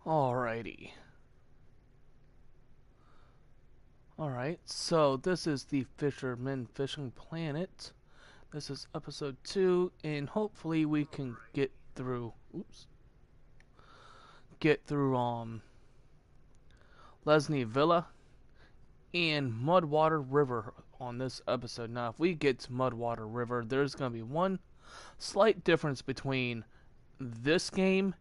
Alrighty. Alright, so this is the Fisherman Fishing Planet. This is episode 2, and hopefully we can get through Lesni Vila and Mudwater River on this episode. Now if we get to Mudwater River, there's gonna be one slight difference between this game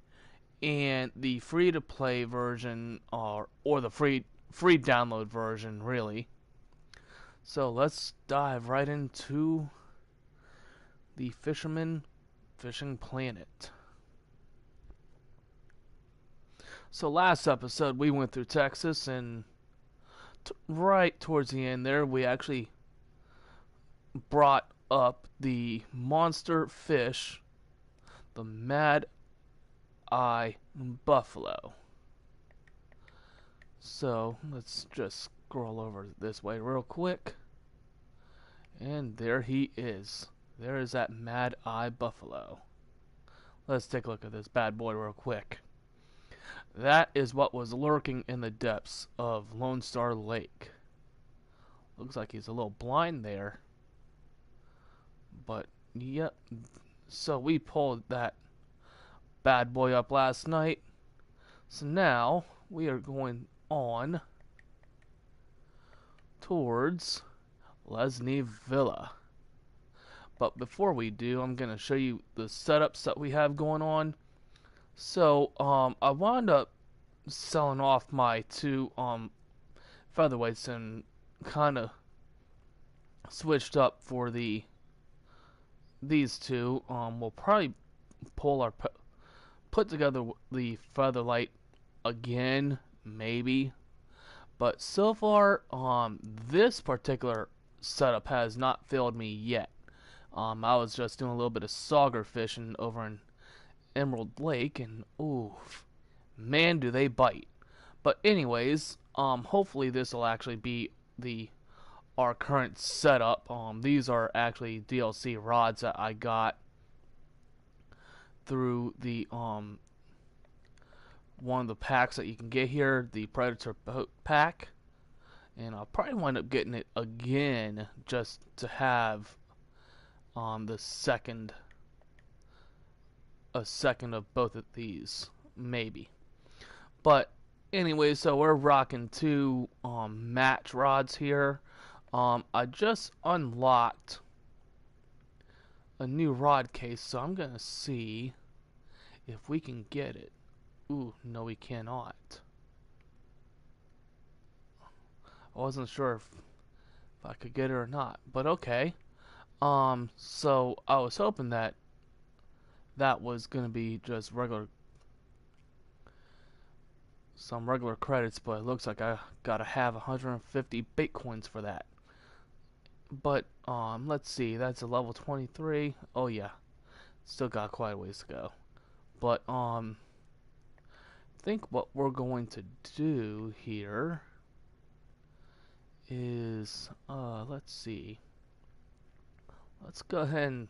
and the free to play version, or the free download version, really. So let's dive right into the Fisherman Fishing Planet. So last episode we went through Texas, and right towards the end there we actually brought up the monster fish, the Mad Eye Buffalo. So let's just scroll over this way real quick, and there he is. There is that Mad Eye Buffalo. Let's take a look at this bad boy real quick. That is what was lurking in the depths of Lone Star Lake. Looks like he's a little blind there, but yep. So we pulled that bad boy up last night. So now we are going on towards Lesni Vila. But before we do, I'm going to show you the setups that we have going on. So I wound up selling off my two featherweights and kind of switched up for these two. We'll probably put together the featherlight again, maybe. But so far, this particular setup has not failed me yet. I was just doing a little bit of sauger fishing over in Emerald Lake, and ooh, man, do they bite. But anyways, hopefully this will actually be our current setup. These are actually DLC rods that I got through the one of the packs that you can get here, the Predator Boat Pack, and I'll probably wind up getting it again just to have a second of both of these, maybe. But anyway, so we're rocking two match rods here. I just unlocked a new rod case, so I'm gonna see if we can get it. Ooh, no, we cannot. I wasn't sure if I could get it or not, but okay. So I was hoping that was gonna be just some regular credits, but it looks like I gotta have 150 Bitcoins for that. But let's see, that's a level 23. Oh yeah, still got quite a ways to go. But I think what we're going to do here is let's see. Let's go ahead and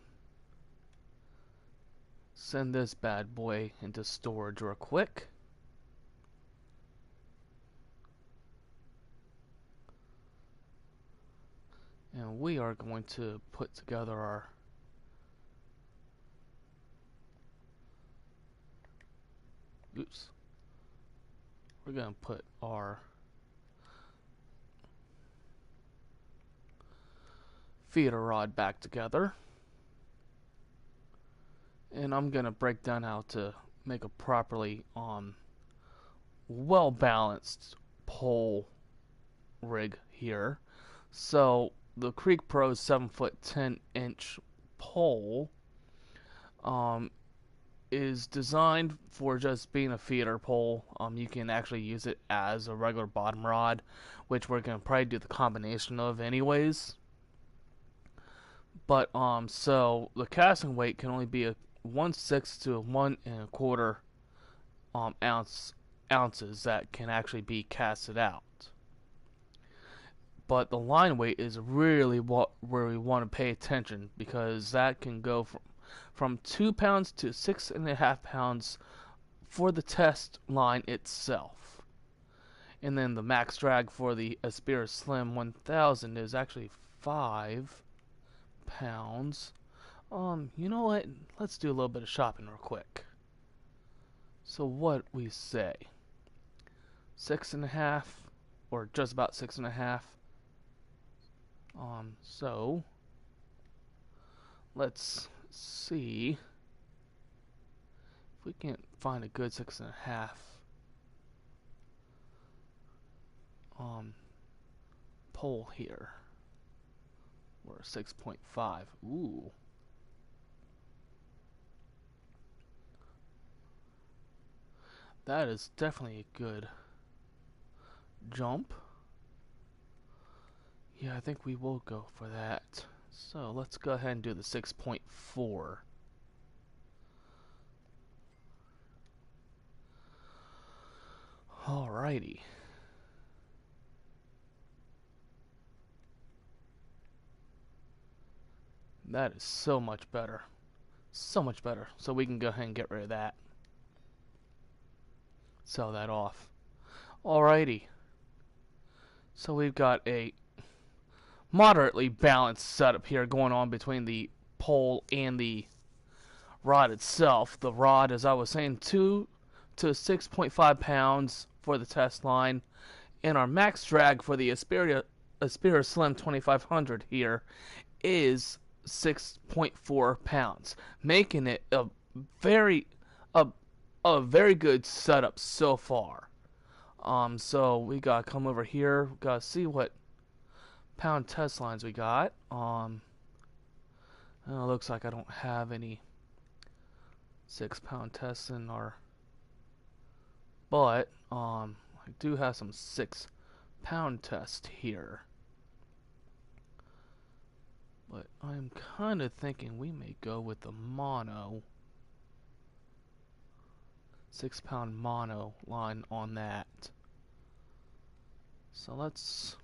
send this bad boy into storage real quick. And we are going to put together our we're going to put our feeder rod back together. And I'm going to break down how to make a properly well balanced pole rig here. So the Creek Pro's 7-foot 10-inch pole is designed for just being a feeder pole. You can actually use it as a regular bottom rod, which we're going to probably do the combination of anyways. But so the casting weight can only be a 1/6 to a 1 1/4 ounces that can actually be casted out. But the line weight is really where we want to pay attention, because that can go from 2 pounds to 6.5 pounds for the test line itself. And then the max drag for the Aspira Slim 1000 is actually 5 pounds. You know what? Let's do a little bit of shopping real quick. So what we say? 6.5, or just about 6.5. So let's see if we can find a good 6.5 pole here. Or 6.5. Ooh. That is definitely a good jump. Yeah, I think we will go for that. So let's go ahead and do the 6.4. Alrighty. That is so much better. So much better. So we can go ahead and get rid of that. Sell that off. Alrighty. So we've got a moderately balanced setup here going on between the pole and the rod itself. The rod, as I was saying, 2 to 6.5 pounds for the test line. And our max drag for the Aspira Slim 2500 here is 6.4 pounds, making it a very good setup so far. So we gotta come over here, gotta see what pound test lines we got. It looks like I don't have any 6-pound tests in our, but I do have some 6-pound tests here. But I'm kind of thinking we may go with the mono, 6-pound mono line on that. So let's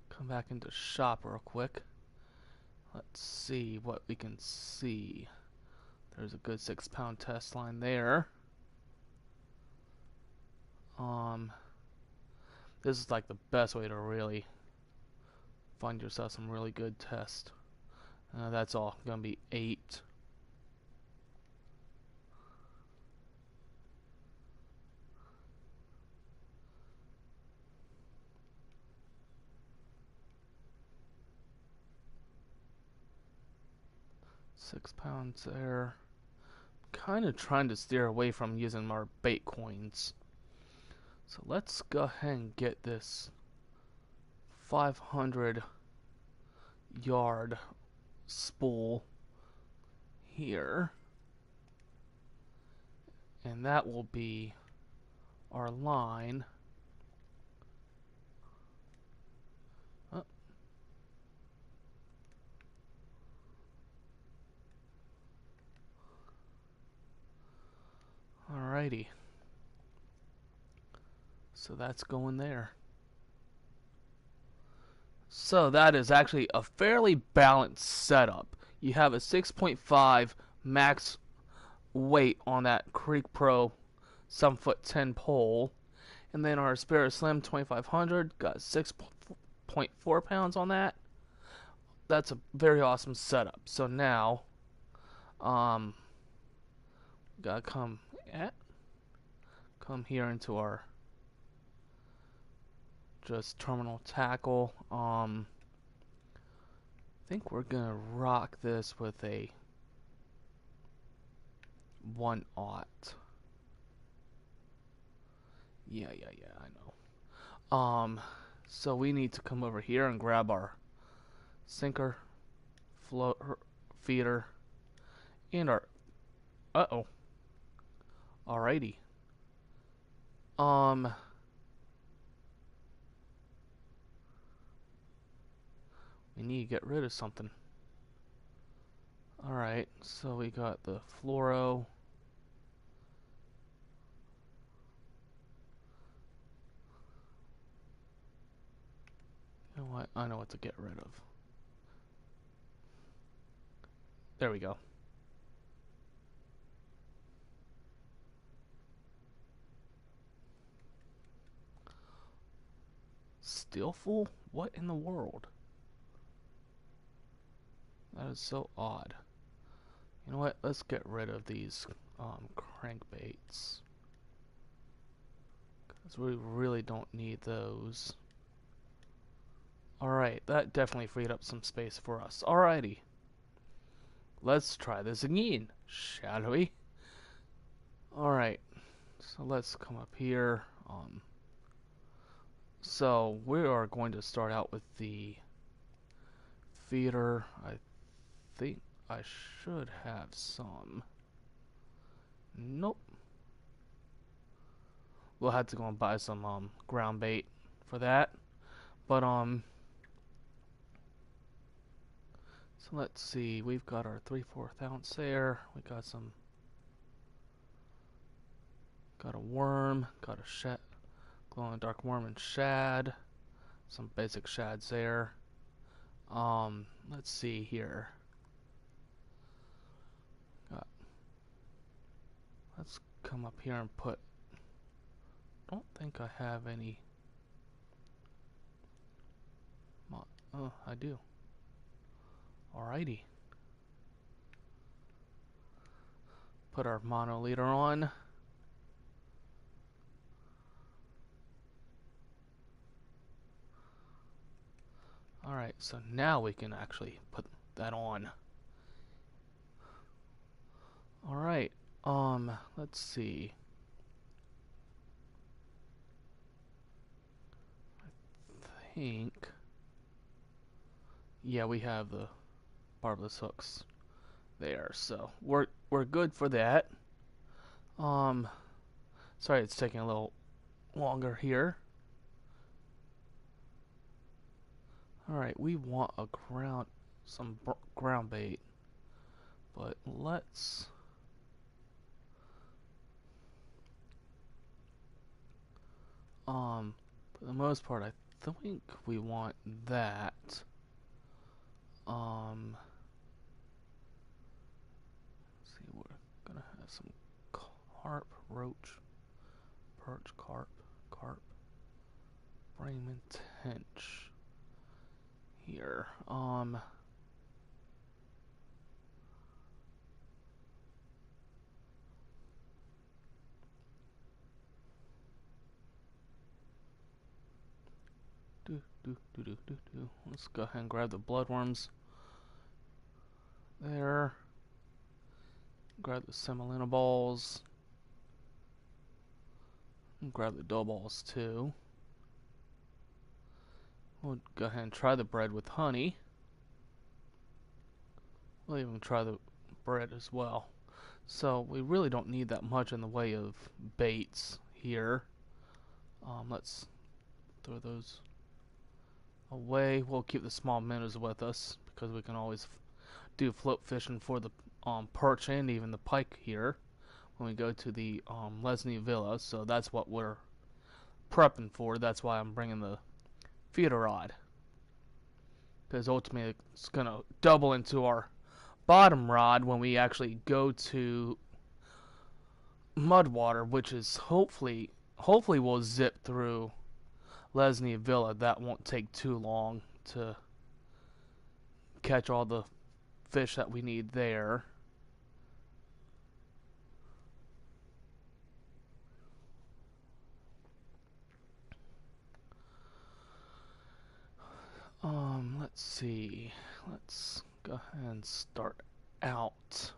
come back into shop real quick. Let's see what we can see. There's a good 6-pound test line there. This is like the best way to really find yourself some really good test. That's all gonna be 8. £6 there. Kind of trying to steer away from using our bait coins. So let's go ahead and get this 500 yard spool here. And that will be our line. Oh. Alrighty. So that's going there. So that is actually a fairly balanced setup. You have a 6.5 max weight on that Creek Pro 7'10" pole. And then our Aspira Slim 2500 got 6.4 pounds on that. That's a very awesome setup. So now, gotta come here into our just terminal tackle. I think we're gonna rock this with a 1/0. Yeah, I know. So we need to come over here and grab our sinker, float feeder, and our alrighty. We need to get rid of something. Alright, so we got the fluoro. You know what? I know what to get rid of. There we go. still full? What in the world? That is so odd. You know what? Let's get rid of these crankbaits. Because we really don't need those. Alright, that definitely freed up some space for us. Alrighty. Let's try this again, shall we? Alright, so let's come up here. So we are going to start out with the feeder. I think I should have some. Nope. We'll have to go and buy some ground bait for that. But so let's see. We've got our 3/4 ounce there. We got some. Got a worm. Got a shad, glowing dark worm and shad. Some basic shads there. Let's see here. Let's come up here and put. Don't think I have any. Oh, I do. Alrighty. Put our monoliter on. Alright, so now we can actually put that on. Alright, let's see. I think. Yeah, we have the barbless hooks there, so we're good for that. Sorry it's taking a little longer here. Alright, we want a some ground bait, but let's for the most part I think we want that. Let's see, we're gonna have some carp, roach, perch, carp, Raymond tench here. Let's go ahead and grab the bloodworms. There. Grab the semolina balls. And grab the dough balls too. We'll go ahead and try the bread with honey. We'll even try the bread as well. So we really don't need that much in the way of baits here. Let's throw those away. We'll keep the small minnows with us because we can always do float fishing for the perch and even the pike here when we go to the Lesni Vila. So that's what we're prepping for. That's why I'm bringing the feeder rod, because ultimately it's gonna double into our bottom rod when we actually go to Mudwater, which is hopefully we'll zip through Lesni Vila. That won't take too long to catch all the fish that we need there. Let's see. Let's go ahead and start out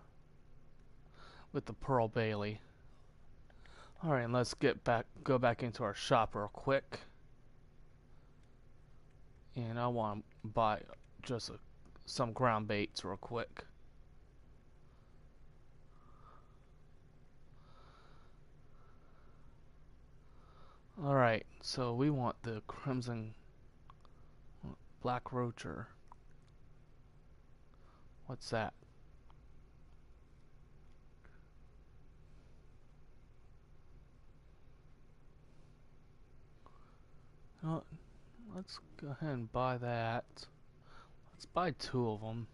with the Pearl Bailey. Alright, and let's go back into our shop real quick. And I want to buy just some ground baits real quick. Alright, so we want the crimson black roacher. What's that? Oh, let's go ahead and buy that. Let's buy 2 of them.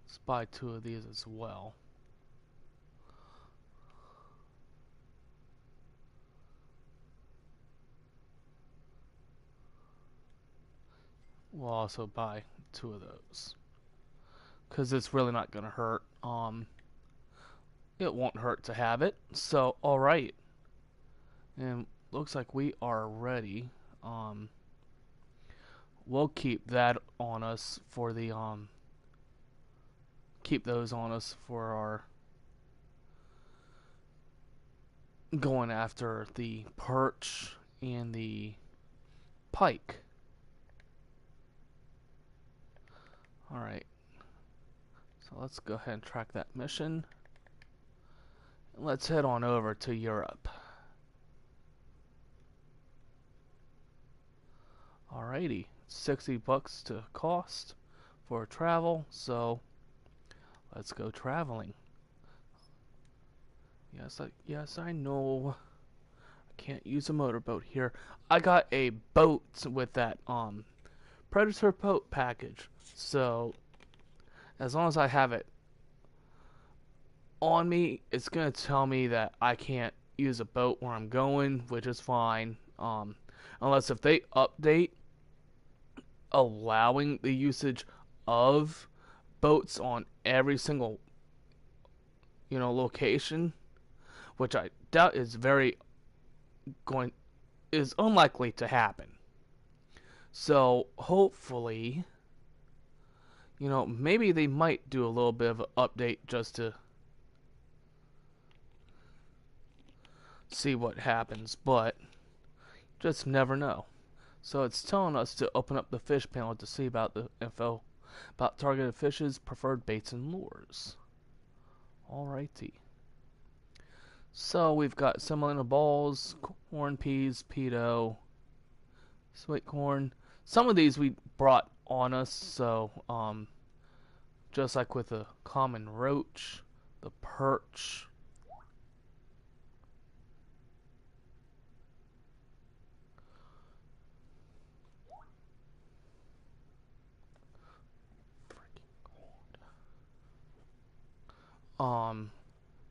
Let's buy 2 of these as well. we'll also buy 2 of those. Because it's really not going to hurt. It won't hurt to have it. So, alright. And looks like we are ready. We'll keep that on us for the, keep those on us for our going after the perch and the pike. Alright. So let's go ahead and track that mission. Let's head on over to Europe. Alrighty, $60 to cost for travel, so let's go traveling. Yes, I know. I can't use a motorboat here. I got a boat with that Predator boat package, so as long as I have it on me, it's gonna tell me that I can't use a boat where I'm going, which is fine. Unless if they update allowing the usage of boats on every single location, which I doubt is unlikely to happen. So hopefully, maybe they might do a little bit of an update just to see what happens, but just never know. So it's telling us to open up the fish panel to see about the info about targeted fishes, preferred baits, and lures. Alrighty. So we've got semolina balls, corn peas, pedo, sweet corn. Some of these we brought on us, so just like with the common roach, the perch.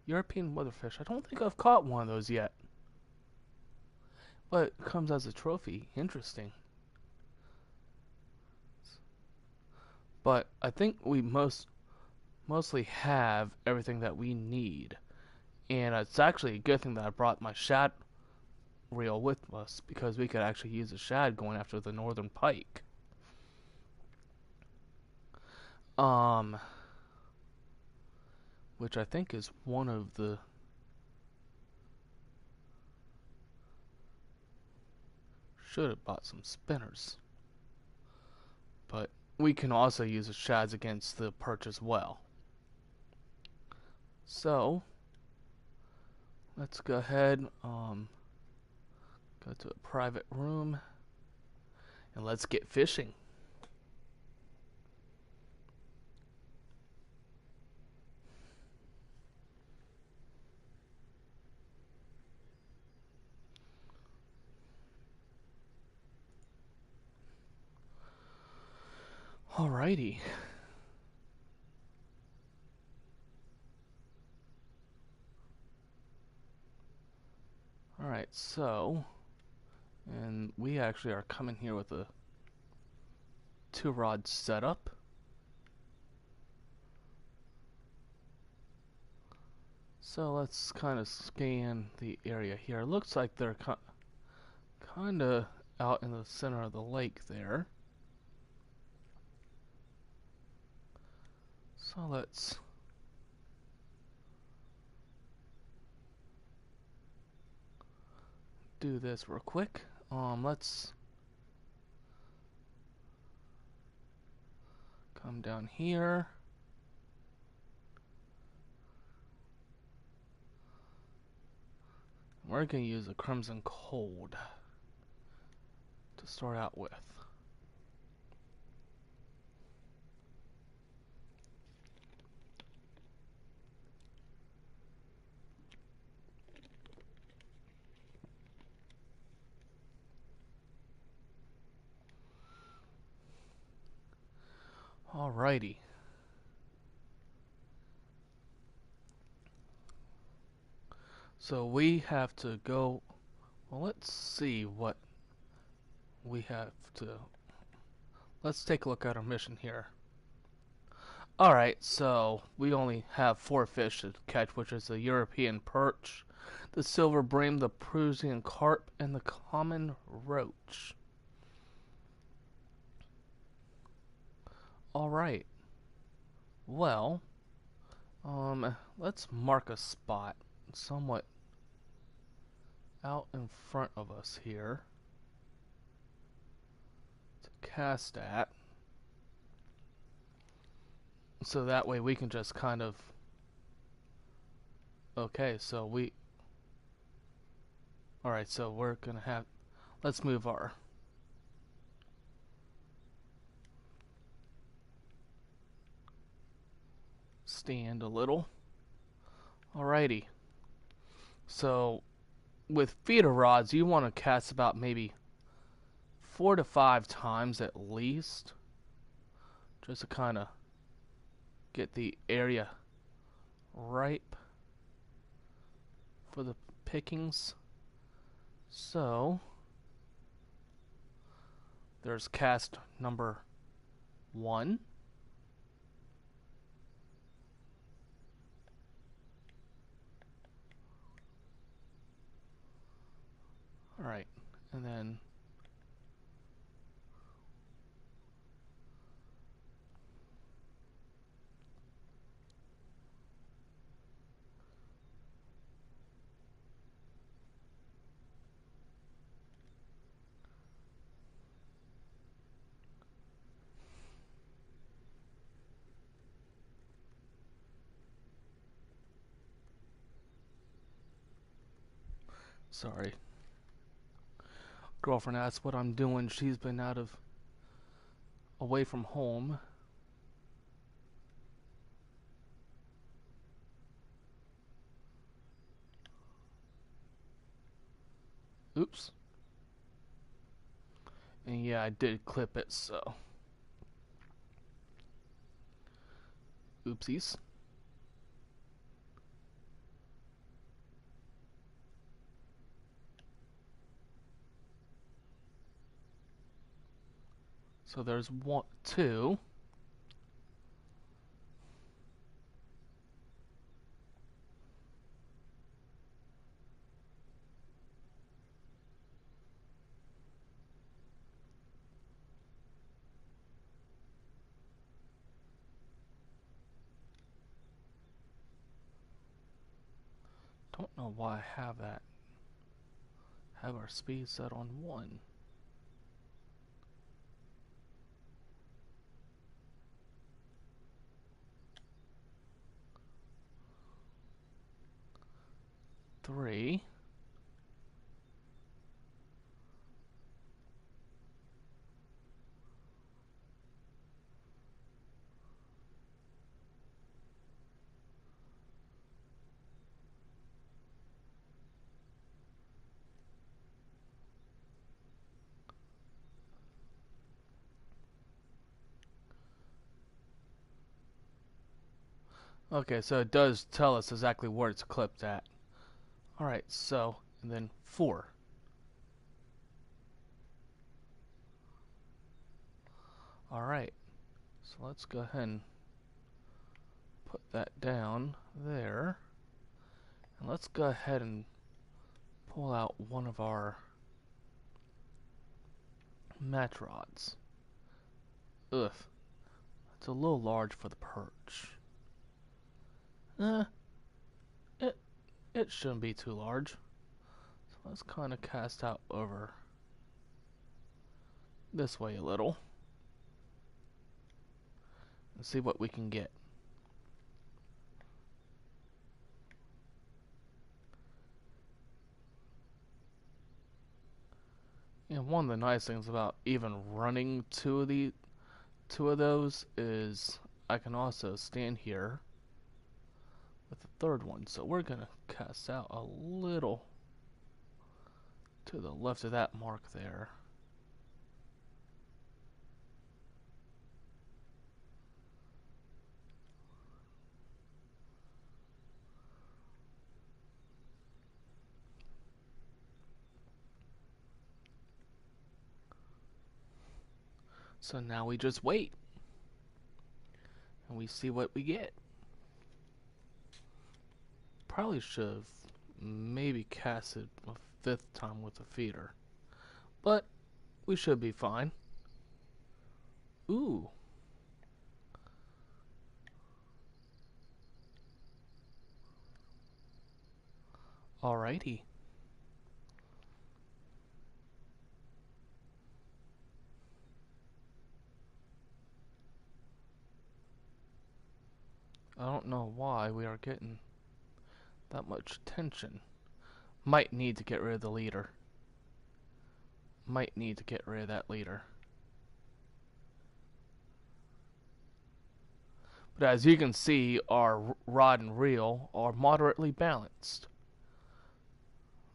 European weatherfish. I don't think I've caught one of those yet. But it comes as a trophy. Interesting. But I think we mostly have everything that we need. And it's actually a good thing that I brought my shad reel with us, because we could actually use a shad going after the northern pike. Which I think is one of the should have bought some spinners. But we can also use the shads against the perch as well. So let's go ahead, go to a private room, and let's get fishing. Alrighty. Alright, so, and we actually are coming here with a 2-rod setup. So let's kind of scan the area here. Looks like they're kind of out in the center of the lake there. So let's do this real quick. Let's come down here. We're going to use a Crimson Cold to start out with. Alrighty. So we have to go, well, let's see what we have to let's take a look at our mission here. Alright, so we only have 4 fish to catch, which is the European perch, the silver bream, the Prussian carp, and the common roach. Alright, well, let's mark a spot somewhat out in front of us here to cast at. So that way we can just kind of... Okay, so we... Alright, so we're gonna have... Let's move our... stand a little. Alrighty. So, with feeder rods, you want to cast about maybe 4 to 5 times at least. Just to kind of get the area ripe for the pickings. So, there's cast number 1. Alright, and then sorry. Girlfriend asks what I'm doing. She's been away from home. Oops. And yeah, I did clip it, so. Oopsies. So there's 1, 2. Don't know why I have that. Have our speed set on 1. Three. Okay, so it does tell us exactly where it's clipped at. Alright, so, and then 4. Alright, so let's go ahead and put that down there. And let's go ahead and pull out one of our match rods. Ugh, it's a little large for the perch. It it shouldn't be too large. So let's kind of cast out over this way a little and see what we can get. And one of the nice things about even running two of those is I can also stand here with the third one. So we're gonna cast out a little to the left of that mark there. So now we just wait and we see what we get. Probably should have maybe casted a 5th time with a feeder, but we should be fine. Ooh. Alrighty. I don't know why we are getting that much tension. Might need to get rid of the leader. Might need to get rid of that leader. But as you can see, our rod and reel are moderately balanced.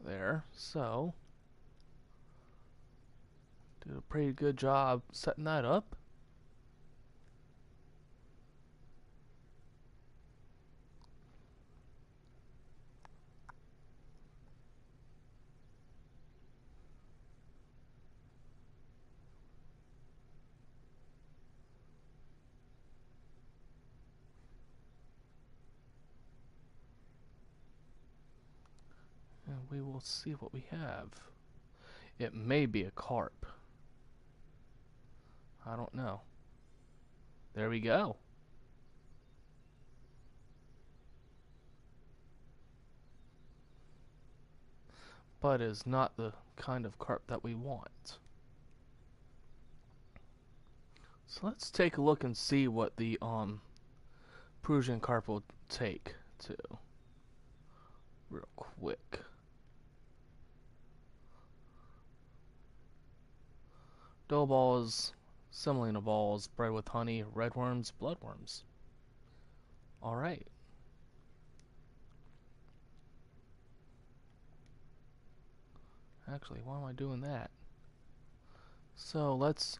There, so did a pretty good job setting that up. And we will see what we have. It may be a carp. I don't know. There we go. But is not the kind of carp that we want. So let's take a look and see what the Peruvian carp will take too. Real quick. Dough balls, semolina balls, bread with honey, red worms, bloodworms. Alright. Actually, why am I doing that? So let's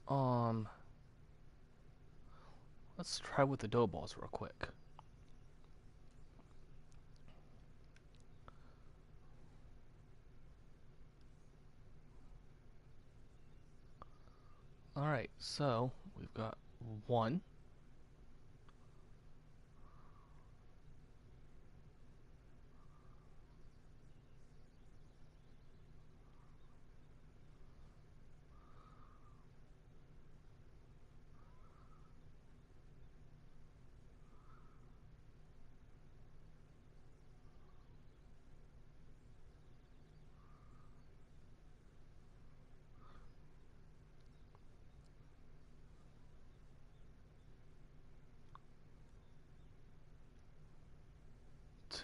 try with the dough balls real quick. Alright, so we've got 1.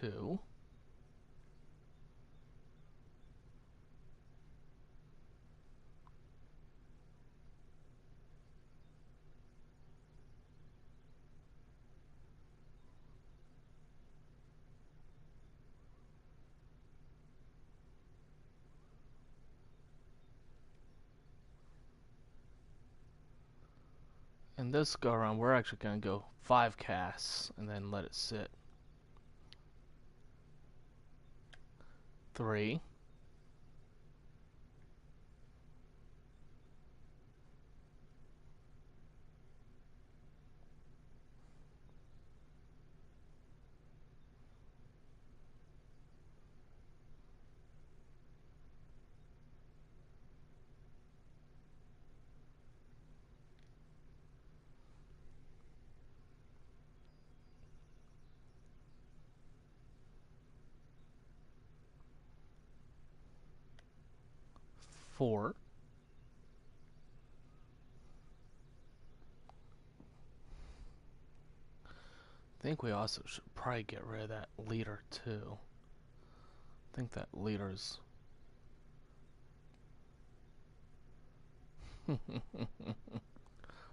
2. And this go around, we're actually going to go 5 casts and then let it sit. 3. 4. I think we also should probably get rid of that leader too. I think that leader's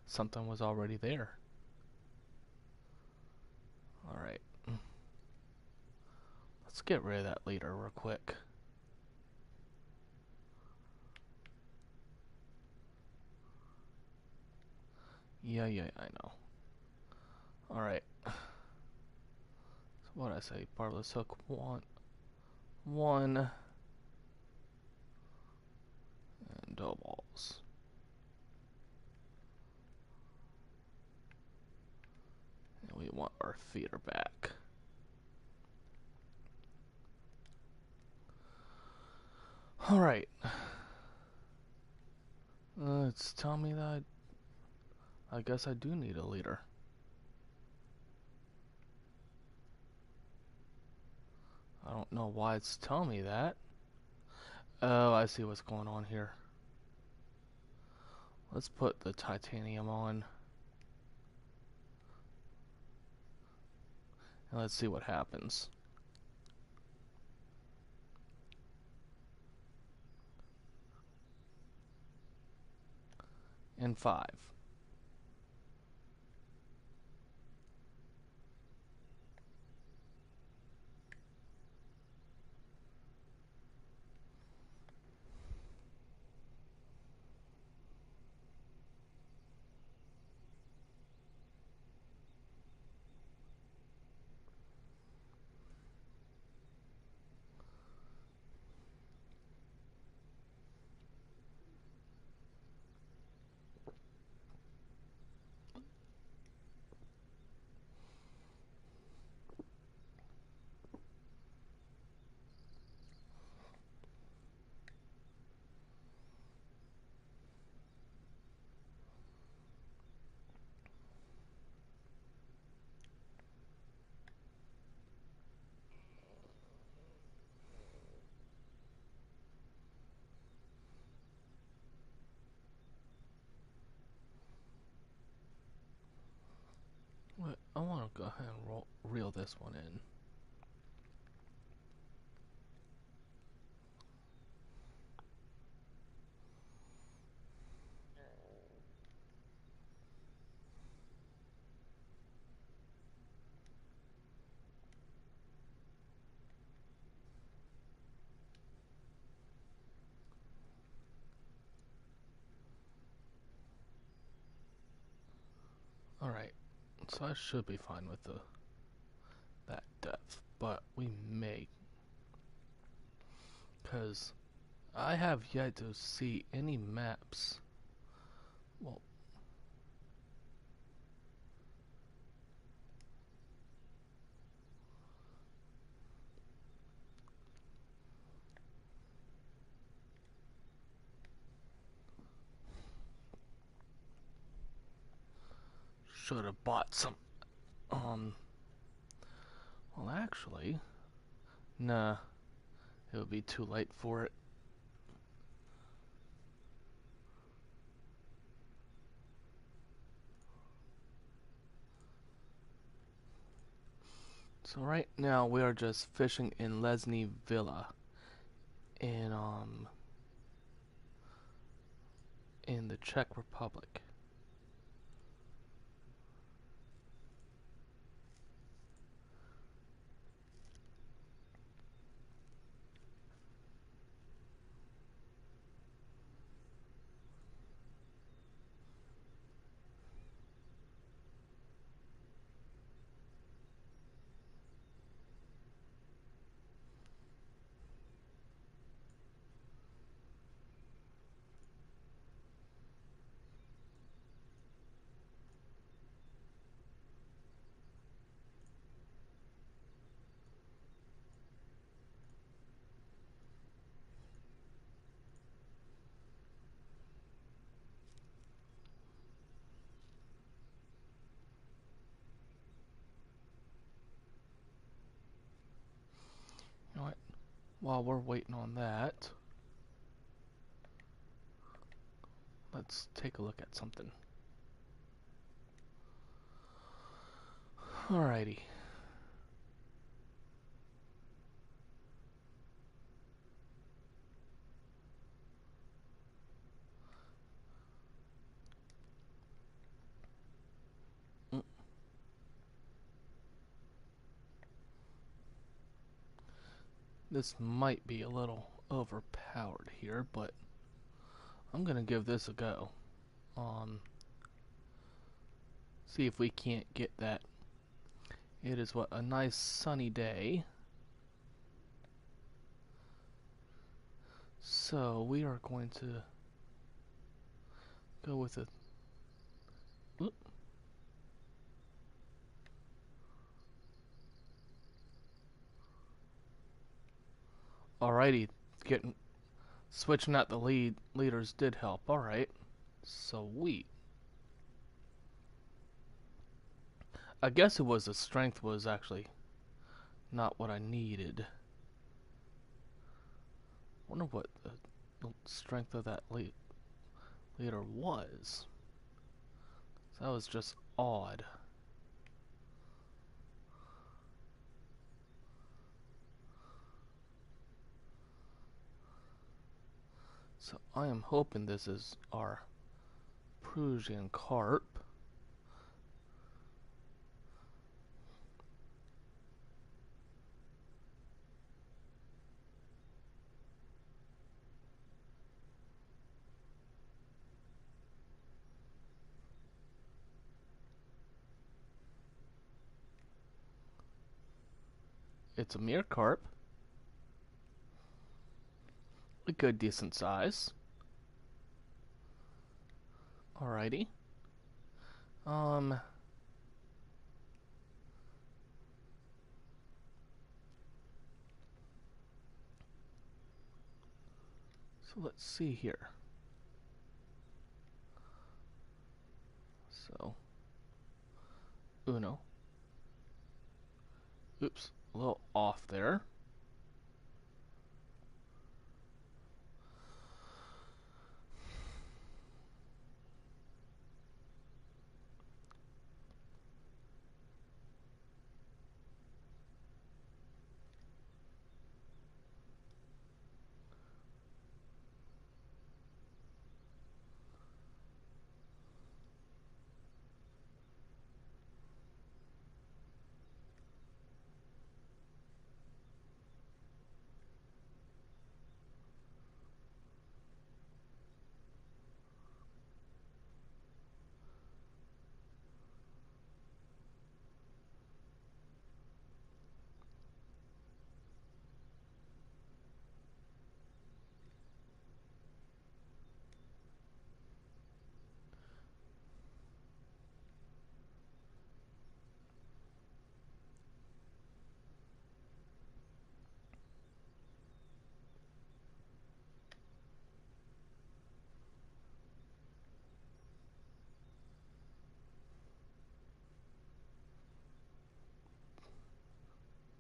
something was already there. Alright. Let's get rid of that leader real quick. Yeah, I know. Alright. So what did I say? Barbless hook 1. And dough balls. want our feeder back. Alright. It's telling me that I guess I do need a leader. I don't know why it's telling me that. Oh, I see what's going on here. Let's put the titanium on. And let's see what happens. In 5. I want to go ahead and reel this one in. Alright, so I should be fine with that depth, but we may, because I have yet to see any maps. Well, should have bought some. Well, actually, nah, it would be too late for it. So right now we are just fishing in Lesni Vila in the Czech Republic. You know what? While we're waiting on that, let's take a look at something. Alrighty. This might be a little overpowered here, but I'm gonna give this a go. See if we can't get that. It is what, a nice sunny day. So we are going to go with a Alrighty, getting switching out the leaders did help. Alright. Sweet. I guess it was the strength was actually not what I needed. Wonder what the strength of that leader was. That was just odd. So I am hoping this is our Prussian carp. It's a mere carp. A good decent size. Alrighty. So let's see here. So, Uno. Oops, a little off there.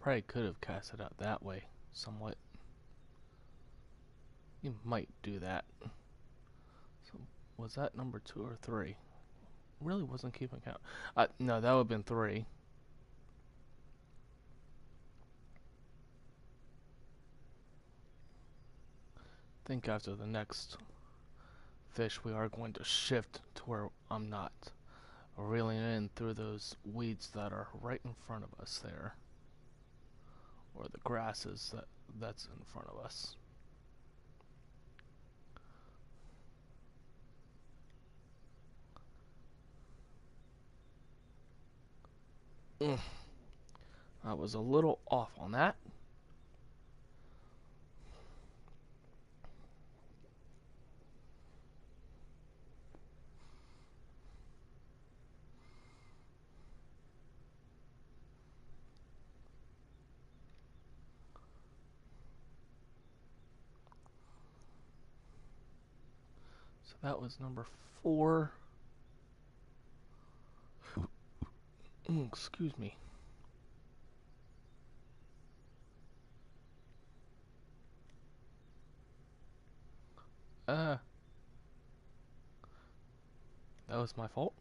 Probably could have cast it out that way, somewhat. You might do that. So, was that number 2 or 3? Really wasn't keeping count. No, that would have been 3. I think after the next fish, we are going to shift to where I'm not reeling in through those weeds that are right in front of us there. Or the grasses that's in front of us. I was a little off on that. So that was number 4. Excuse me. That was my fault.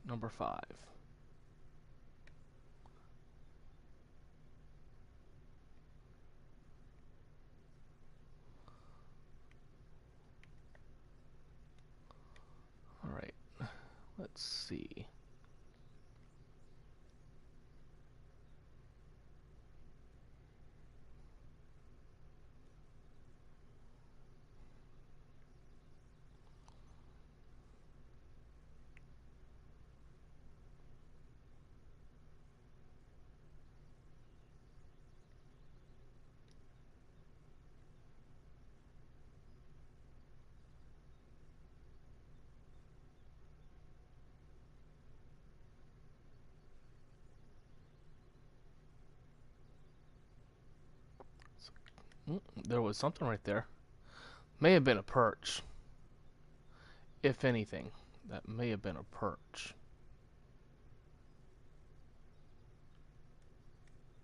Number 5. Alright, let's see. There was something right there. May have been a perch. If anything, that may have been a perch.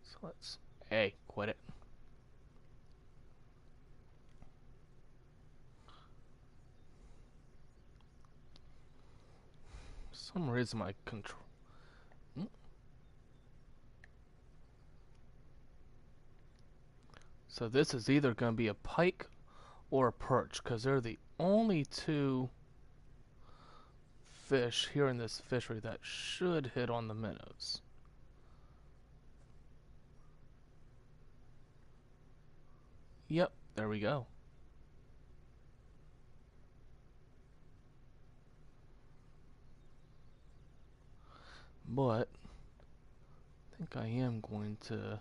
So let's... Hey, quit it. For some reason my control... So this is either going to be a pike or a perch, because they're the only two fish here in this fishery that should hit on the minnows. Yep, there we go. But I think I am going to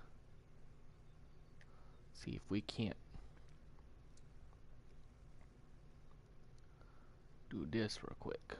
see if we can't do this real quick.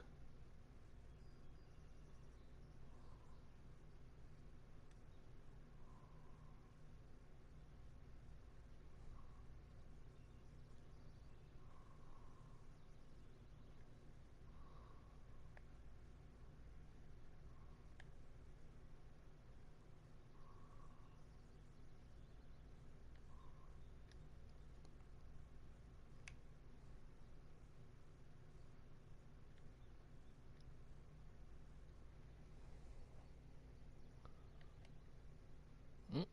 Mm.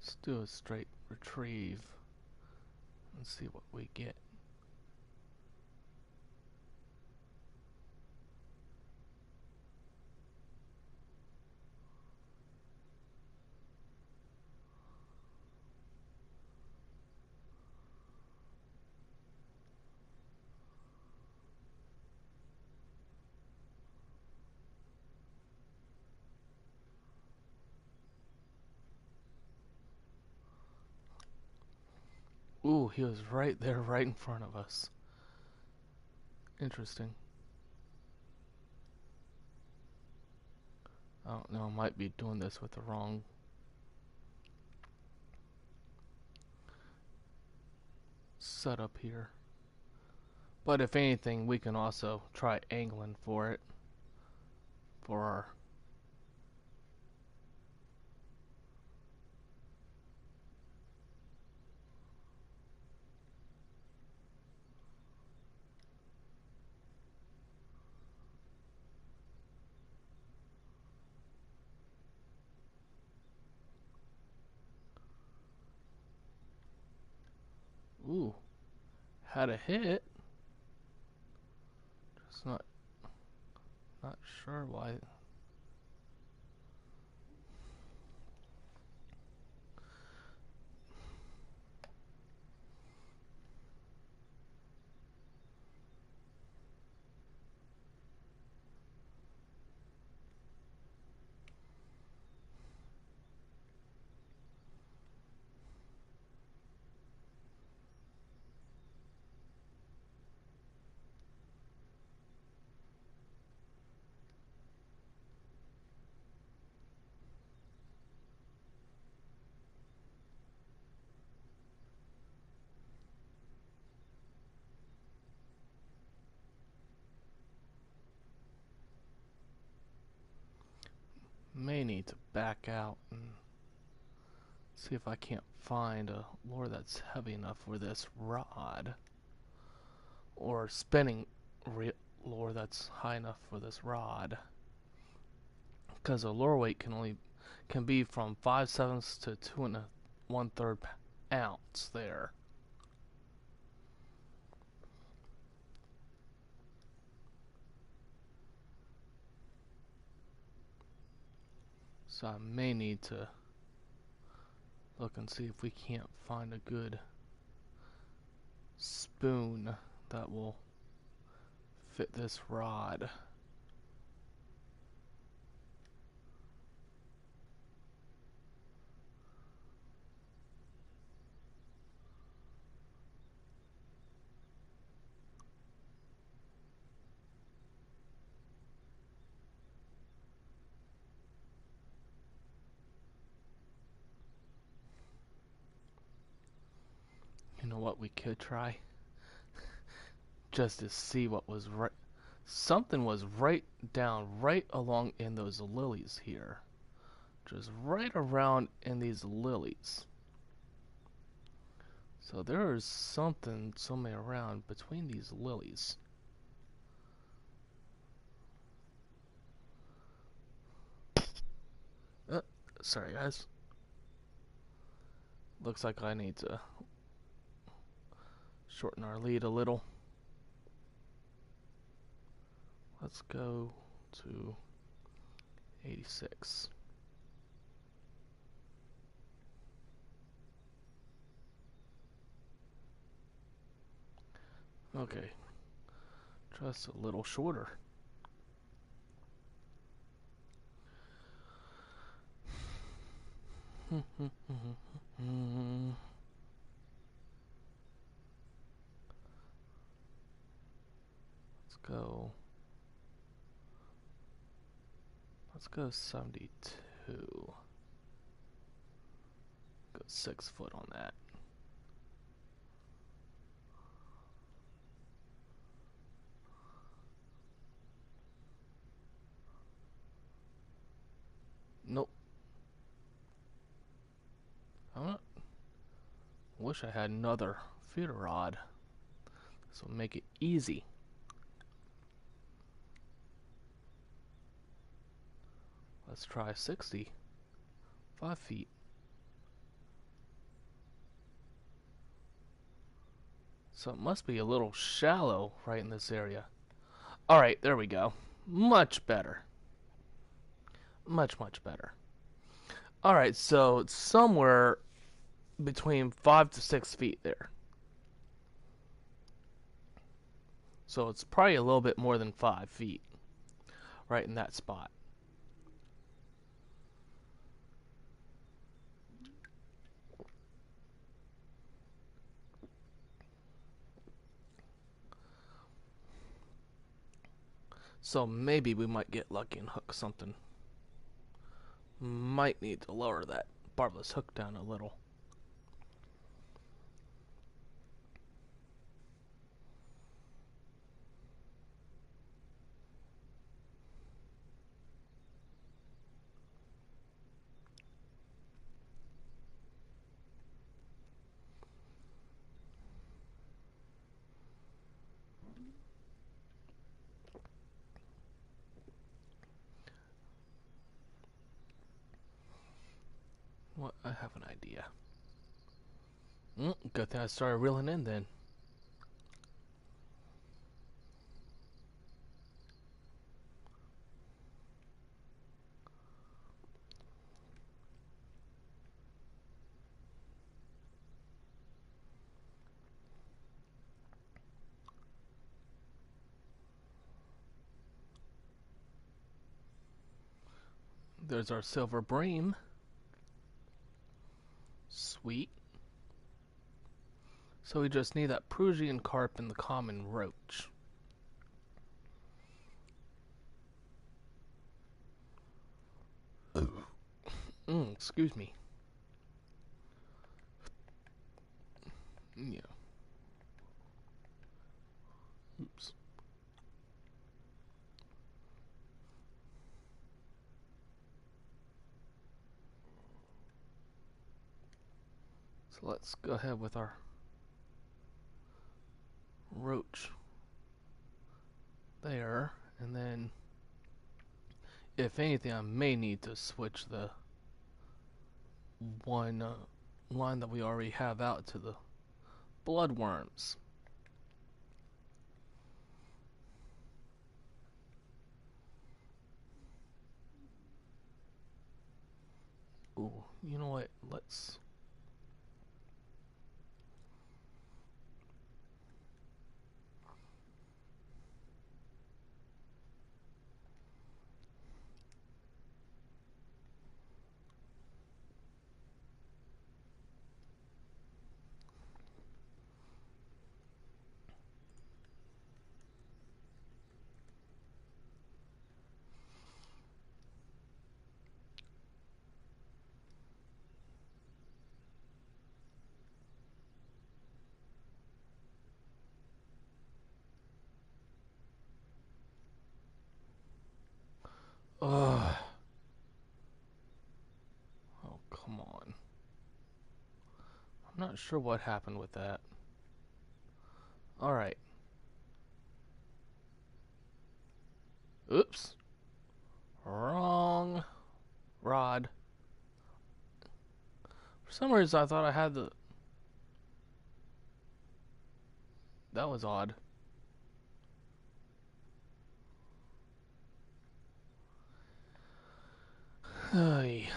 Let's do a straight retrieve and see what we get. Ooh, he was right there, right in front of us. Interesting. I don't know, I might be doing this with the wrong setup here. But if anything, we can also try angling for it. For our... Ooh, had a hit. Just not sure why. May need to back out and see if I can't find a lure that's heavy enough for this rod. Or spinning lure that's high enough for this rod. Because the lure weight can be from 5/7 to 2 1/3 ounce there. So I may need to look and see if we can't find a good spoon that will fit this rod. You know what we could try? Just to see what was right. Something was right along in those lilies here. Just right around in these lilies. So there is something somewhere around between these lilies. Sorry guys. Looks like I need to shorten our lead a little. Let's go to 86. Okay, just a little shorter. Let's go. Let's go 72. Go 6 foot on that. Nope. Wish I had another feeder rod. This will make it easy. Let's try 60. 5 feet. So it must be a little shallow right in this area. Alright, there we go. Much better. Much better. Alright, so it's somewhere between 5 to 6 feet there. So it's probably a little bit more than 5 feet. Right in that spot. So maybe we might get lucky and hook something. Might need to lower that barbless hook down a little. What? I have an idea. Good thing I started reeling in then. There's our silver bream. Sweet. So we just need that Prussian carp and the common roach. Excuse me. Yeah. Oops. So let's go ahead with our roach there, and then if anything I may need to switch the one line that we already have out to the bloodworms. You know what? Let's. Ugh. Oh, come on. I'm not sure what happened with that. Alright. Oops. Wrong rod. For some reason, I thought I had the. That was odd. Hey.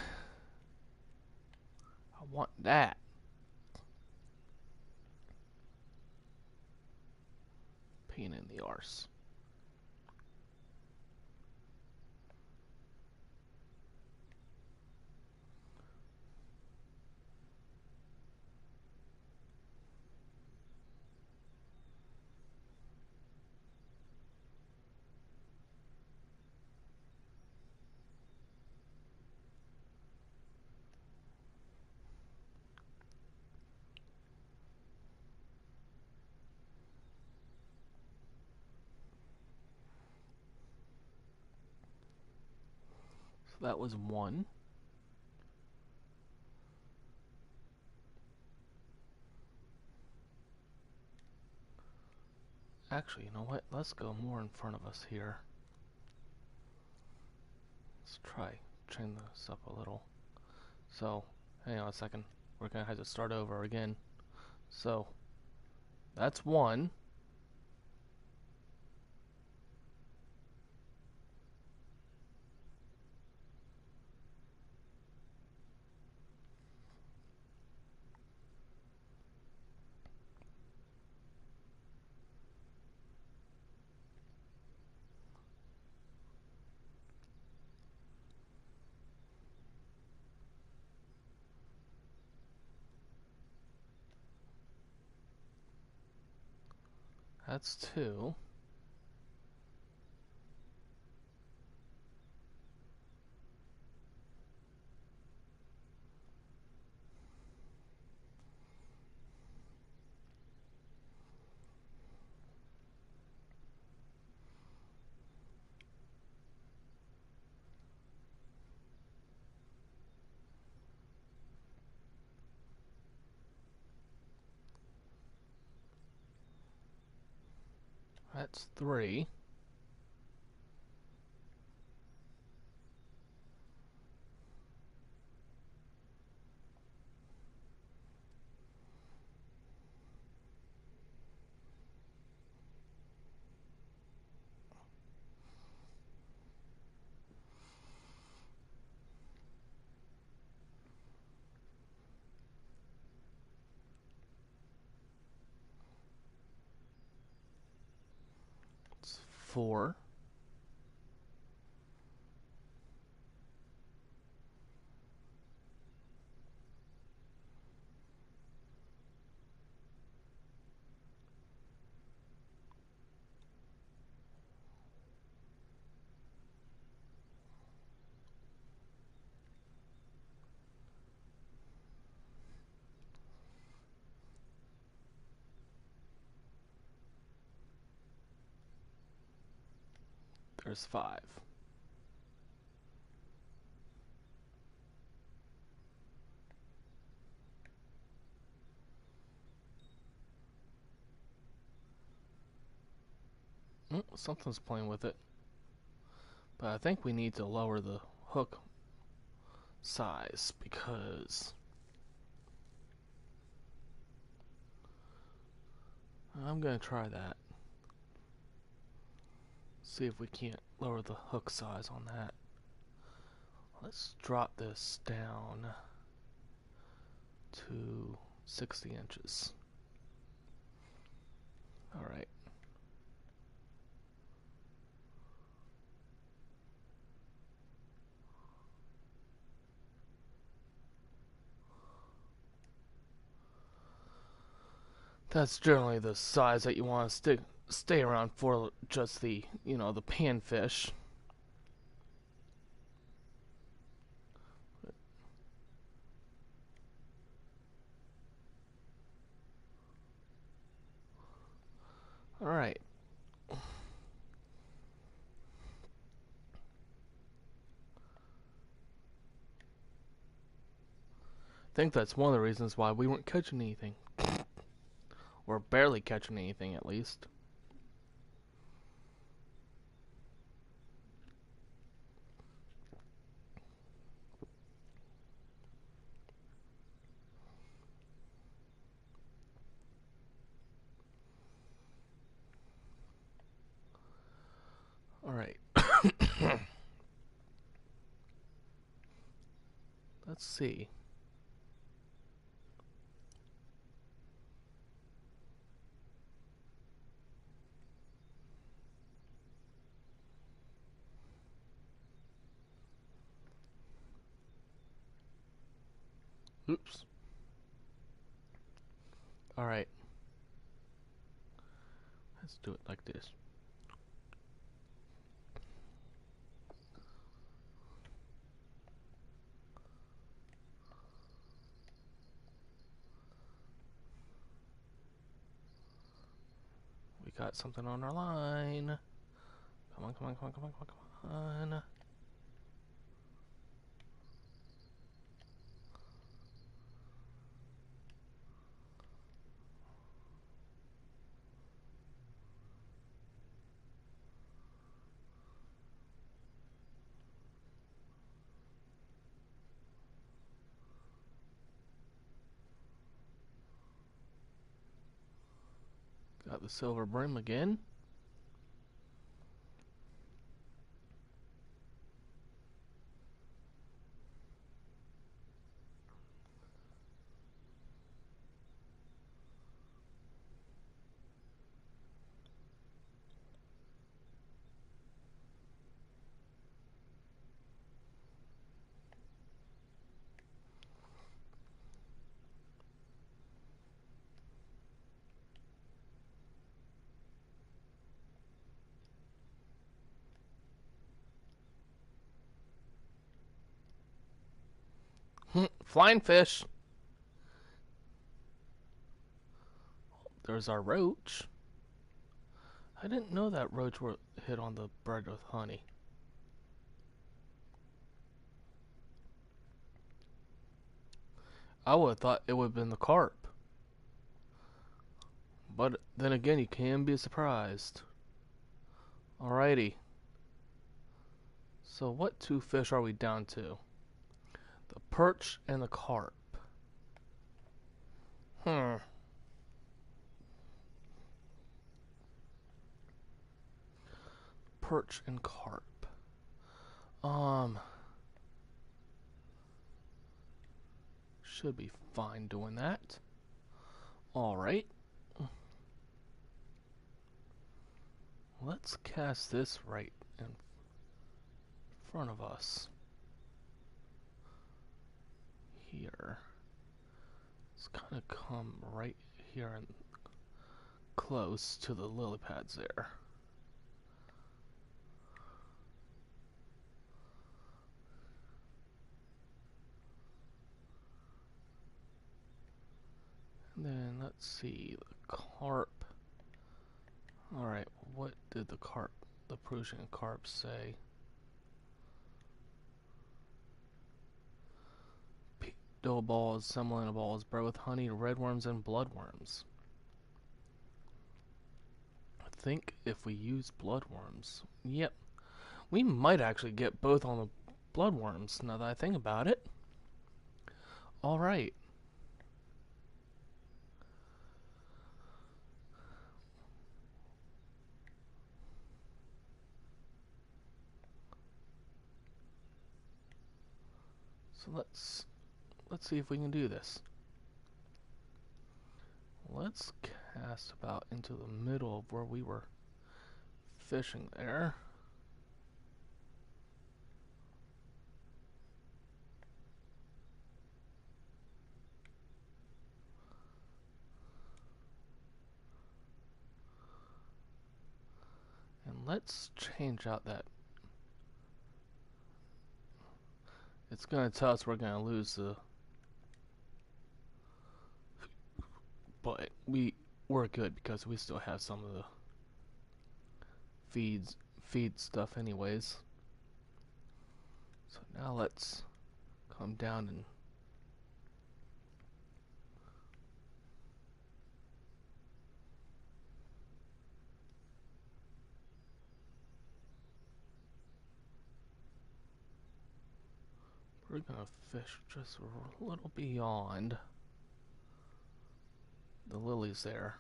I want that. Pain in the arse. So that was one. Actually, you know what? Let's go more in front of us here. Let's try train this up a little. So, hang on a second. We're gonna have to start over again. So, that's one. That's two. That's three. It's four. There's five. Something's playing with it. But I think we need to lower the hook size because I'm gonna try that. See if we can't lower the hook size on that. Let's drop this down to 60 inches. Alright. That's generally the size that you want to stay around for just the, the panfish. Alright. I think that's one of the reasons why we weren't catching anything. Or barely catching anything, at least. Alright. Let's see. Oops. Alright. Let's do it like this. We got something on our line. Come on, come on, come on, come on, come on, come on. Got the silver brim again. Flying fish. There's our roach. I didn't know that roach were hit on the bread with honey. I would have thought it would have been the carp. But then again, you can be surprised. Alrighty. So what two fish are we down to? The perch and the carp. Perch and carp. Should be fine doing that. Alright. Let's cast this right in front of us. Here. Let's kind of come right here and close to the lily pads there. And then let's see, the carp. Alright, what did the Prussian carp say? Dough balls, semolina balls, bread with honey, redworms, and bloodworms. I think if we use bloodworms, yep, we might actually get both on the bloodworms now that I think about it. Alright. So let's see if we can do this. Let's cast about into the middle of where we were fishing there. And let's change out that. It's going to tell us we're going to lose the... But we're good because we still have some of the feed stuff anyways. So now let's come down and we're gonna fish just a little beyond the lilies there.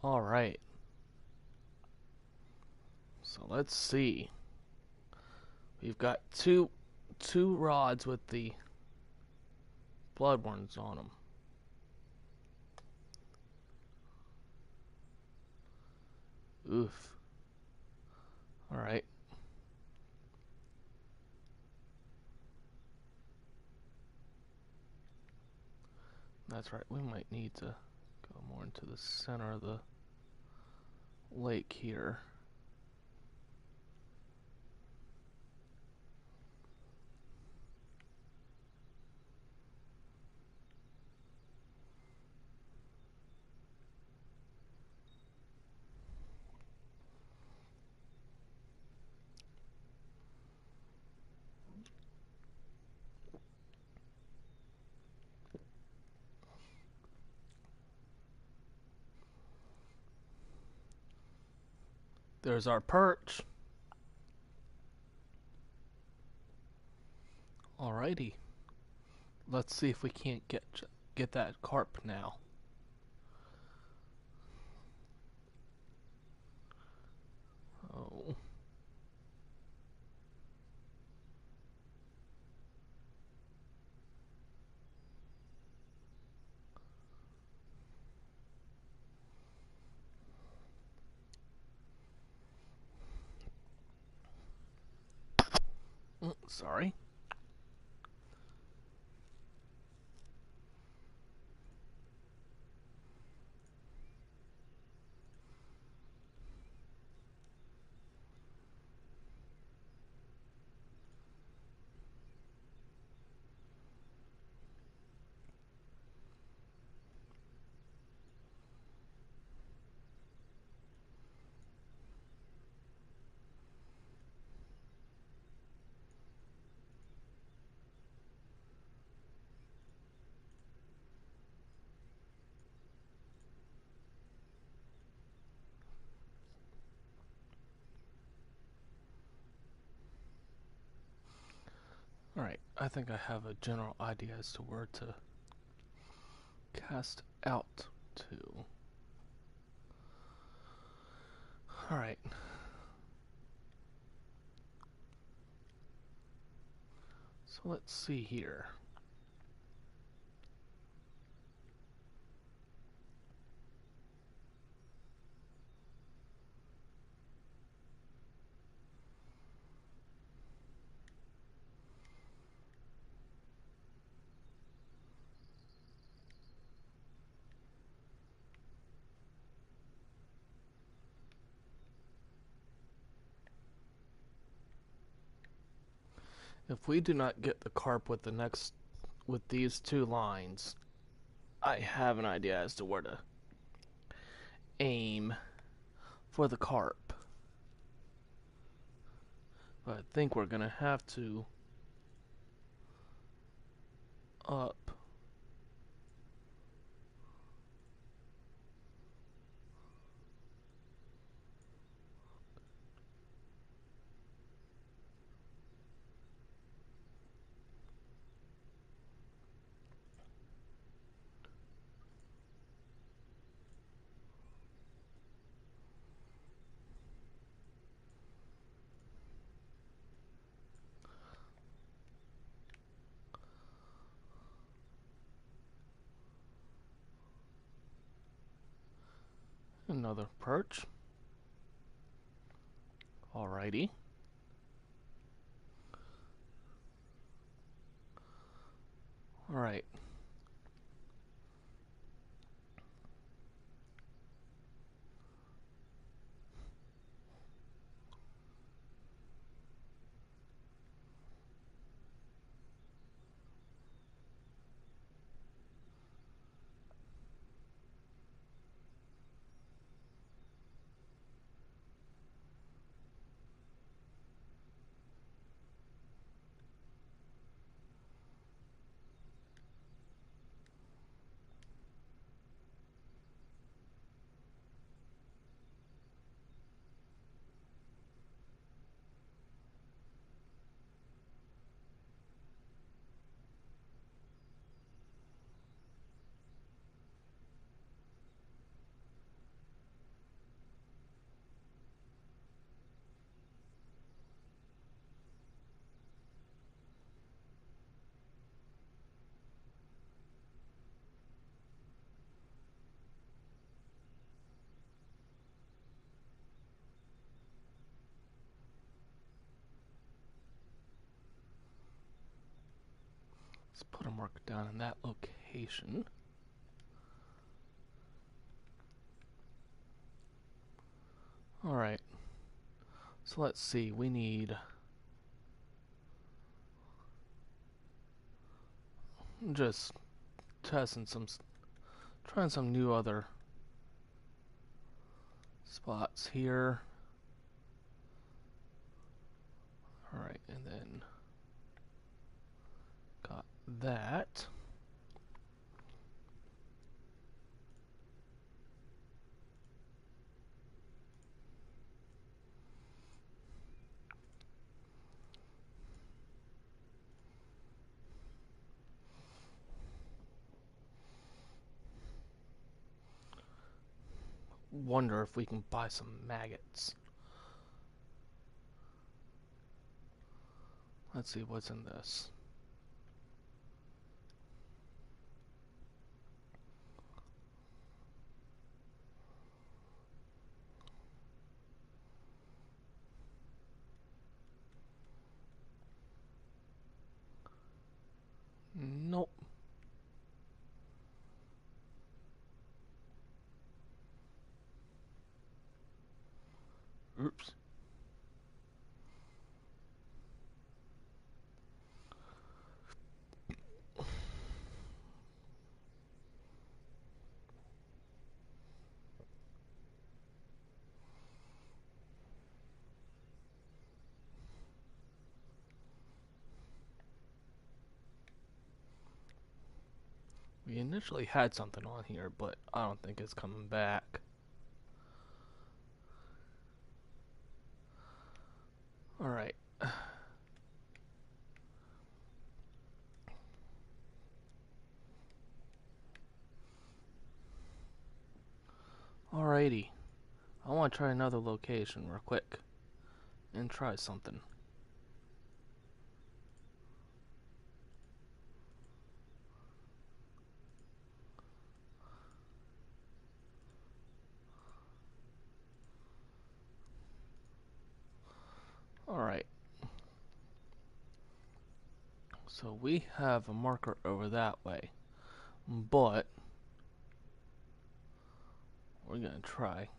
All right. So let's see. We've got two rods with the bloodworms on them. Oof. All right. That's right. We might need to go more into the center of the lake here. There's our perch. Alrighty. Let's see if we can't get that carp now. Oh. Sorry. Alright, I think I have a general idea as to where to cast out to. Alright. So let's see here. If we do not get the carp with these two lines, I have an idea as to where to aim for the carp. But I think we're gonna have to up. Another perch. Alrighty. Alright. Let's put a marker down in that location. Alright. So let's see, we need... just testing some... trying some new other spots here. Alright, and then... got that. Wonder if we can buy some maggots. Let's see what's in this. Nope. Oops. We initially had something on here, but I don't think it's coming back. Alright. Alrighty. I want to try another location real quick. And try something. Alright. So we have a marker over that way. But we're gonna try.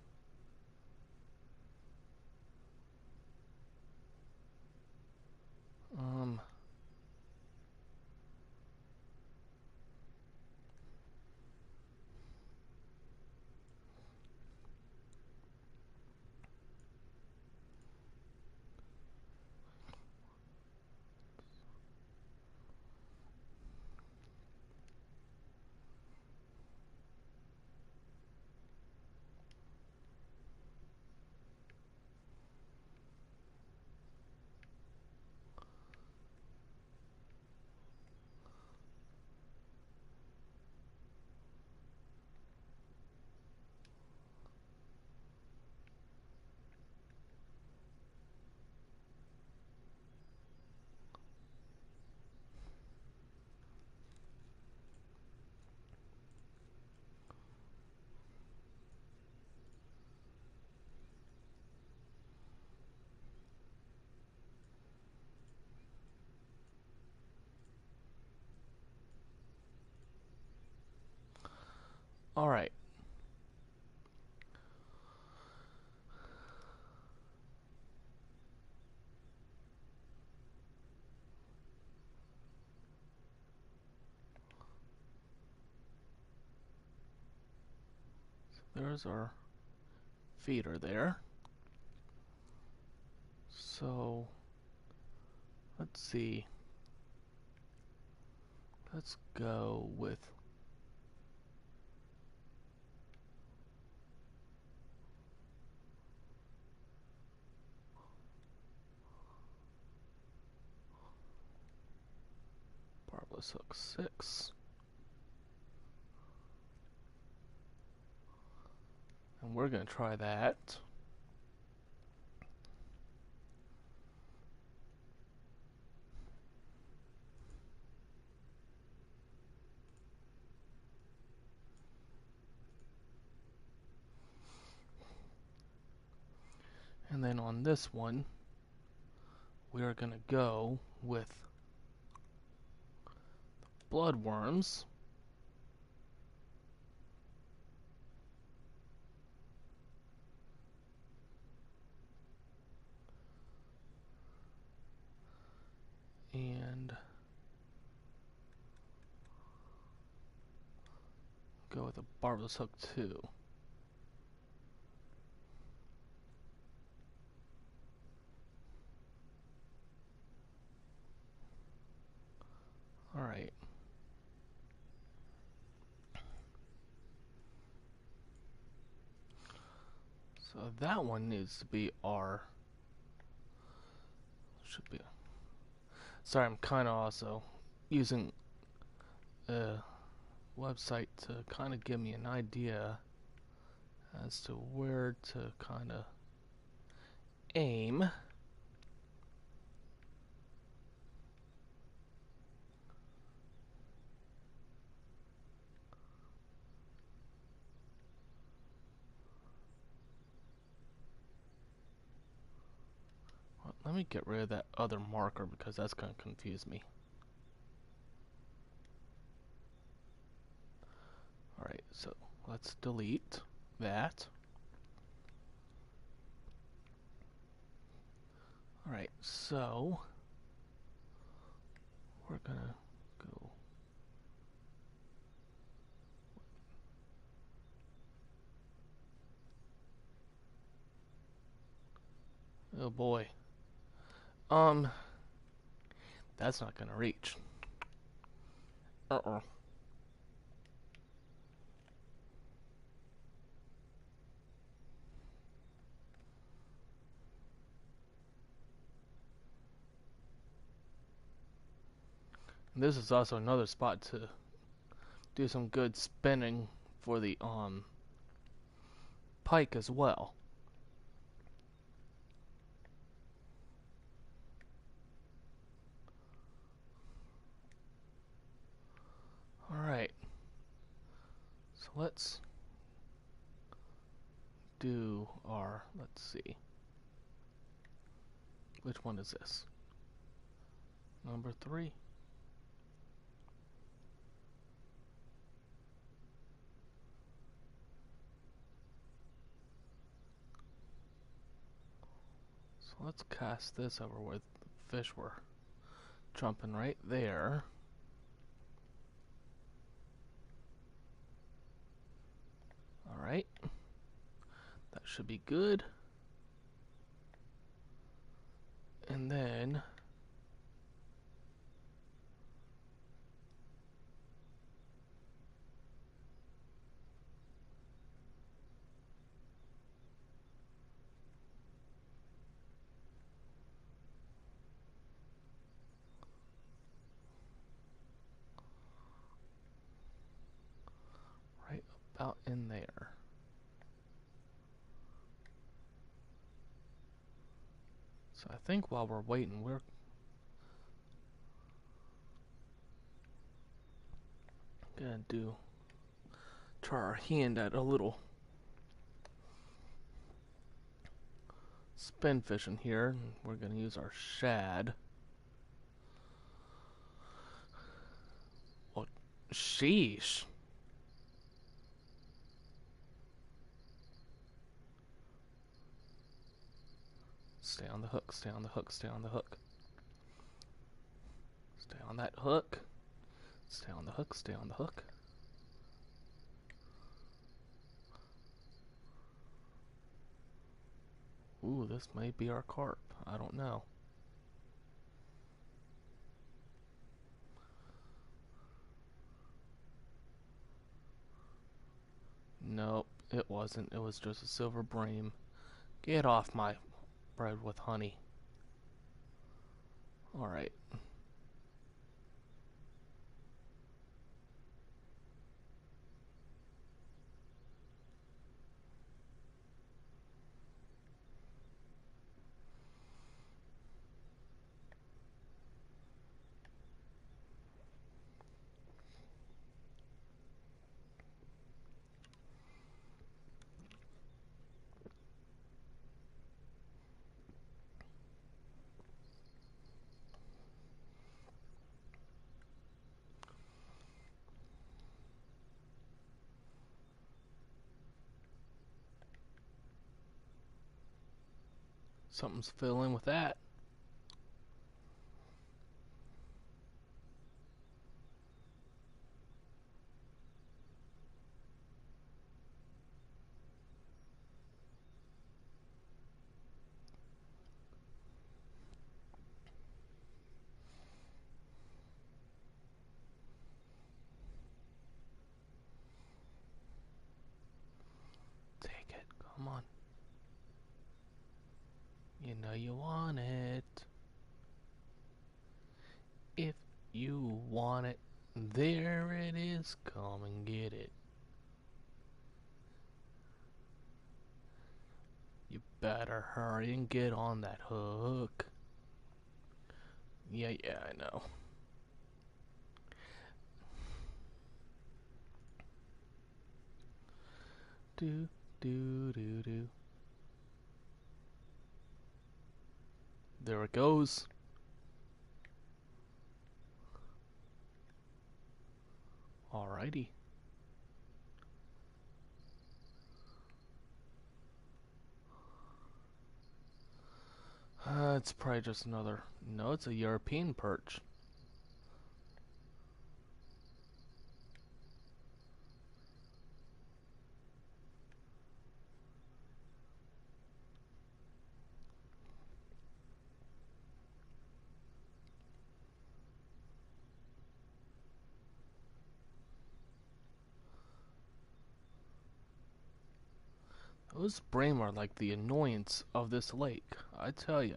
Alright. There's our feeder there. So, let's see. Let's go with barbless hook 6. And we're going to try that. And then on this one, we are going to go with bloodworms. And go with a barbless hook 2. Alright. So that one needs to be our... Should be... Sorry, I'm kind of also using a website to kind of give me an idea as to where to kind of aim. Well, let me get rid of that other marker because that's going to confuse me. Alright, so let's delete that. Alright, so we're gonna go. Oh boy. That's not gonna reach. Uh-oh. This is also another spot to do some good spinning for the pike as well. Alright. So let's do our, let's see. Which one is this? Number 3. So let's cast this over where the fish were jumping right there. Alright. That should be good. And then right about in there. So I think while we're waiting, we're gonna try our hand at a little spin fishing here. We're gonna use our shad. Well, sheesh. Stay on the hook, stay on the hook, stay on the hook. Stay on that hook. Stay on the hook, stay on the hook. Ooh, this may be our carp. I don't know. Nope, it wasn't. It was just a silver bream. Get off my bread with honey. Alright. Something's filling with that. Take it. Come on. You know you want it. If you want it, there it is. Come and get it. You better hurry and get on that hook. Yeah, I know. Do, do, do, do. There it goes. Alrighty. It's probably just another... No, it's a European perch. Those bream are like the annoyance of this lake, I tell ya.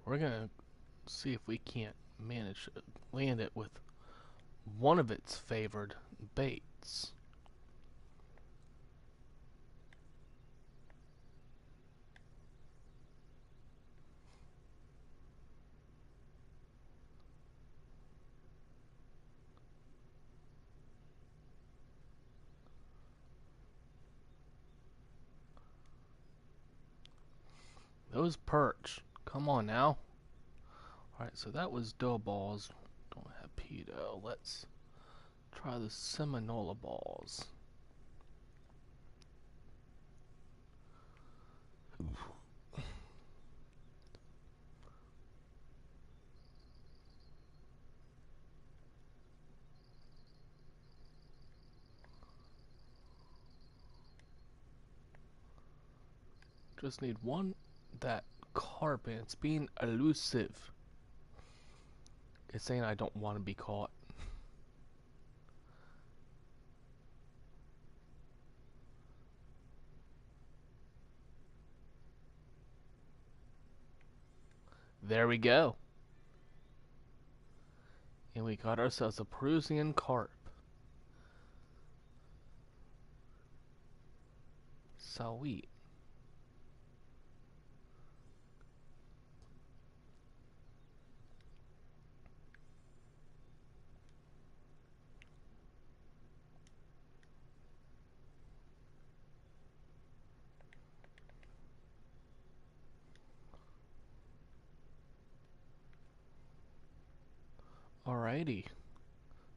we're gonna see if we can't manage to land it with one of its favored baits. Those perch. Come on now. Alright, so that was dough balls. Don't have pedo. Let's try the Seminola balls. Just need one that carp, and it's being elusive. It's saying I don't want to be caught. There we go. And we got ourselves a Peruvian carp. Sweet. Alrighty.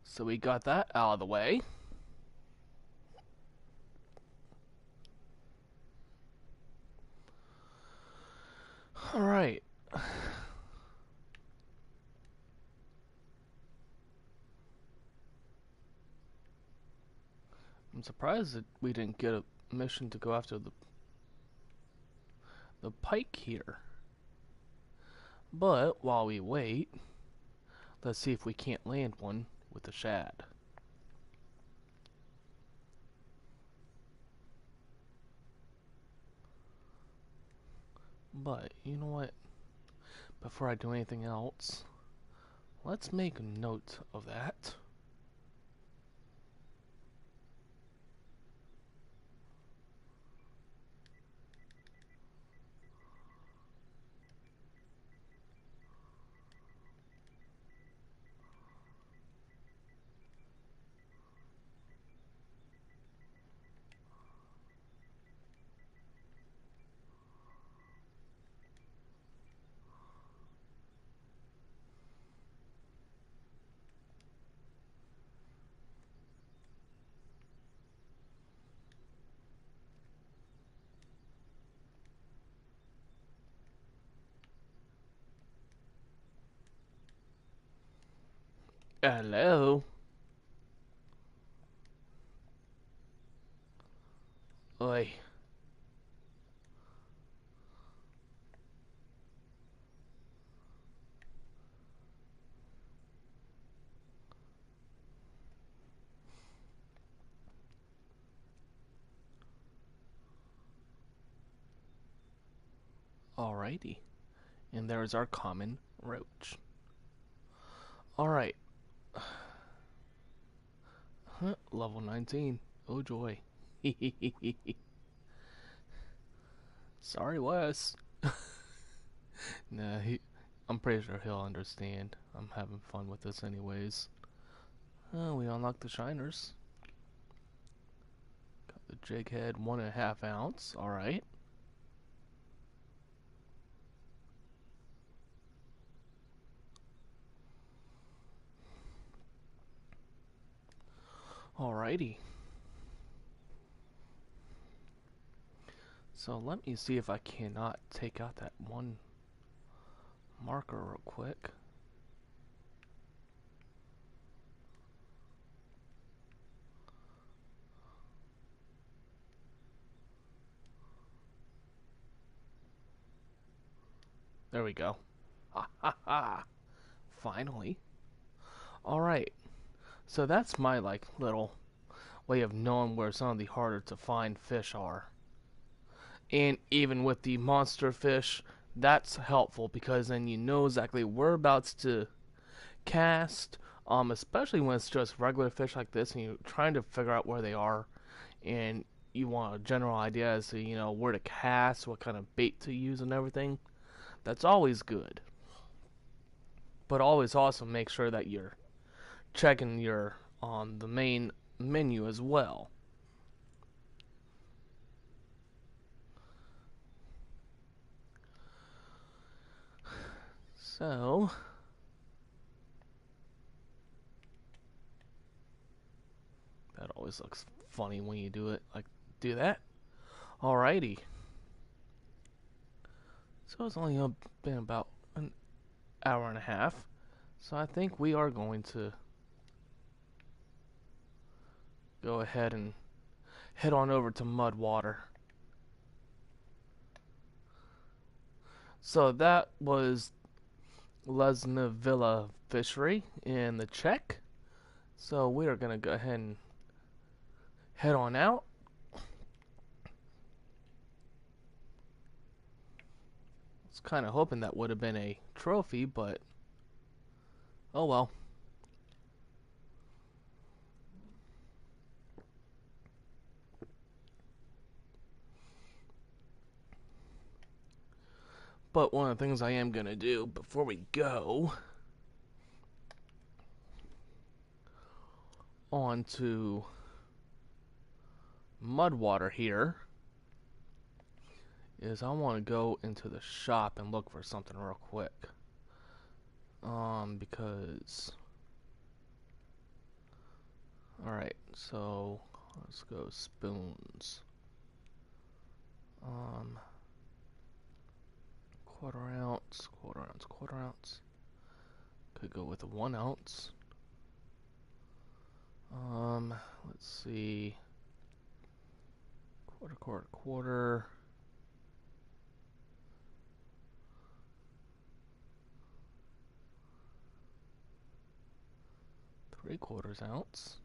So we got that out of the way. Alright. I'm surprised that we didn't get a mission to go after the pike here. But while we wait, let's see if we can't land one with the shad. But you know what? Before I do anything else, let's make a note of that. Hello? Oi. Alrighty. And there's our common roach. Alright. Level 19. Oh joy. Sorry, Wes. Nah, I'm pretty sure he'll understand. I'm having fun with this anyways. We unlocked the shiners. Got the jig head, 1.5 ounce. Alright. Alrighty. So let me see if I cannot take out that one marker real quick. There we go. Ha ha ha. Finally. Alright. So that's my little way of knowing where some of the harder to find fish are. And even with the monster fish, That's helpful because then you know exactly whereabouts to cast, especially when it's just regular fish like this and you're trying to figure out where they are and you want a general idea as to, where to cast, what kind of bait to use and everything. That's always good. But always also make sure that you're checking your on the main menu as well. So that always looks funny when you do it. Like, do that. Alrighty. So it's only been about an hour and a half. So I think we are going to go ahead and head on over to Mudwater. So that was Lesni Vila Fishery in the Czech. So we are going to go ahead and head on out. I was kind of hoping that would have been a trophy, but oh well. But one of the things I am going to do before we go on to Mudwater here is I want to go into the shop and look for something real quick. Because alright, so let's go spoons. Quarter ounce, quarter ounce, quarter ounce. Could go with a 1 ounce. Let's see. Quarter, quarter, quarter. 3/4 ounce.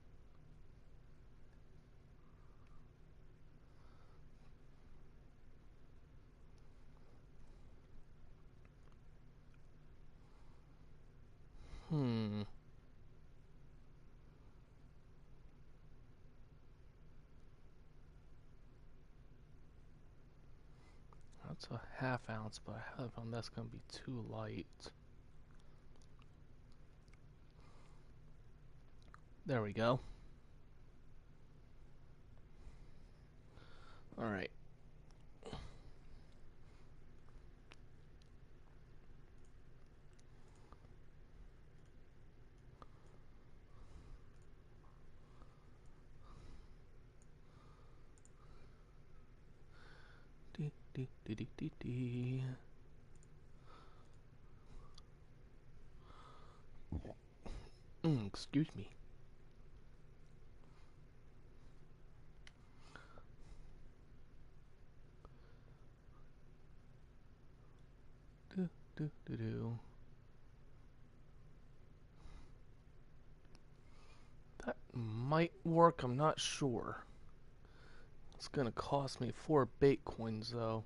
That's a 1/2 ounce, but I have on that's gonna be too light. There we go. Alright. Excuse me. That might work, I'm not sure. It's gonna cost me 4 bait coins though.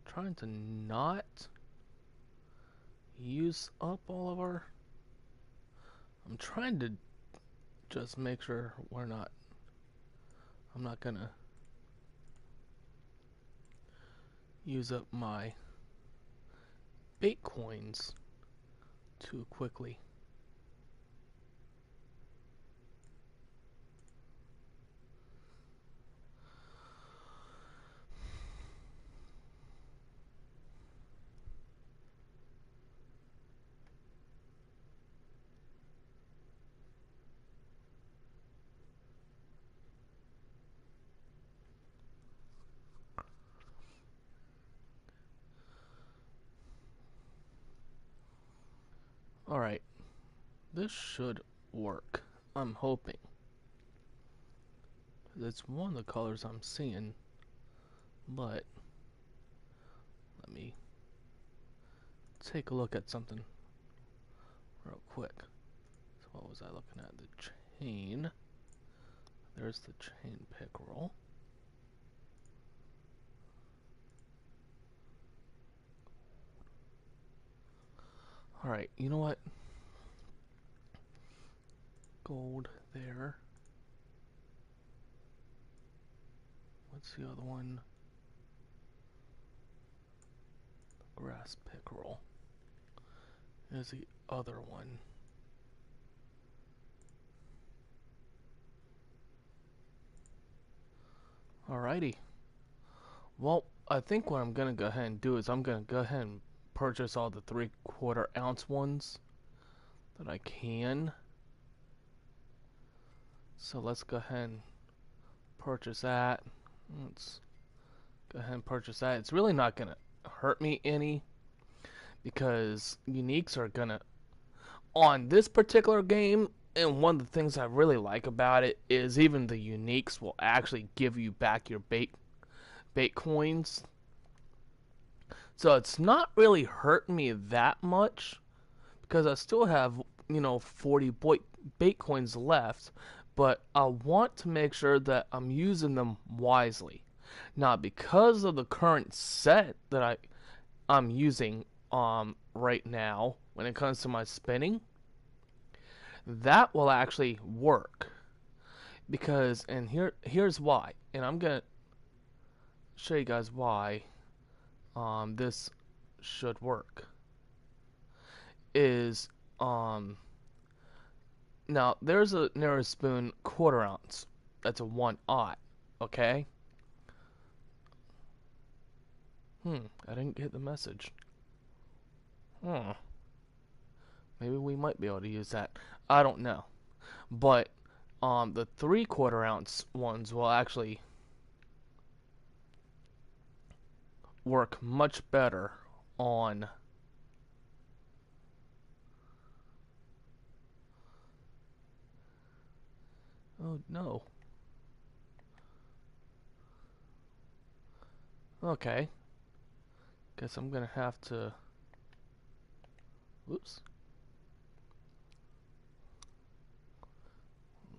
Trying to not use up all of our... I'm trying to just make sure we're not... I'm not gonna use up my bait coins too quickly. Alright, this should work. I'm hoping. It's one of the colors I'm seeing, but let me take a look at something real quick. So what was I looking at? The chain. There's the chain pickerel. Alright, you know what? Gold there. What's the other one? Grass pickerel. There's the other one. Alrighty. Well, I think what I'm gonna go ahead and do is I'm gonna go ahead and purchase all the 3/4 ounce ones that I can. So let's go ahead and purchase that. Let's go ahead and purchase that. It's really not gonna hurt me any because uniques are gonna on this particular game. And one of the things I really like about it is even the uniques will actually give you back your bait coins. So it's not really hurting me that much because I still have, 40 bait coins left, but I want to make sure that I'm using them wisely. Now, because of the current set that I'm using right now when it comes to my spinning, that will actually work. Because, and here's why, and I'm gonna show you guys why this should work. Is now there's a narrow spoon 1/4 ounce. That's a 1/0, okay? I didn't get the message. Maybe we might be able to use that. I don't know. But the 3/4 ounce ones will actually work much better on oh no. Okay. Guess I'm gonna have to oops.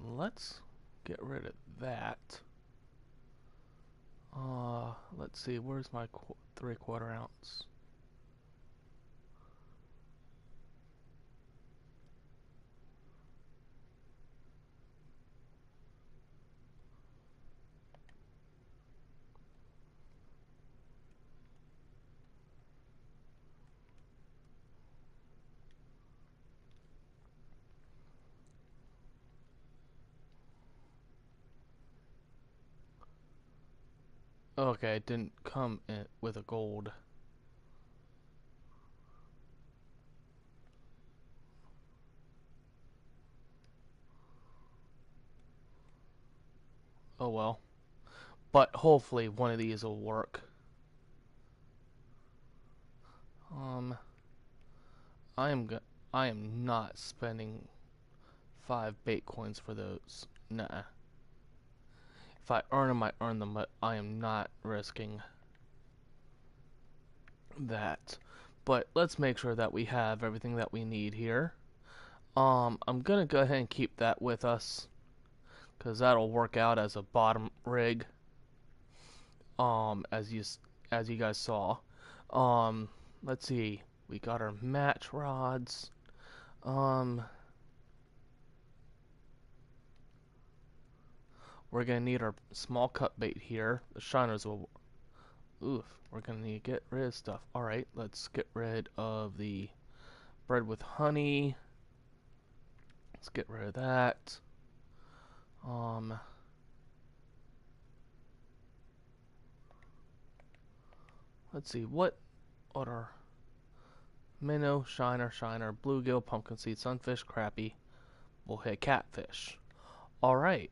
Let's get rid of that. Let's see, where's my 3/4 ounce? Okay, it didn't come in with a gold. Oh well. But hopefully one of these will work. I am not spending 5 bait coins for those. Nah. If I earn them, I earn them, but I am not risking that. But let's make sure that we have everything that we need here. I'm gonna go ahead and keep that with us, because that'll work out as a bottom rig. As you guys saw. Let's see. We got our match rods. We're gonna need our small cut bait here. The shiners will. Oof. We're gonna need to get rid of stuff. All right. Let's get rid of the bread with honey. Let's get rid of that. Let's see, what are minnow, shiner, bluegill, pumpkin seed, sunfish, crappie, bullhead, catfish. Alright.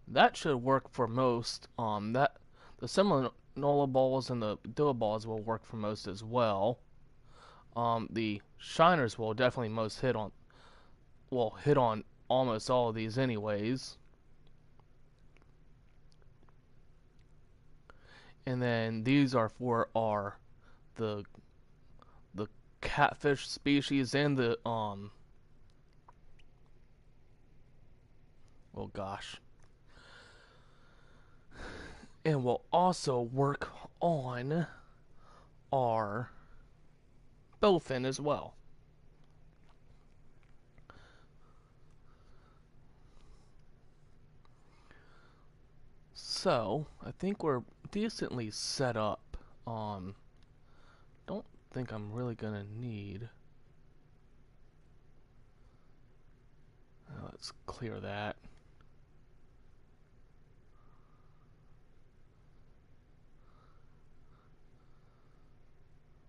That should work for most. That the Seminola balls and the Dilla balls will work for most as well. The shiners will definitely most hit on almost all of these anyways. And then these are for the catfish species and the oh gosh. And will also work on our bowfin as well. So, I think we're decently set up. Don't think I'm really gonna need. Let's clear that.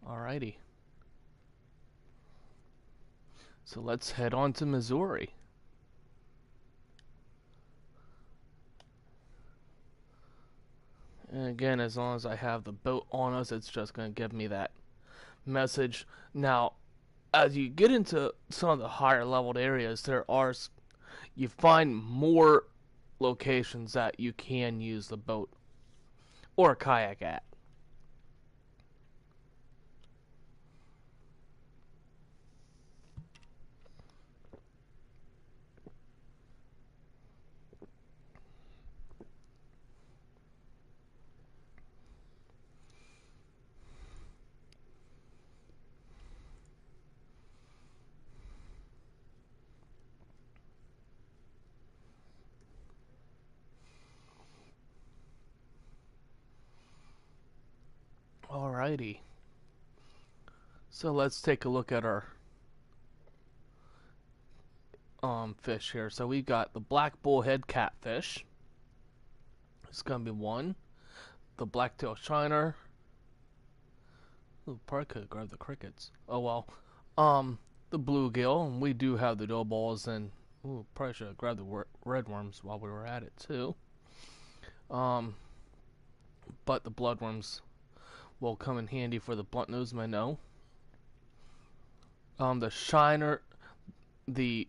Alrighty. So let's head on to Missouri. And again, as long as I have the boat on us, it's just going to give me that message. Now, as you get into some of the higher leveled areas, you find more locations that you can use the boat or a kayak at. Alrighty. So let's take a look at our fish here. So we got the black bullhead catfish. It's gonna be one. The blacktail shiner. Ooh, probably could have grabbed the crickets. Oh well. The bluegill, and we do have the dough balls, and ooh, probably should have grabbed the red worms while we were at it too. But the bloodworms will come in handy for the blunt nose minnow. The shiner, the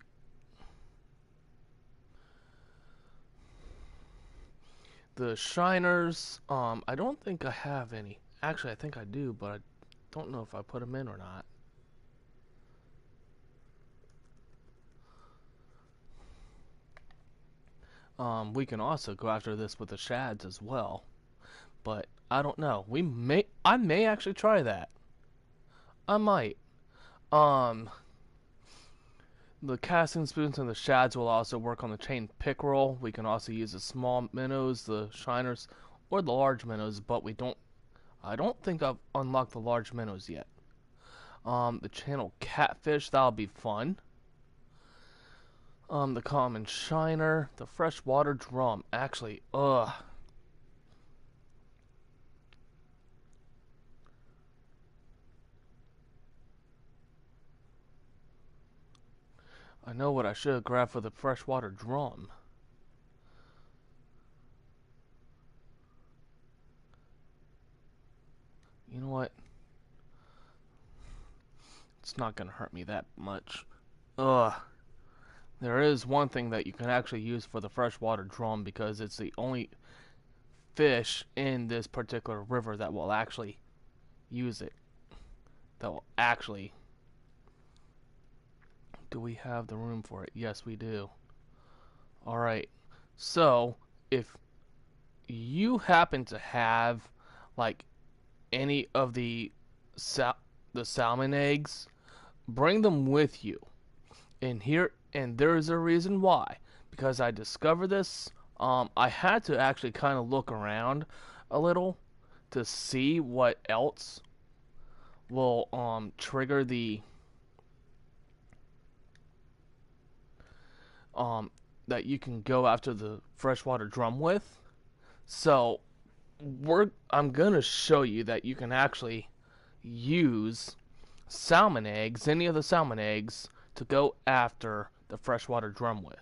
shiners. I don't think I have any. Actually, I think I do, but I don't know if I put them in or not. We can also go after this with the shads as well, but I don't know. I may actually try that. I might. Um, the casting spoons and the shads will also work on the chain pickerel. We can also use the small minnows, the shiners, or the large minnows, but I don't think I've unlocked the large minnows yet. The channel catfish, that'll be fun. The common shiner, the freshwater drum. Actually, I know what I should have grabbed for the freshwater drum. You know what? It's not gonna hurt me that much. There is one thing that you can actually use for the freshwater drum because it's the only fish in this particular river that will actually use it. That will actually. Do we have the room for it? Yes, we do. Alright. So, if you happen to have, like, any of the salmon eggs, bring them with you. And there is a reason why. Because I discovered this, I had to actually kind of look around a little to see what else will trigger the that you can go after the freshwater drum with. So I'm gonna show you that you can actually use salmon eggs, any of the salmon eggs, to go after the freshwater drum with.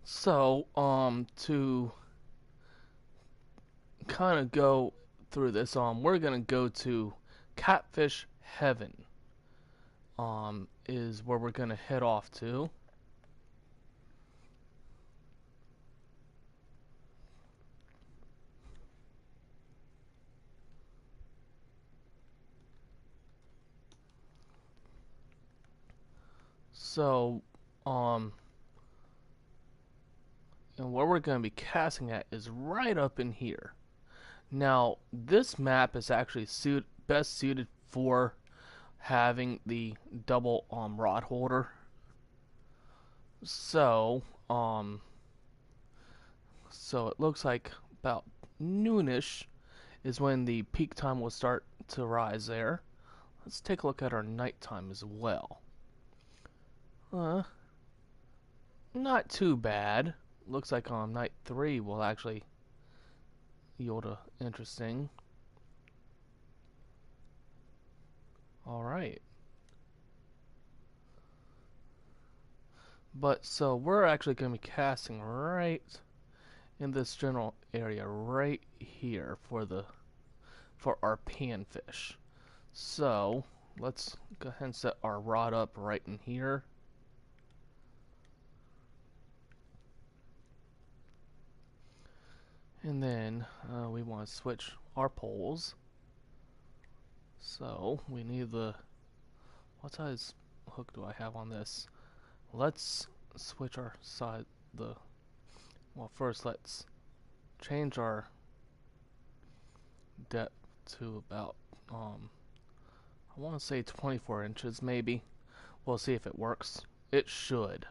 So, to kind of go through this, we're gonna go to Catfish Heaven. is where we're gonna head off to. So, um, and where we're going to be casting at is right up in here. Now, this map is actually best suited for having the double rod holder. So, so it looks like about noonish is when the peak time will start to rise there. Let's take a look at our nighttime as well. Not too bad. Looks like on night 3 will actually yield a interesting. Alright. But so we're actually going to be casting right in this general area right here for our panfish. So let's go ahead and set our rod up right in here. And then we want to switch our poles. So we need what size hook do I have on this? Let's switch our side, well, first let's change our depth to about, I want to say 24 inches maybe. We'll see if it works. It should.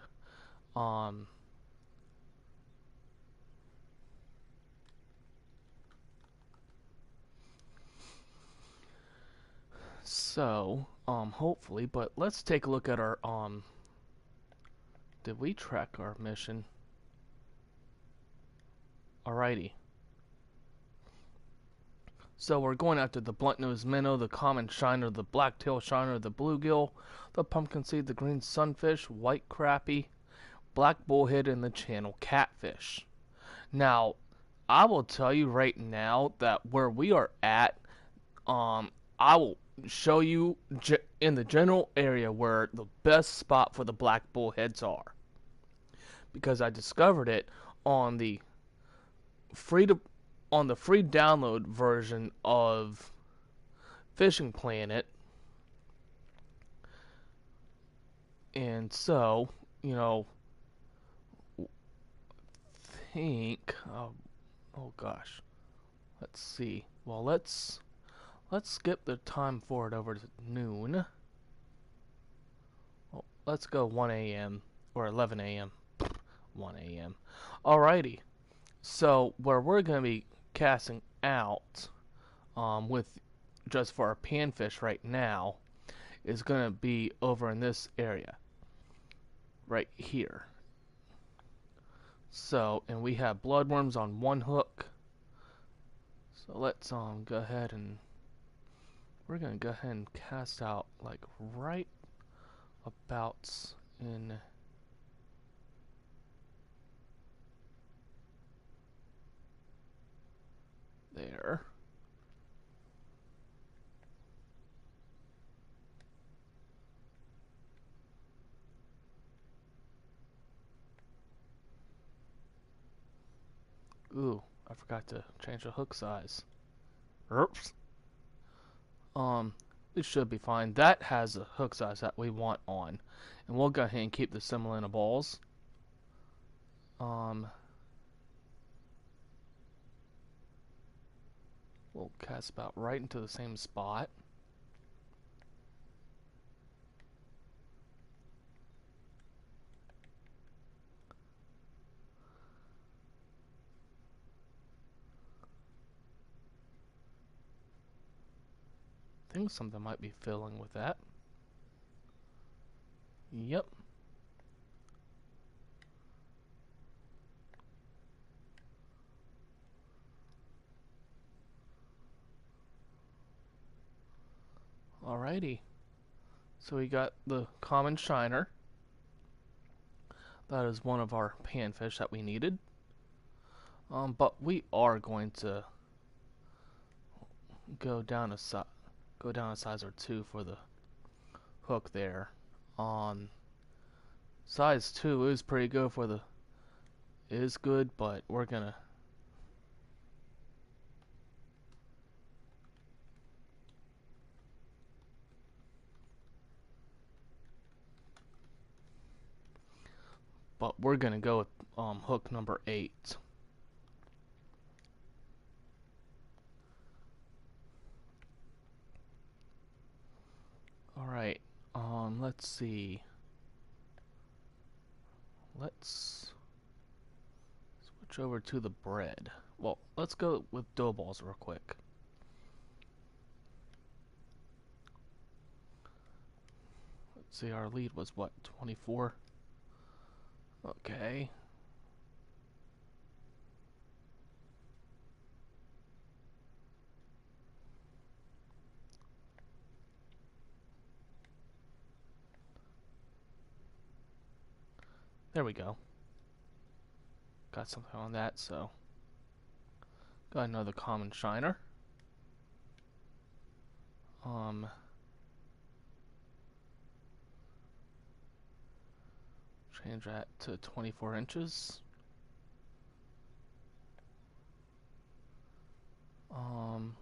So, hopefully, but let's take a look at our, did we track our mission? Alrighty. So we're going after the blunt-nosed minnow, the common shiner, the black-tail shiner, the bluegill, the pumpkin seed, the green sunfish, white crappie, black bullhead, and the channel catfish. Now, I will tell you right now that where we are at, I will show you in the general area where the best spot for the black bullheads are, because I discovered it on the free download version of Fishing Planet. And so, you know, think, oh gosh, let's see. Well, let's skip the time forward over to noon. Well, let's go 1 a.m. or 11 a.m. 1 a.m. Alrighty. So where we're going to be casting out, with just for our panfish right now, is going to be over in this area, right here. So, and we have bloodworms on one hook. So let's go ahead and we're going to go ahead and cast out like right about in there. Ooh, I forgot to change the hook size. Oops. It should be fine. That has the hook size that we want on. And we'll go ahead and keep the semolina balls. We'll cast about right into the same spot. I think something might be filling with that. Yep. Alrighty. So we got the common shiner. That is one of our panfish that we needed. But we are going to go down a size or two for the hook there. Um, size 2 is pretty good for the is good, but we're gonna go with hook number 8. All right. Let's see. Let's switch over to the bread. Well, let's go with dough balls real quick. Let's see, our lead was what, 24? Okay. There we go. Got something on that, so got another common shiner. Change that to 24 inches.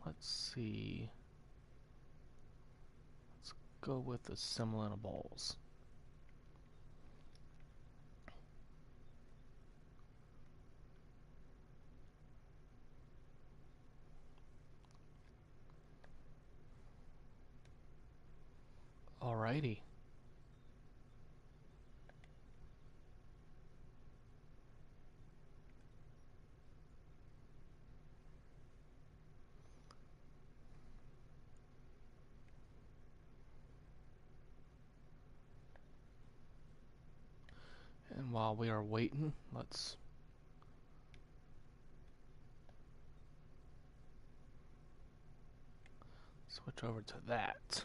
Let's see. Let's go with the semolina balls. Alrighty. And while we are waiting, let's switch over to that.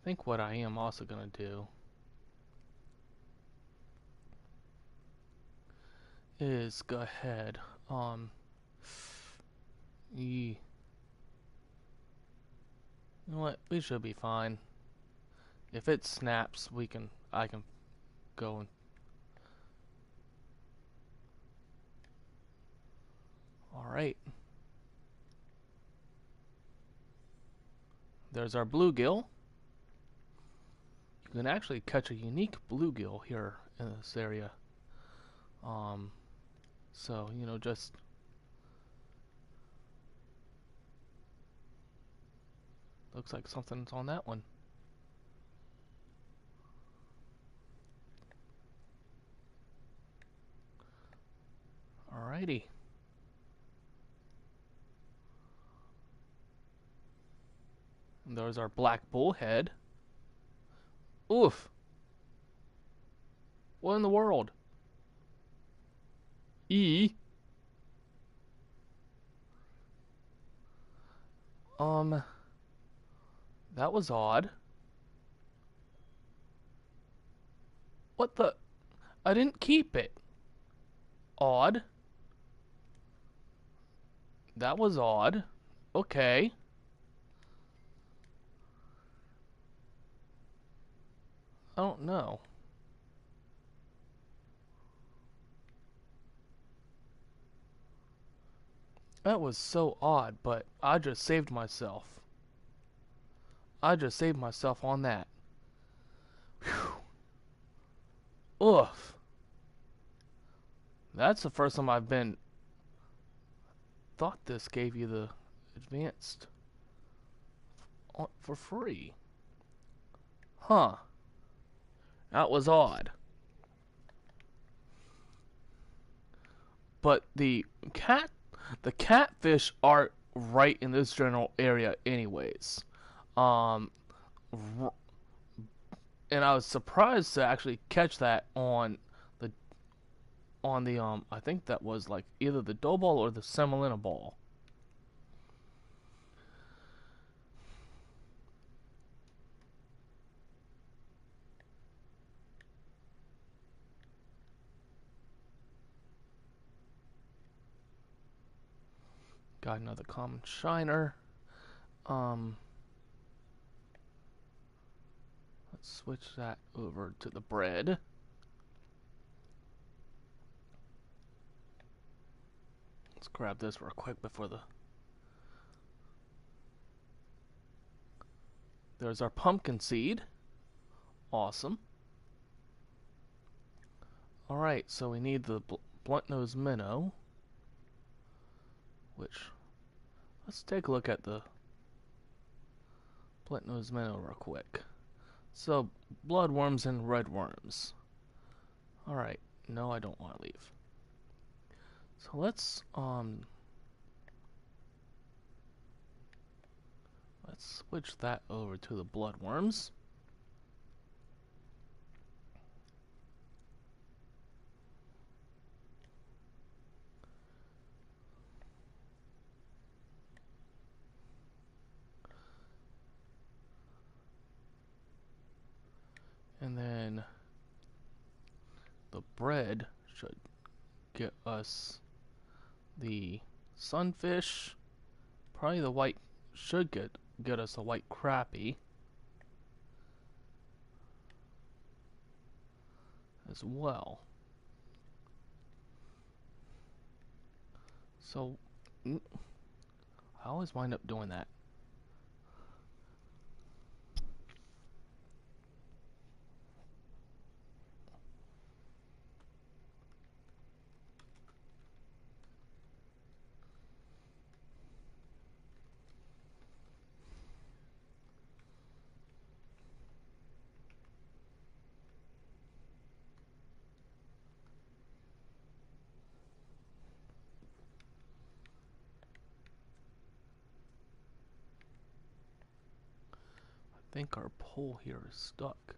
I think what I am also gonna do is go ahead. You know what? We should be fine. If it snaps, I can go and. All right. There's our bluegill. You can actually catch a unique bluegill here in this area. So, you know, just looks like something's on that one. Alrighty. And there's our black bullhead. Oof. What in the world? E. That was odd. What the? I didn't keep it. Odd. That was odd. Okay. I don't know. That was so odd, but I just saved myself. I just saved myself on that. Whew. Oof. That's the first time I've been. Thought this gave you the advanced for free. Huh. That was odd. But the catfish are right in this general area anyways. Um and I was surprised to actually catch that on the I think that was like either the dough ball or the semolina ball. Got another common shiner. Let's switch that over to the bread. Let's grab this real quick before the... There's our pumpkin seed. Awesome. Alright, so we need the blunt-nosed minnow. Which... Let's take a look at the blunt-nosed minnow real quick. So, bloodworms and redworms. Alright, no, I don't want to leave. So let's switch that over to the bloodworms. And then the bread should get us the sunfish. Probably the white should get us a white crappie as well. So I always wind up doing that. I think our pole here is stuck.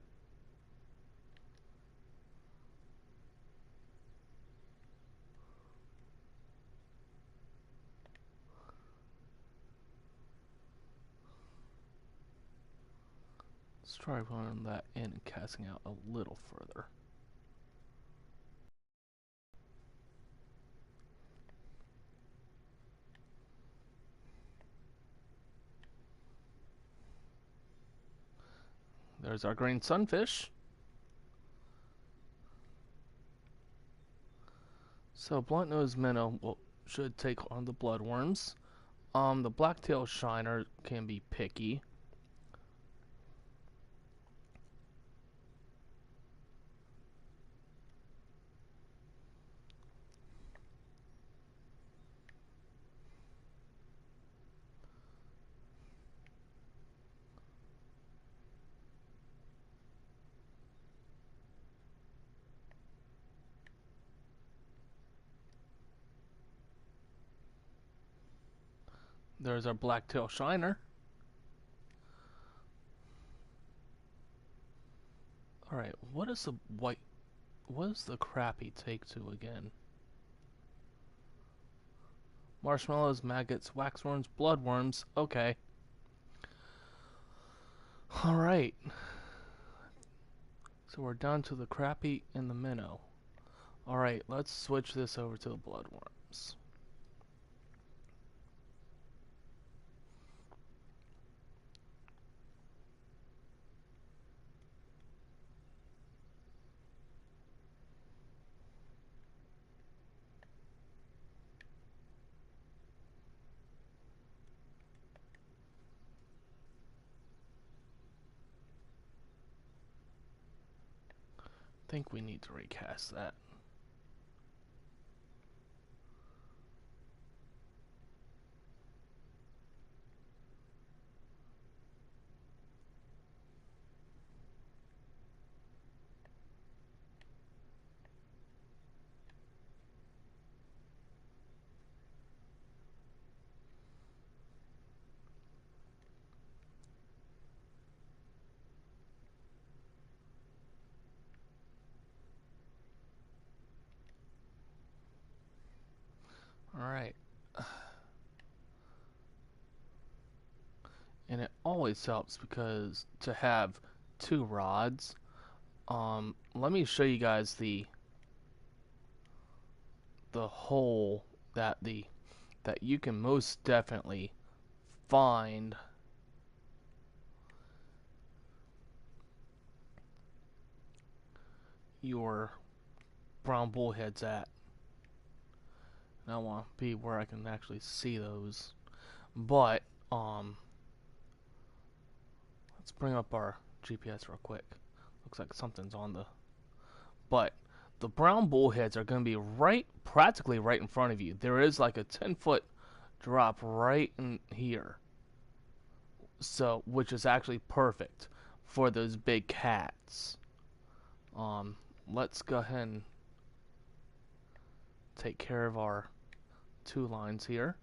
Let's try running that in and casting out a little further. There's our green sunfish. So blunt-nosed minnow should take on the bloodworms. The blacktail shiner can be picky. There's our blacktail shiner. Alright, what does the crappie take to again? Marshmallows, maggots, waxworms, bloodworms. Okay. Alright. So we're down to the crappie and the minnow. Alright, let's switch this over to the bloodworms. I think we need to recast that. Alright. And it always helps because to have two rods. Let me show you guys the hole that you can most definitely find your brown bullheads at. And I want to be where I can actually see those. But, let's bring up our GPS real quick. Looks like something's on the... But, the brown bullheads are going to be practically right in front of you. There is like a 10-foot drop right in here. So, which is actually perfect for those big cats. Let's go ahead and take care of our 2 lines here.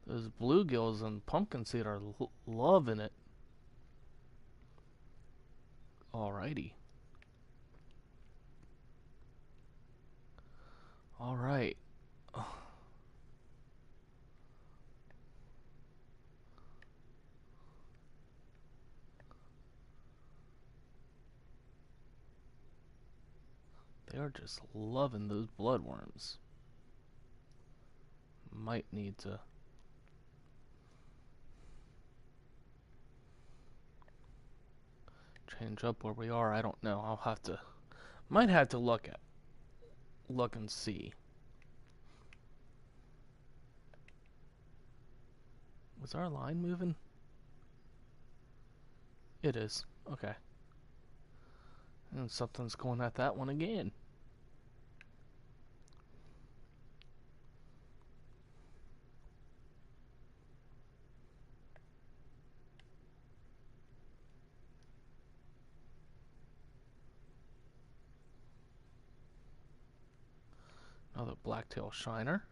Those bluegills and pumpkin seed are loving it. Alrighty. Alright. They are just loving those bloodworms. Might need to change up where we are. I don't know. Might have to look and see. Was our line moving? It is. Okay. And something's going at that one again. Another blacktail shiner.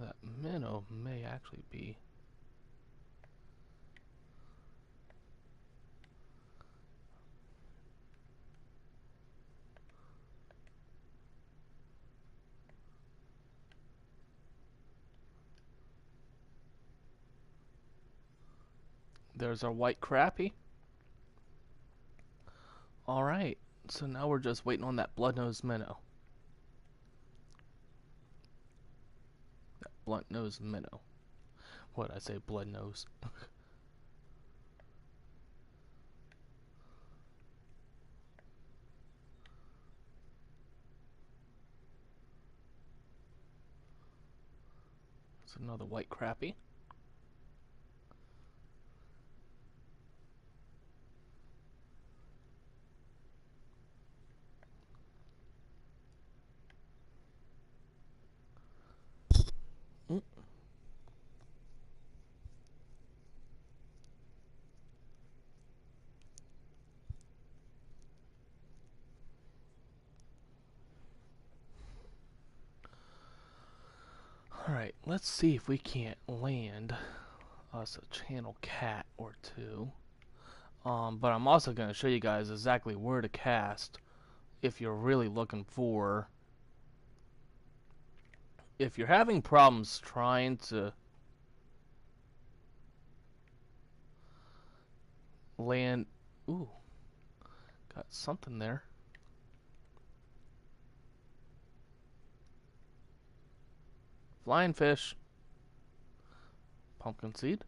That minnow may actually be... There's our white crappie. Alright, so now we're just waiting on that blood-nosed minnow. That blunt-nosed minnow. What did I say, blood-nosed? It's another white crappie. Alright, let's see if we can't land us a channel cat or 2. But I'm also going to show you guys exactly where to cast if you're really looking for... If you're having problems trying to land... Ooh, got something there. Flying fish. Pumpkin seed.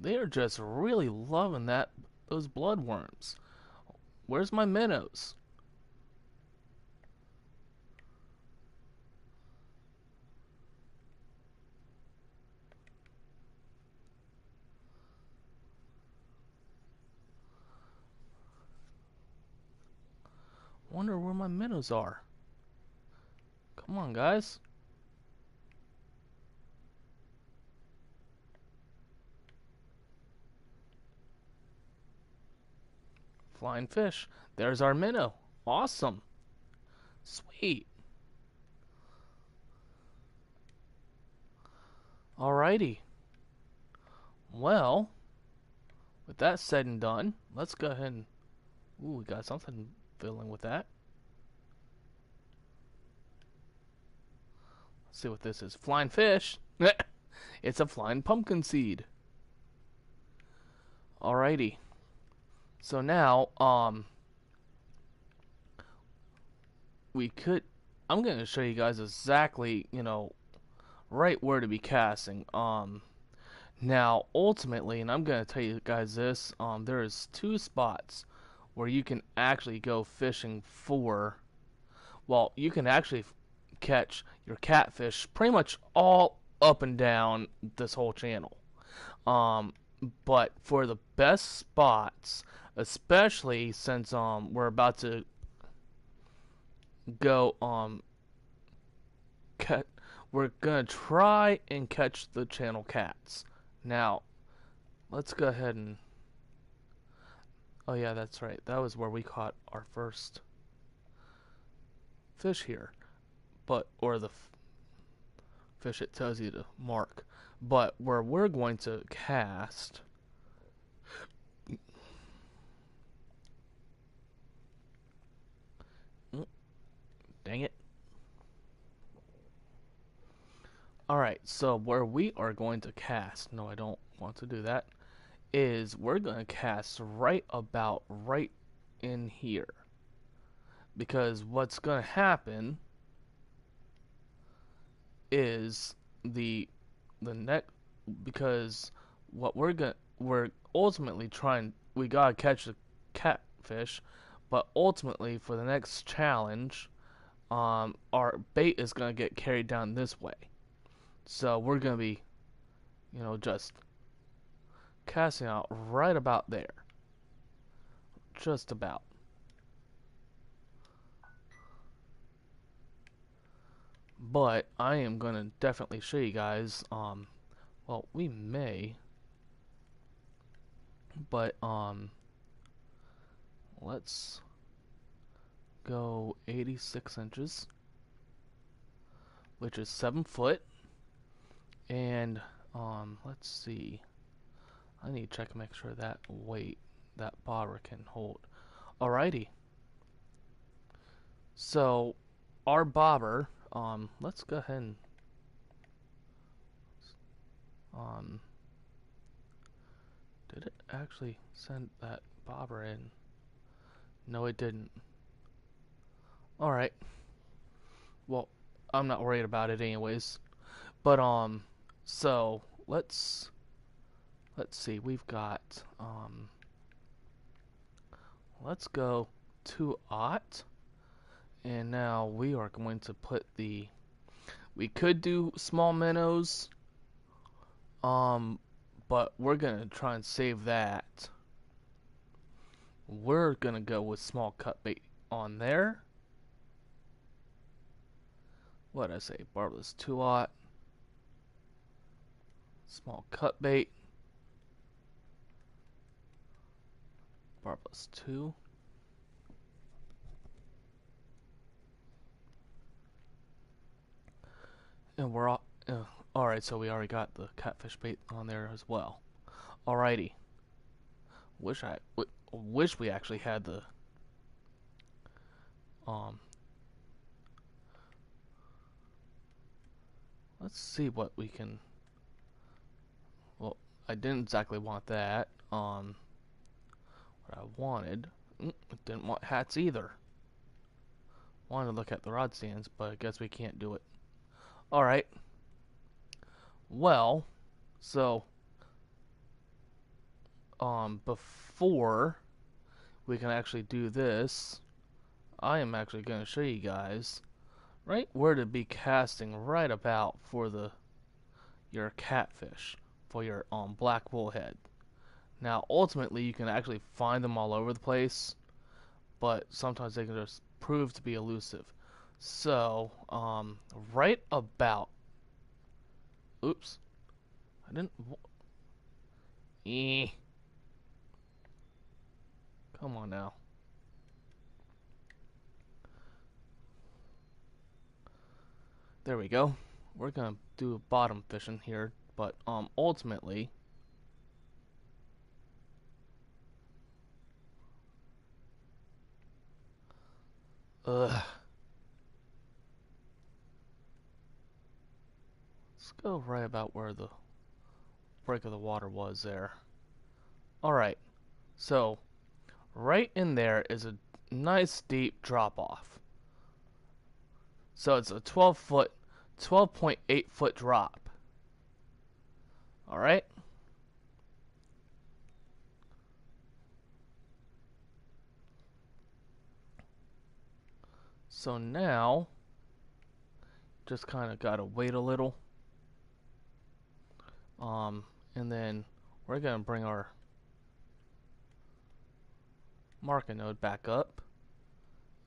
They are just really loving those bloodworms. Where's my minnows? Wonder where my minnows are. Come on, guys. Flying fish. There's our minnow. Awesome. Sweet. Alrighty. Well, with that said and done, let's go ahead and... Ooh, we got something filling with that. see what this is. Flying fish. It's a flying pumpkin seed. Alrighty. So now, we could. I'm gonna show you guys exactly, right where to be casting. Now ultimately, and I'm gonna tell you guys this. There is two spots where you can actually go fishing for. Well, you can actually catch your catfish pretty much all up and down this whole channel. But for the best spots, especially since we're about to go we're gonna try and catch the channel cats. Now, let's go ahead and oh yeah, that's right. That was where we caught our first fish here. But or the fish it tells you to mark. But where we're going to cast dang it. Alright, so where we are going to cast, no I don't want to do that, is we're going to cast right in here. Because what's going to happen is because what we're ultimately trying, we got to catch the catfish, but ultimately for the next challenge, our bait is going to get carried down this way. So we're going to be, just casting out right about there. Just about. But I am going to definitely show you guys, well, we may, but, let's go 86 inches, which is 7 foot. And let's see. I need to check and make sure that weight that bobber can hold. Alrighty. So our bobber, let's go ahead and did it actually send that bobber in? No, it didn't. Alright. Well, I'm not worried about it anyways. But so let's see, we've got let's go to aught, and now we are going to put we could do small minnows, but we're gonna try and save that. We're gonna go with small cut bait on there. What did I say? Barbless 2-aught. Small cut bait. Barbless 2. And we're all alright, so we already got the catfish bait on there as well. Alrighty. Wish we actually had the let's see what we can. Well, I didn't exactly want that. What I wanted, didn't want hats either. Wanted to look at the rod stands, but I guess we can't do it. Alright. Well, so before we can actually do this, I am actually going to show you guys right where to be casting right about for your catfish, for your black bullhead. Now ultimately you can actually find them all over the place, but sometimes they can just prove to be elusive. So right about, oops, I didn't, come on now. There we go. We're gonna do bottom fishing here, but ultimately, Let's go right about where the break of the water was there. Alright, so right in there is a nice deep drop off. So it's a 12.8 foot drop. Alright? So now, just kind of gotta wait a little. And then we're gonna bring our marker node back up.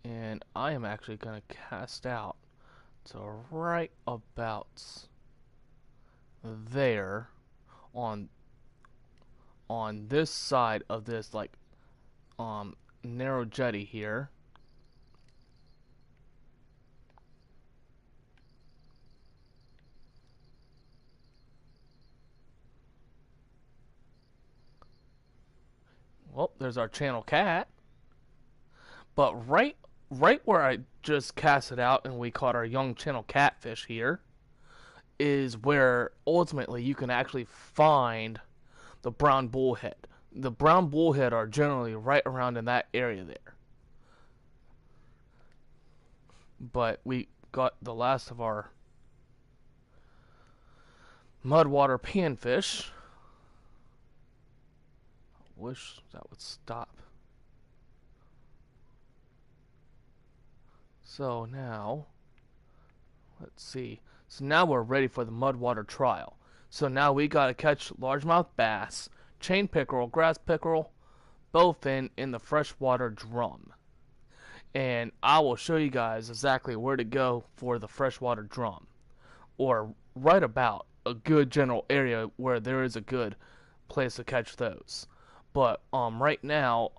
And I am actually gonna cast out to right about there on this side of this narrow jetty here. Well, there's our channel cat. But right where I just cast it out and we caught our young channel catfish here is where ultimately you can actually find the brown bullhead. The brown bullhead are generally right around in that area there. But we got the last of our mudwater panfish. I wish that would stop. So now, let's see. So now we're ready for the mudwater trial. So now we gotta catch largemouth bass, chain pickerel, grass pickerel, bowfin in the freshwater drum. And I will show you guys exactly where to go for the freshwater drum. Or right about a good general area where there is a good place to catch those. But right now,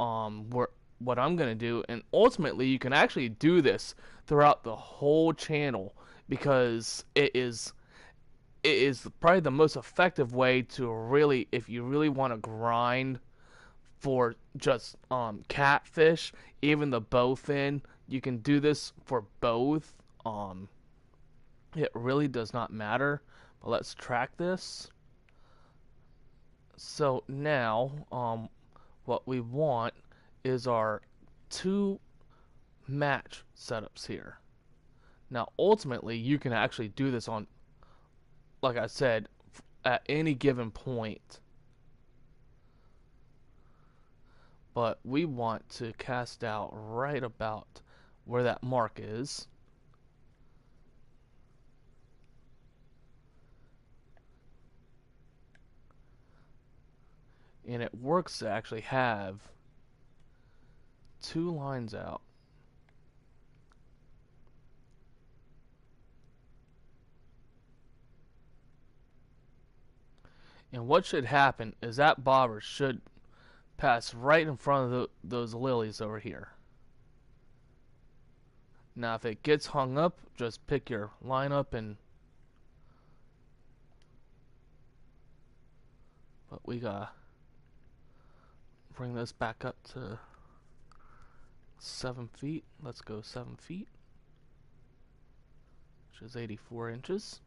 what I'm going to do, and ultimately you can actually do this throughout the whole channel because it is probably the most effective way to really, if you really want to grind for just catfish, even the bowfin, you can do this for both. It really does not matter. But let's track this. So now, what we want is our two match setups here. Now, ultimately, you can actually do this on, like I said, at any given point. But we want to cast out right about where that mark is. And it works to actually have two lines out. And what should happen is that bobber should pass right in front of those lilies over here. Now if it gets hung up, just pick your line up and... But we gotta bring this back up to 7 feet. Let's go 7 feet, which is 84 inches.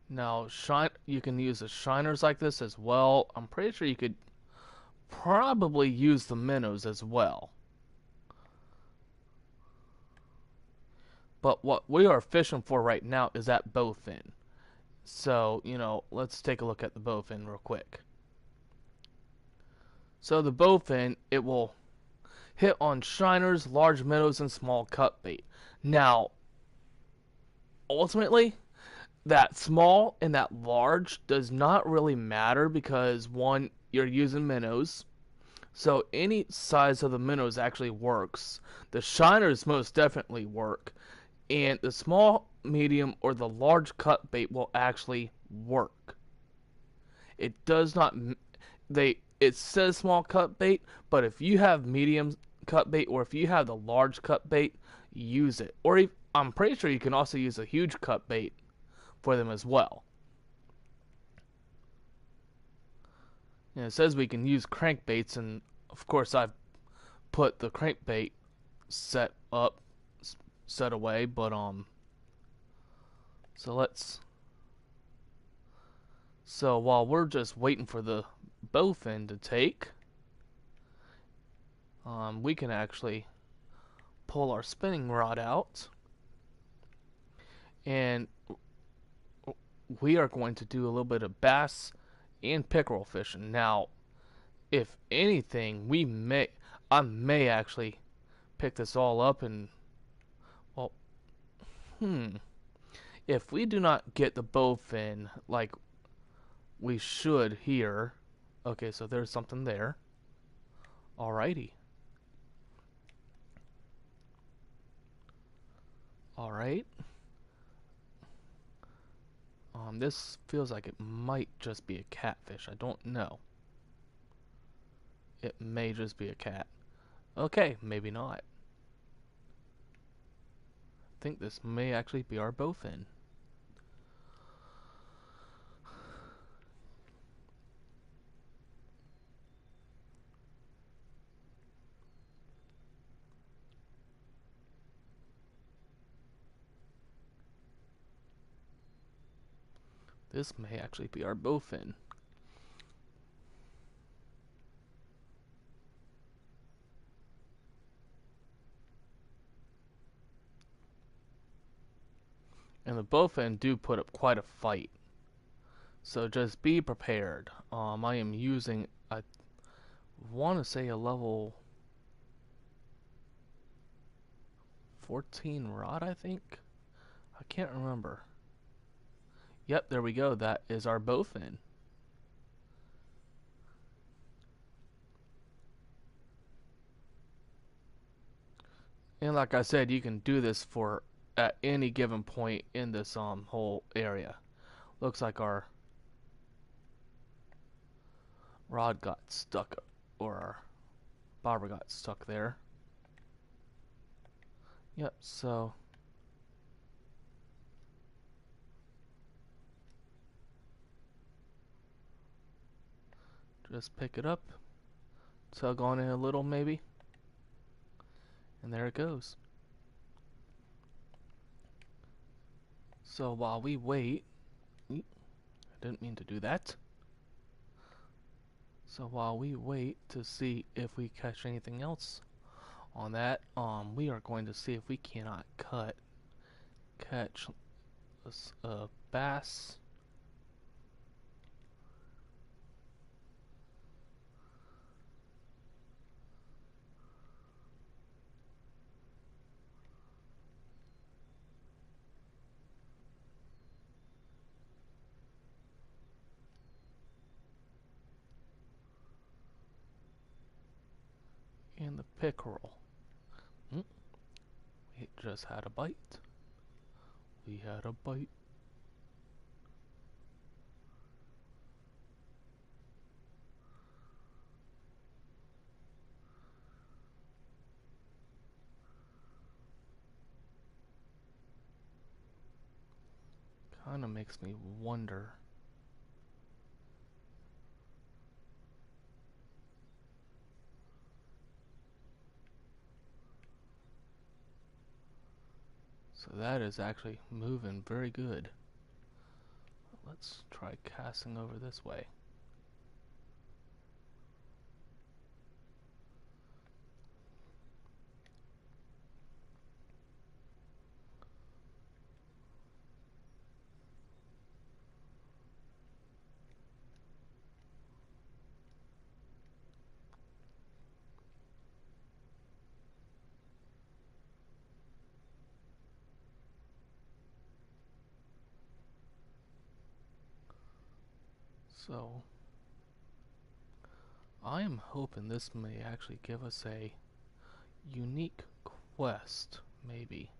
Now, you can use the shiners like this as well. I'm pretty sure you could probably use the minnows as well. But what we are fishing for right now is that bowfin. So, let's take a look at the bowfin real quick. So the bowfin, it will hit on shiners, large minnows, and small cutbait. Now, ultimately, that small and that large does not really matter because, one, you're using minnows. So any size of the minnows actually works. The shiners most definitely work. And the small, medium, or the large cut bait will actually work. It does not... It says small cut bait, but if you have medium cut bait or if you have the large cut bait, use it. Or I'm pretty sure you can also use a huge cut bait for them as well. And it says we can use crankbaits, and of course I've put the crankbait set up set away, but so let's so while we're just waiting for the bowfin to take, we can actually pull our spinning rod out, and we are going to do a little bit of bass and pickerel fishing. Now, if anything, I may actually pick this all up and, well, if we do not get the bowfin like we should here, okay, so there's something there. Alrighty. Alright. This feels like it might just be a catfish. I don't know. It may just be a cat. Okay, maybe not. I think this may actually be our bowfin. This may actually be our bowfin. And the bowfin do put up quite a fight. So just be prepared. I am using, I want to say, a level 14 rod, I think? I can't remember. Yep, there we go. That is our bowfin. And like I said, you can do this for at any given point in this whole area. Looks like our rod got stuck, or our bobber got stuck there. Yep, so just pick it up, tug on it a little maybe, and there it goes. So while we wait, I didn't mean to do that. So while we wait to see if we catch anything else on that, we are going to see if we cannot catch a bass. And the pickerel. It just had a bite. We had a bite. Kind of makes me wonder. So that is actually moving very good. Let's try casting over this way. So I am hoping this may actually give us a unique quest, maybe.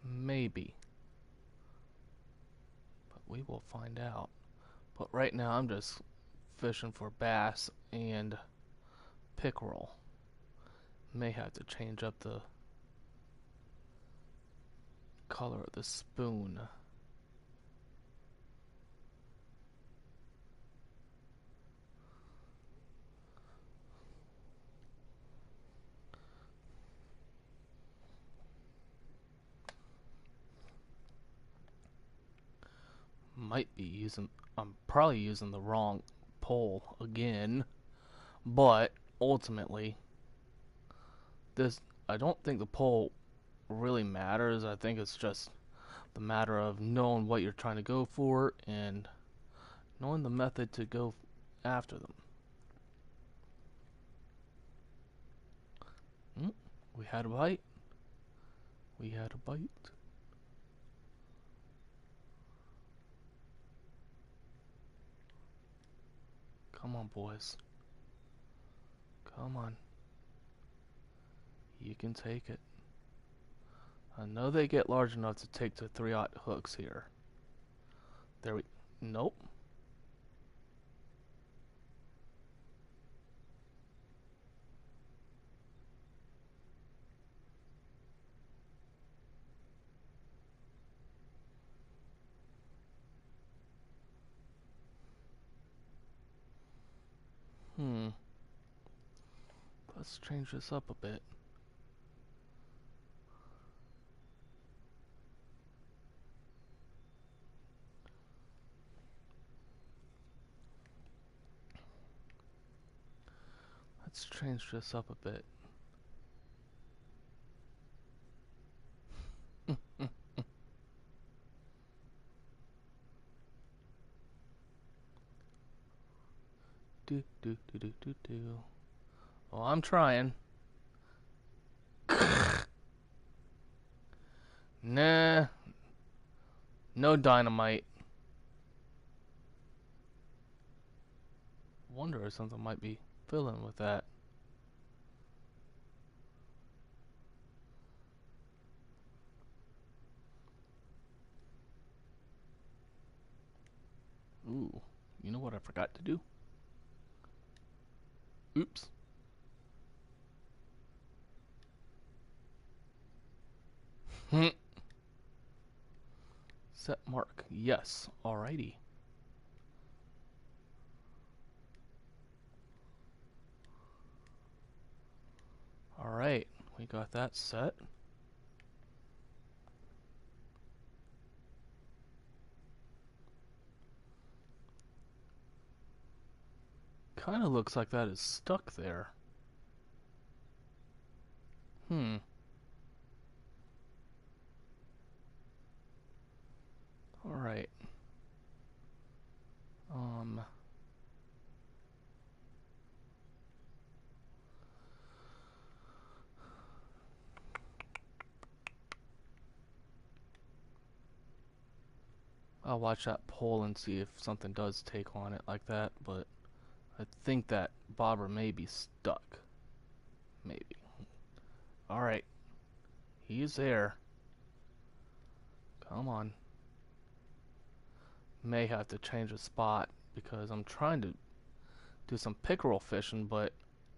Maybe. But we will find out. But right now I'm just fishing for bass and pickerel. May have to change up the color of the spoon. might be using, I'm probably using the wrong pole again, but ultimately, this, I don't think the pole really matters. I think it's just the matter of knowing what you're trying to go for and knowing the method to go after them. We had a bite. We had a bite. Come on, boys. Come on. You can take it. I know they get large enough to take the 3/0 hooks here. There we... Nope. Let's change this up a bit. Let's change this up a bit. Do do do do do do. Oh, I'm trying. Nah. No dynamite. Wonder if something might be filling with that. Ooh. You know what I forgot to do? Oops. Set mark. Yes. Alrighty. Alright. We got that set. Kinda looks like that is stuck there. Alright. I'll watch that pole and see if something does take on it like that, but I think that bobber may be stuck. Maybe. Alright. He's there. Come on. May have to change a spot because I'm trying to do some pickerel fishing, but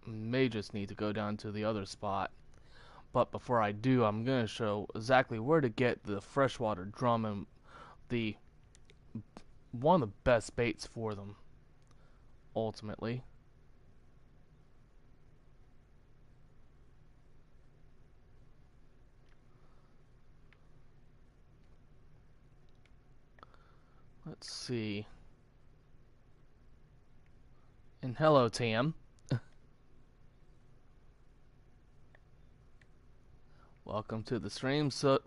may just need to go down to the other spot. But before I do, I'm going to show exactly where to get the freshwater drum and the one of the best baits for them, ultimately. Let's see. And hello, Tam. Welcome to the stream. So,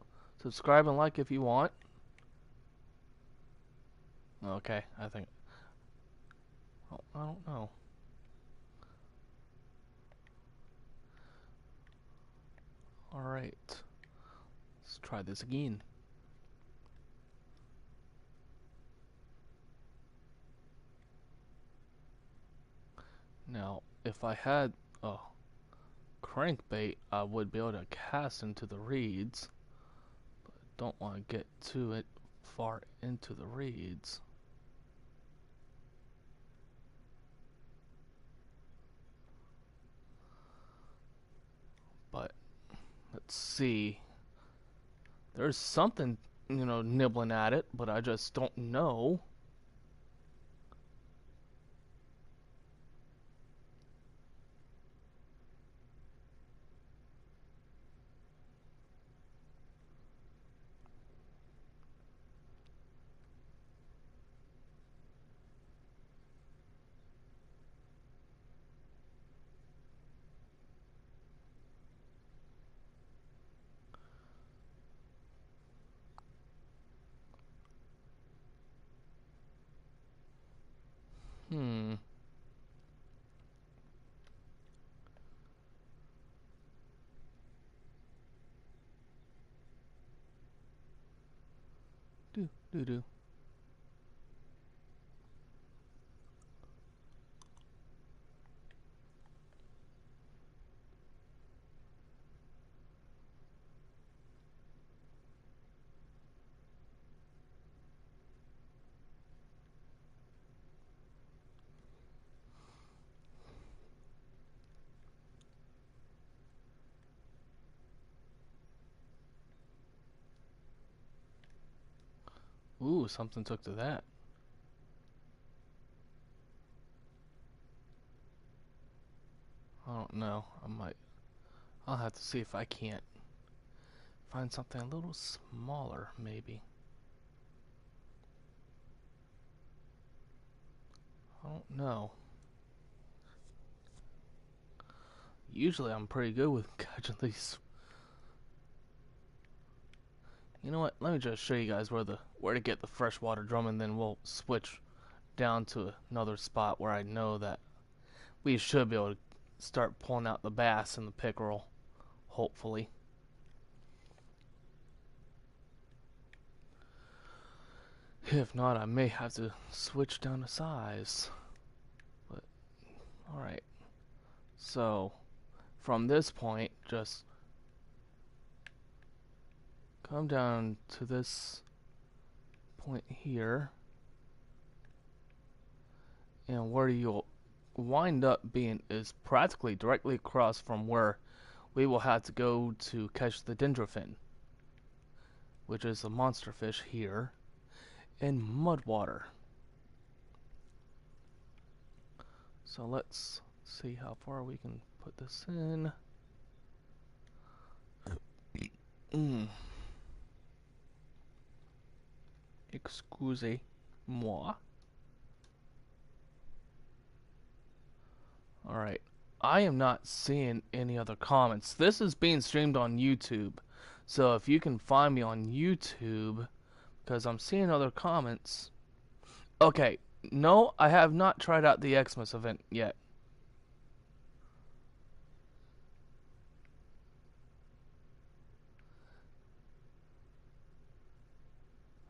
subscribe and like if you want. Okay, I think... Oh, I don't know. Alright. Let's try this again. Now, if I had a crankbait, I would be able to cast into the reeds. But I don't want to get too far into the reeds. But let's see. There's something, you know, nibbling at it, but I just don't know. do do do. Ooh, something took to that. I don't know. I'll have to see if I can't find something a little smaller, maybe. I don't know. Usually I'm pretty good with catching these. You know what? Let me just show you guys where to get the freshwater drum, and then we'll switch down to another spot where I know that we should be able to start pulling out the bass and the pickerel, hopefully. If not, I may have to switch down to size. But alright. So from this point, just come down to this point here, and where you'll wind up being is practically directly across from where we will have to go to catch the Dendrofin, which is a monster fish here in Mudwater. So let's see how far we can put this in. Excusez-moi. Alright. I am not seeing any other comments. This is being streamed on YouTube. So if you can find me on YouTube, because I'm seeing other comments. Okay. No, I have not tried out the Xmas event yet.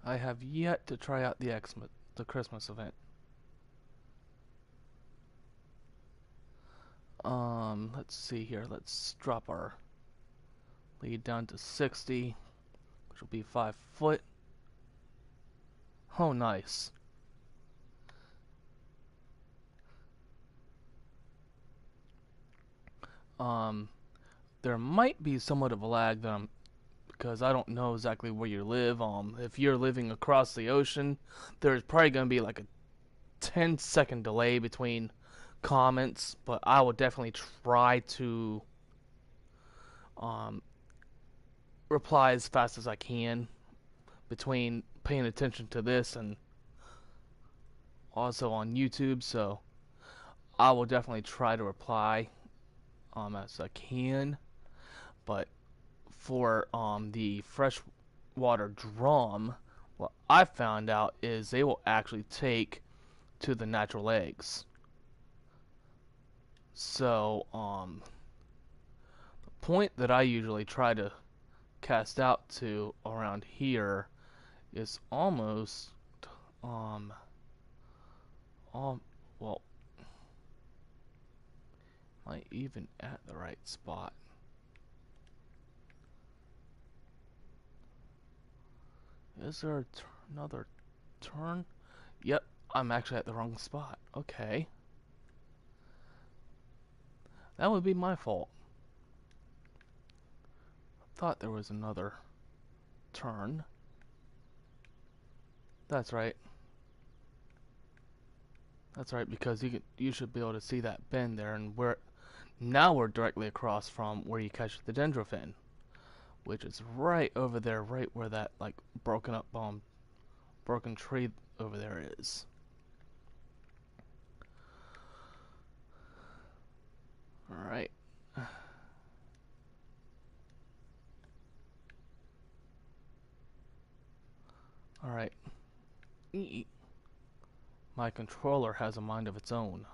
I have yet to try out the Christmas event. Let's see here. Let's drop our lead down to 60, which will be 5 foot. Oh, nice. There might be somewhat of a lag that because I don't know exactly where you live. If you're living across the ocean, there's probably going to be like a 10-second delay between comments, but I will definitely try to reply as fast as I can between paying attention to this and also on YouTube, so I will definitely try to reply as I can. But for the freshwater drum, what I found out is they will actually take to the natural eggs. So the point that I usually try to cast out to around here is almost well, might even at the right spot. Is there another turn? Yep, I'm actually at the wrong spot. Okay. That would be my fault. I thought there was another turn. That's right. That's right, because you should be able to see that bend there, and now we're directly across from where you catch the Dendrofin, which is right over there, right where that like broken tree over there is. All right. All right. My controller has a mind of its own.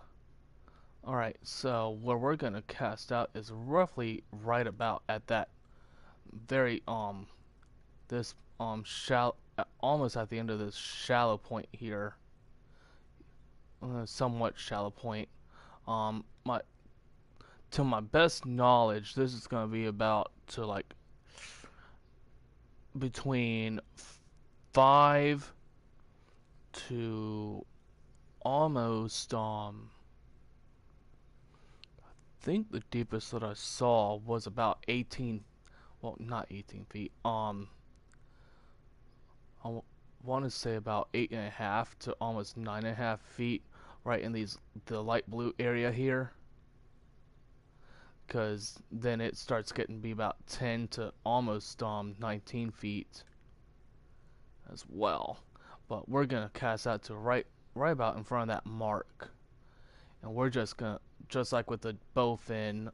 Alright, so where we're gonna cast out is roughly right about at that very this almost at the end of this shallow point here. Somewhat shallow point. My to my best knowledge, this is gonna be about to like between 5 to almost I think the deepest that I saw was about 18, well, not 18 feet. I want to say about 8.5 to almost 9.5 feet, right in the light blue area here. Because then it starts getting to be about 10 to almost 19 feet as well. But we're gonna cast out to right about in front of that mark, and we're just gonna, just like with the bowfin,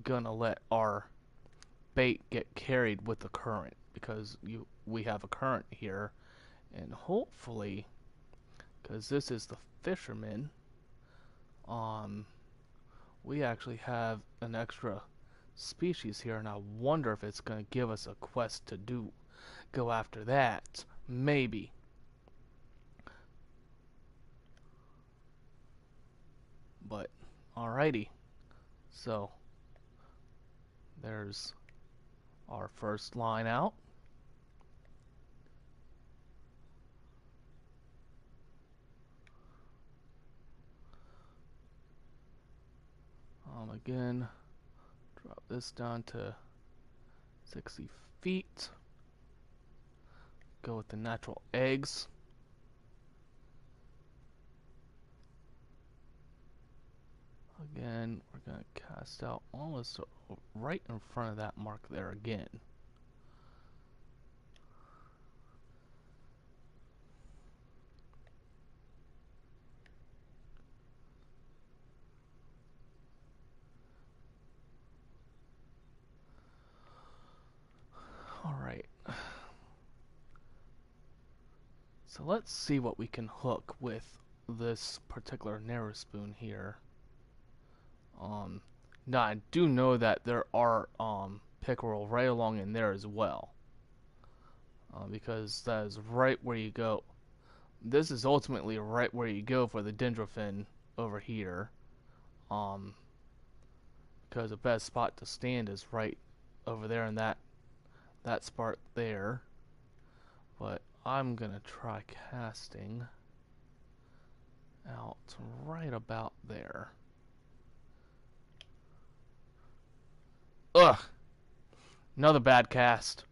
gonna let our bait get carried with the current, because we have a current here, and hopefully, because this is the Fisherman, um we actually have an extra species here, and I wonder if it's gonna give us a quest to go after that. Maybe. But alrighty. So there's our first line out. Again, drop this down to 60 feet. Go with the natural eggs. Again, we're going to cast out almost right in front of that mark there again. Alright. So let's see what we can hook with this particular narrow spoon here. Now I do know that there are pickerel right along in there as well, because that is right where you go. This is ultimately right where you go for the Dendrofin over here, because the best spot to stand is right over there in that spot there. But I'm gonna try casting out right about there. Ugh! Another bad cast.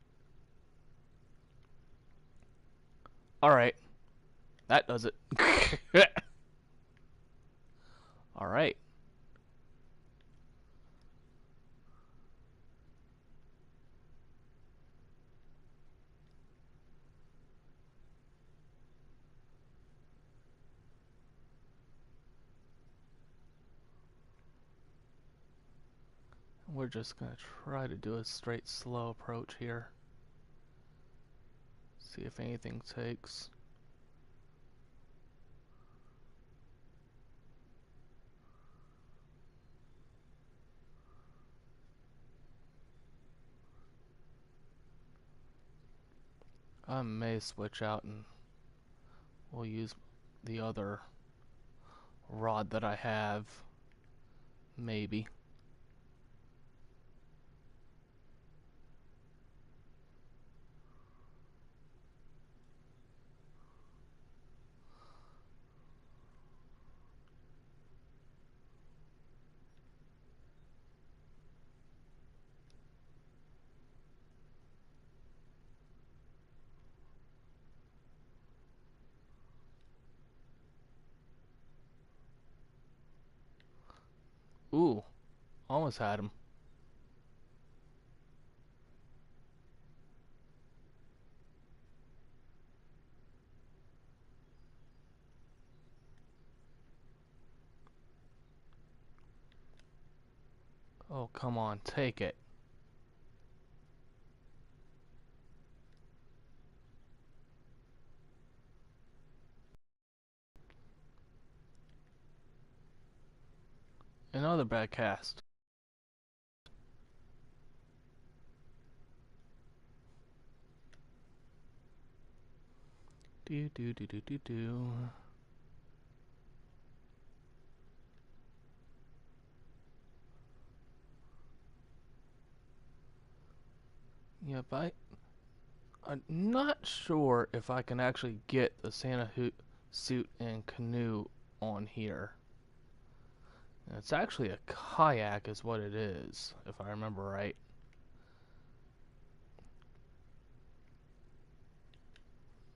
Alright. That does it. Alright. We're just gonna try to do a straight slow approach here. See if anything takes. I may switch out and we'll use the other rod that I have. Maybe. Ooh, almost had him. Oh, come on, take it. Another bad cast. Do do do do do do. Yeah, but I'm not sure if I can actually get the Santa suit and canoe on here. It's actually a kayak is what it is, if I remember right.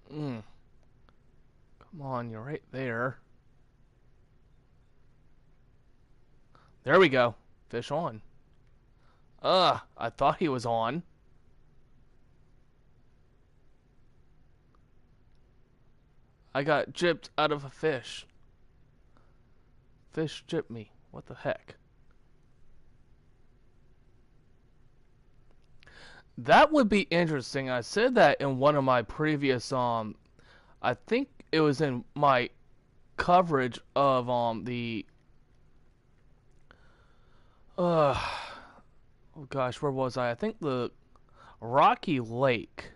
Come on, you're right there. There we go. Fish on. I thought he was on. I got gypped out of a fish. Fish gypped me. What the heck? That would be interesting. I said that in one of my previous I think it was in my coverage of the uh oh gosh, where was I? I think the Rocky Lake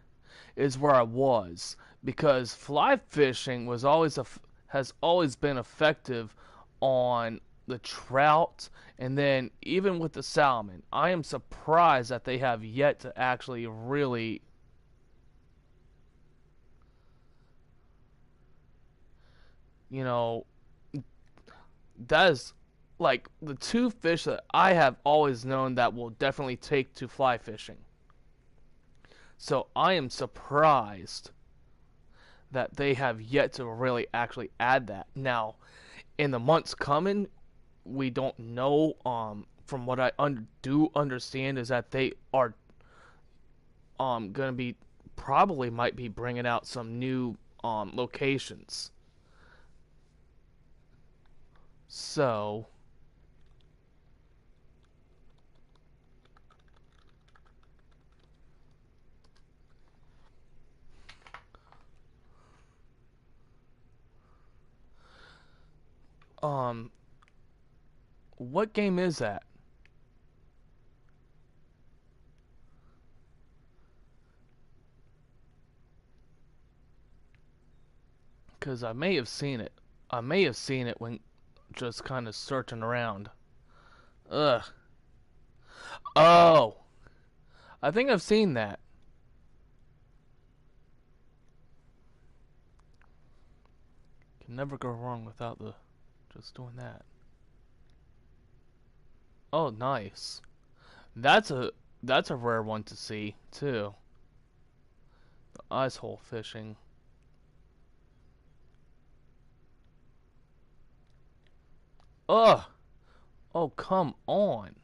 is where I was because fly fishing was always has always been effective on the trout and then even with the salmon. I am surprised that they have yet to actually really you know that is like the two fish that I have always known that will definitely take to fly fishing. So I am surprised that they have yet to really actually add that. Now, in the months coming, we don't know. From what I do understand is that they are gonna be probably might be bringing out some new locations. So um, what game is that? Because I may have seen it. I may have seen it when just kind of searching around. Ugh. Oh, I think I've seen that. Can never go wrong without the just doing that. Oh, nice. That's a that's a rare one to see too. The ice hole fishing. Ugh. Oh, come on.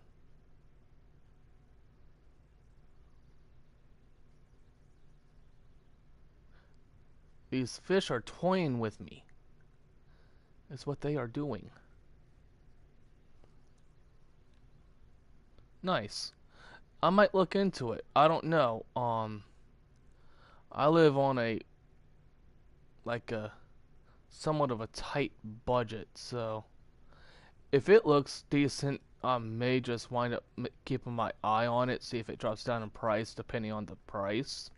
These fish are toying with me. Is what they are doing. Nice. I might look into it. I don't know. I live on a like a somewhat of a tight budget, so if it looks decent, I may just wind up keeping my eye on it, see if it drops down in price depending on the price.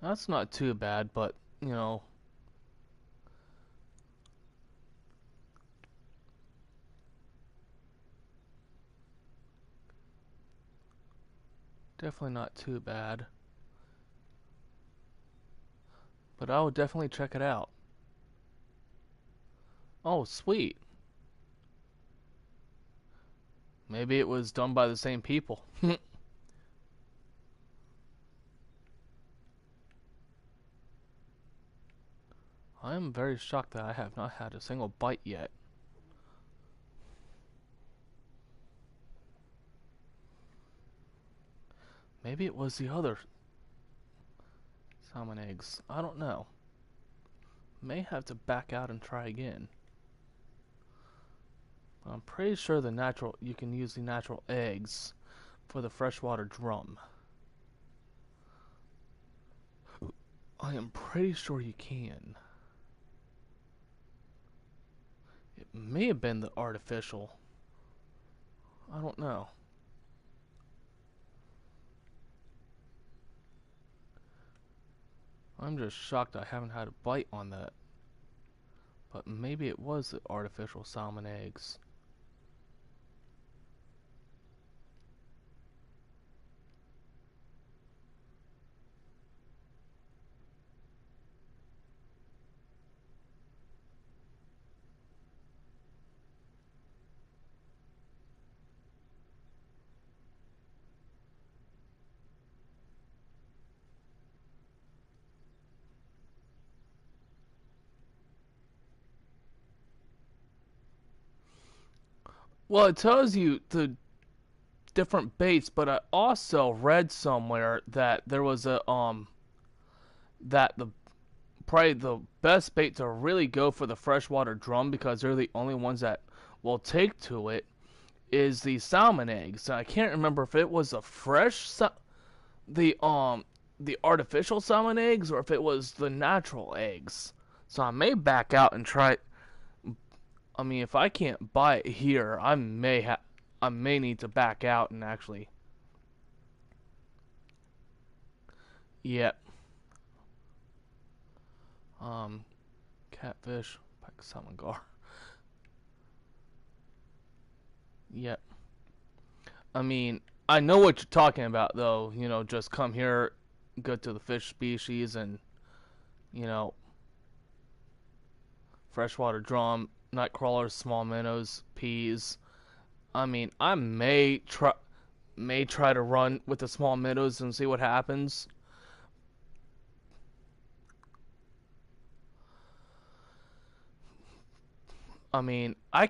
That's not too bad, but you know, definitely not too bad. But I would definitely check it out. Oh, sweet. Maybe it was done by the same people. I am very shocked that I have not had a single bite yet. Maybe it was the other salmon eggs. I don't know. May have to back out and try again. But I'm pretty sure the natural you can use the natural eggs for the freshwater drum. I am pretty sure you can. It may have been the artificial. I don't know. I'm just shocked I haven't had a bite on that. But maybe it was the artificial salmon eggs. Well, it tells you the different baits, but I also read somewhere that there was a that the probably the best bait to really go for the freshwater drum, because they're the only ones that will take to it, is the salmon eggs. I can't remember if it was the artificial salmon eggs or if it was the natural eggs. So I may back out and try. I mean, if I can't buy it here, I may need to back out and actually. Yep. Catfish, pike salmon gar. Yep. I mean, I know what you're talking about, though. You know, just come here, go to the fish species, and you know, freshwater drum, night crawlers, small minnows, peas. I mean, I may try to run with the small minnows and see what happens. I mean, I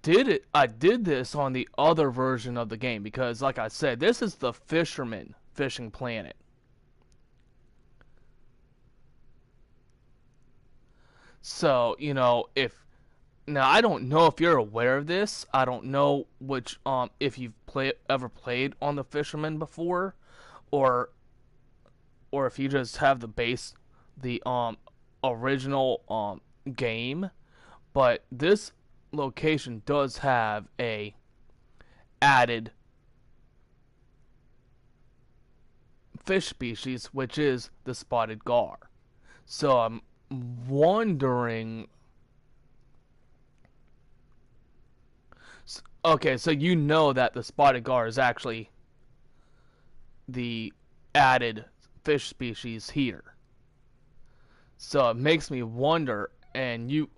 did it. I did this on the other version of the game because, like I said, this is the Fisherman fishing planet. So, you know, if now I don't know if you're aware of this. I don't know which if you've ever played on the Fisherman before, or if you just have the original game. But this location does have a added fish species, which is the spotted gar. So I'm wondering. Okay, so you know that the spotted gar is actually the added fish species here. So it makes me wonder, and you.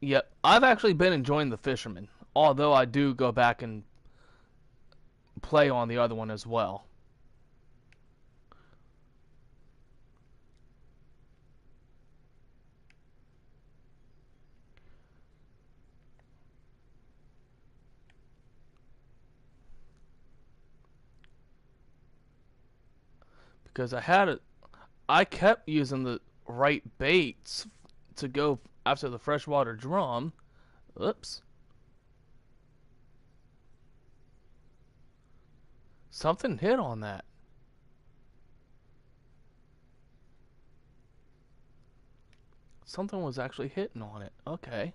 Yep, I've actually been enjoying the Fisherman, although I do go back and play on the other one as well. Because I kept using the right baits to go after the freshwater drum. Oops. Something hit on that. Something was actually hitting on it. Okay.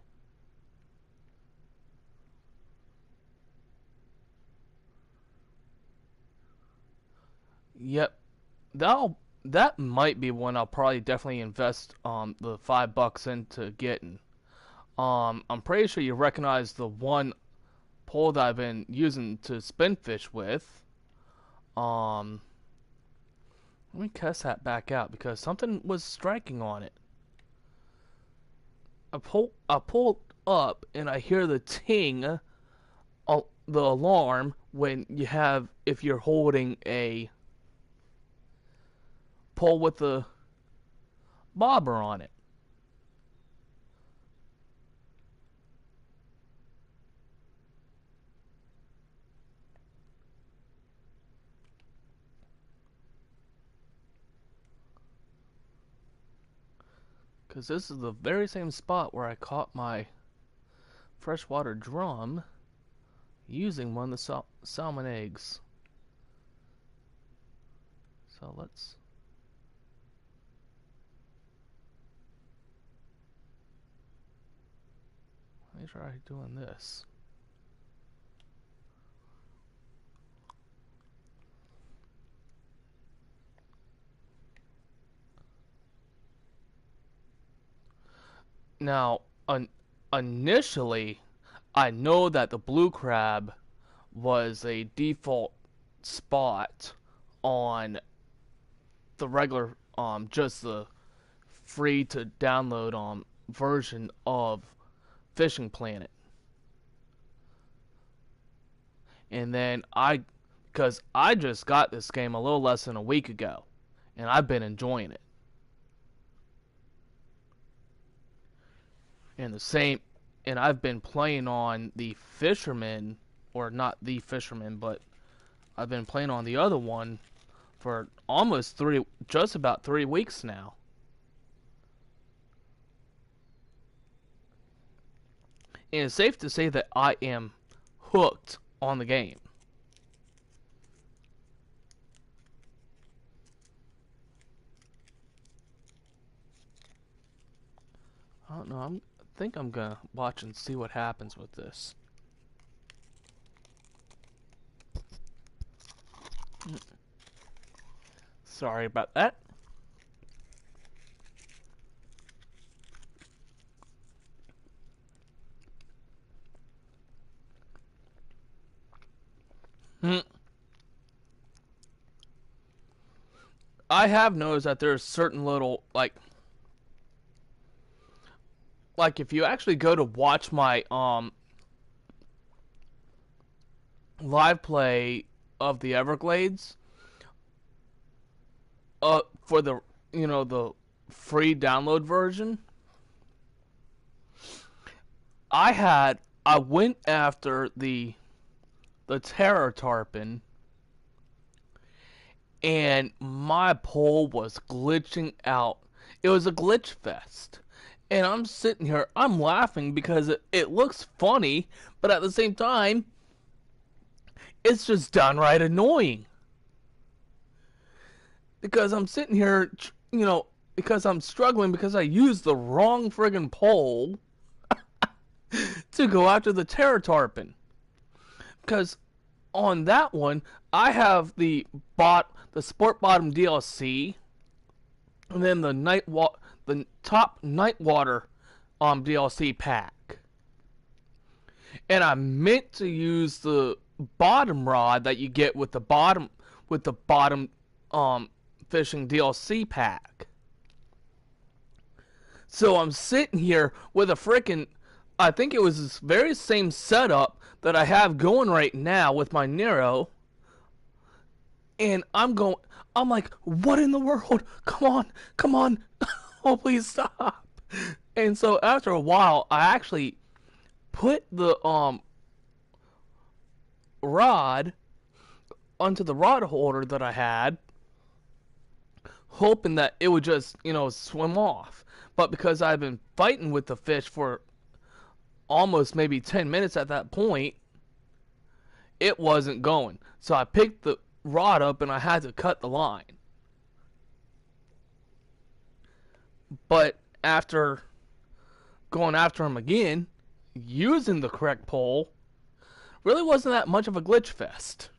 Yep. That might be one I'll probably definitely invest the $5 into getting. I'm pretty sure you recognize the one pole that I've been using to spin fish with. Um, Let me cast that back out because something was striking on it. I pulled up and I hear the ting, the alarm when if you're holding a pole with the bobber on it. Because this is the very same spot where I caught my freshwater drum using one of the salmon eggs. So let's. me try doing this. Now, initially, I know that the blue crab was a default spot on the regular, just the free to download version of Fishing Planet. And then because I just got this game a little less than a week ago, and I've been enjoying it. And I've been playing on the Fisherman, or not the Fisherman, but I've been playing on the other one for just about 3 weeks now. And it's safe to say that I am hooked on the game. I don't know, I think I'm gonna watch and see what happens with this. Sorry about that. I have noticed that there's certain little, like if you actually go to watch my live play of the Everglades, for the the free download version, I went after the terror tarpon, and my pole was glitching out. It was a glitch fest. And I'm sitting here, I'm laughing because it looks funny, but at the same time, it's just downright annoying. Because I'm sitting here, because I'm struggling because I used the wrong friggin' pole to go after the terror tarpon. Because on that one, I have the Sport Bottom DLC, and then the top Nightwater DLC pack. And I meant to use the bottom rod that you get with the bottom fishing DLC pack. So I'm sitting here with a frickin', I think it was this very same setup that I have going right now with my Nero. And I'm like, what in the world? Come on. Oh, please stop. And so after a while, I actually put the rod onto the rod holder that I had, hoping that it would just, swim off. But because I've been fighting with the fish for almost maybe 10 minutes at that point, it wasn't going. So I picked the rod up and I had to cut the line. But after going after him again, using the correct pole, really wasn't that much of a glitch fest.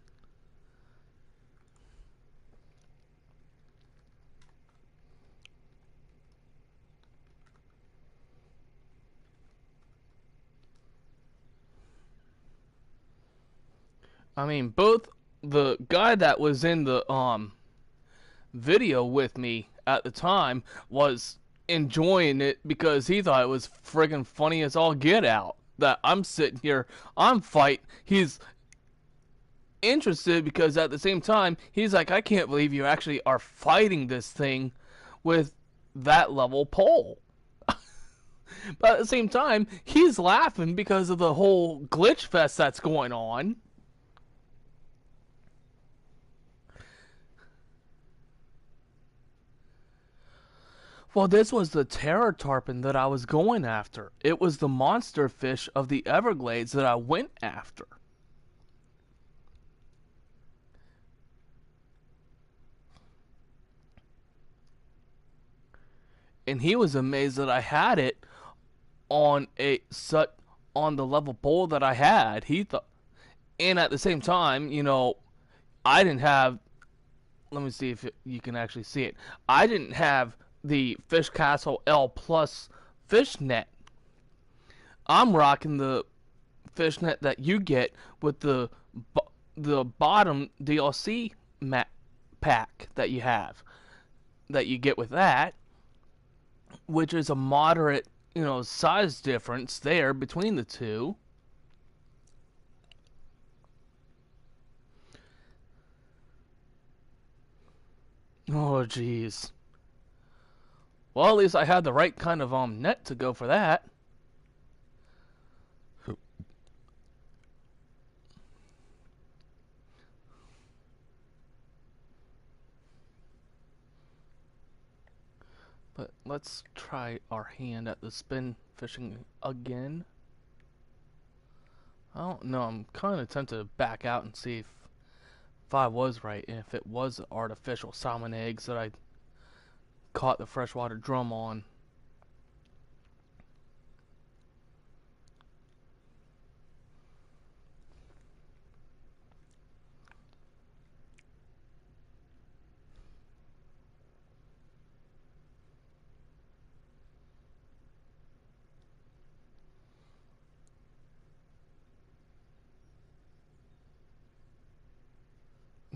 I mean, both the guy that was in the video with me at the time was enjoying it because he thought it was friggin' funny as all get out. That I'm sitting here, I'm fighting. He's interested because at the same time, he's like, I can't believe you actually are fighting this thing with that level pole. But at the same time, he's laughing because of the whole glitch fest that's going on. Well, this was the terror tarpon that I was going after. It was the monster fish of the Everglades that I went after. And he was amazed that I had it on on the level bowl that I had. He thought, and at the same time, I didn't have. Let me see if you can actually see it. I didn't have the Fish Castle L Plus fish net. I'm rocking the fish net that you get with the bottom DLC map pack that you get with that, which is a moderate, size difference there between the two. Oh, jeez. Well, at least I had the right kind of net to go for that. But let's try our hand at the spin fishing again. I don't know, I'm kind of tempted to back out and see if I was right, and if it was artificial salmon eggs that I caught the freshwater drum on.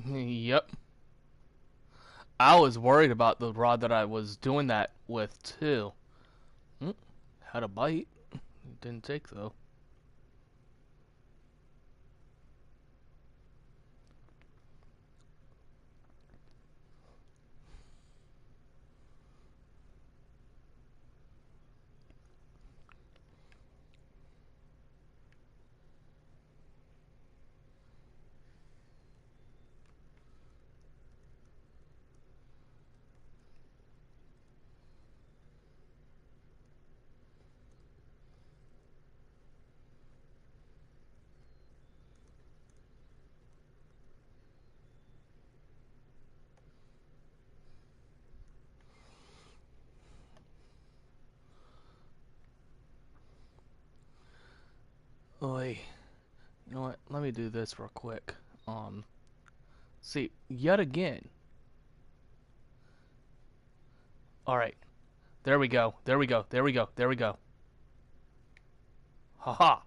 Yep. I was worried about the rod that I was doing that with too. Had a bite. Didn't take though. Oy. You know what? Let me do this real quick. See, yet again. Alright. There we go. There we go. There we go. There we go. Haha.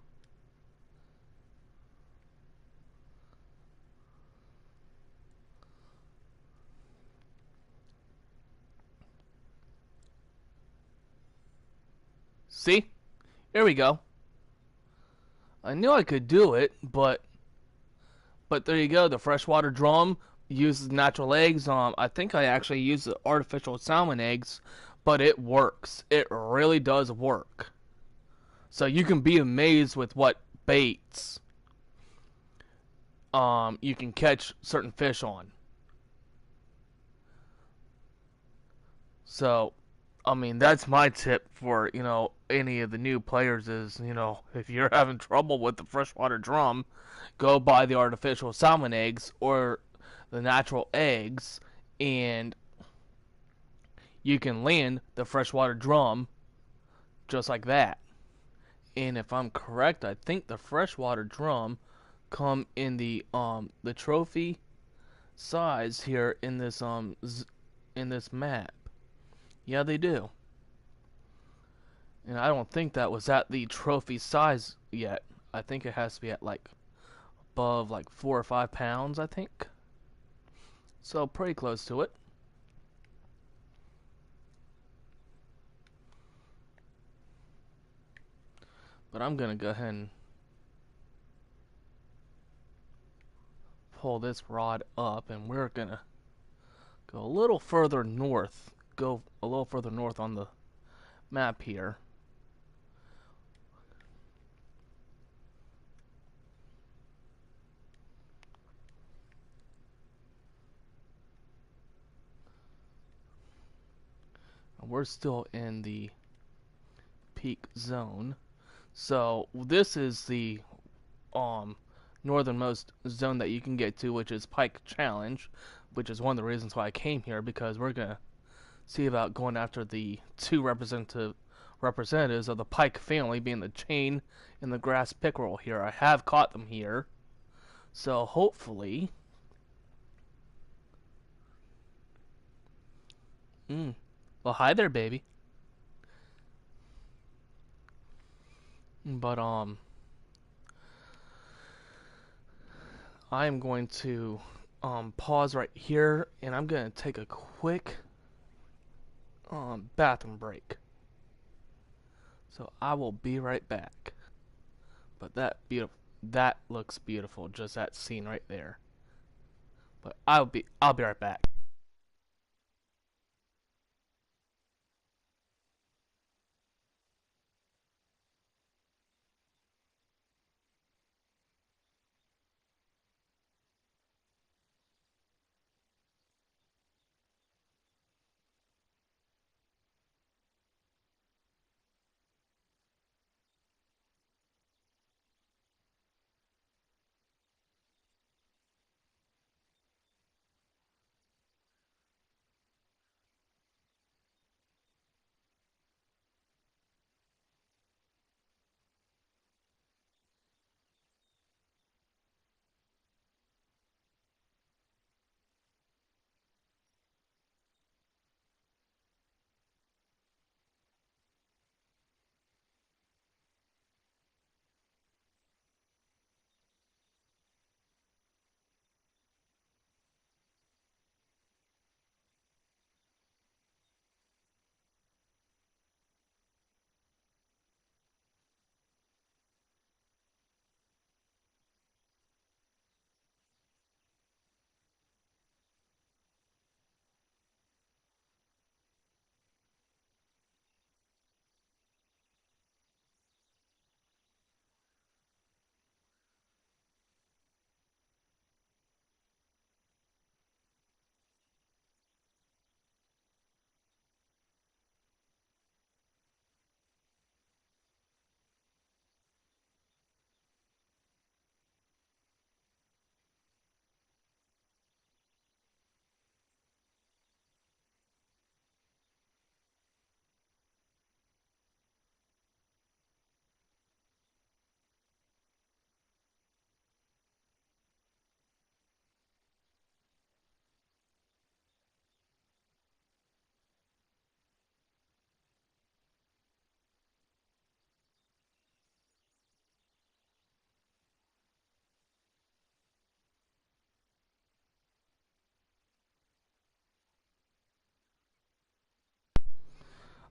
See? Here we go. I knew I could do it, but there you go. The freshwater drum uses natural eggs. I think I actually use the artificial salmon eggs, but it works. It really does work. So you can be amazed with what baits you can catch certain fish on. So, I mean, that's my tip for, any of the new players is, if you're having trouble with the freshwater drum, go buy the artificial salmon eggs or the natural eggs, and you can land the freshwater drum just like that. And if I'm correct, I think the freshwater drum come in the trophy size here in this map. Yeah, they do. And I don't think that was at the trophy size yet. I think it has to be at like above like 4 or 5 pounds, I think. So pretty close to it. But I'm gonna go ahead and pull this rod up, and we're gonna go a little further north. Go a little further north on the map here. We're still in the peak zone. So this is the northernmost zone that you can get to, which is Pike Challenge, which is one of the reasons why I came here, because we're gonna see about going after the 2 representative representatives of the pike family, being the chain and the grass pickerel here. I have caught them here. So hopefully... Well, hi there, baby. But, I am going to, pause right here, and I'm going to take a quick, bathroom break. So I will be right back. But that looks beautiful, just that scene right there. But I'll be right back.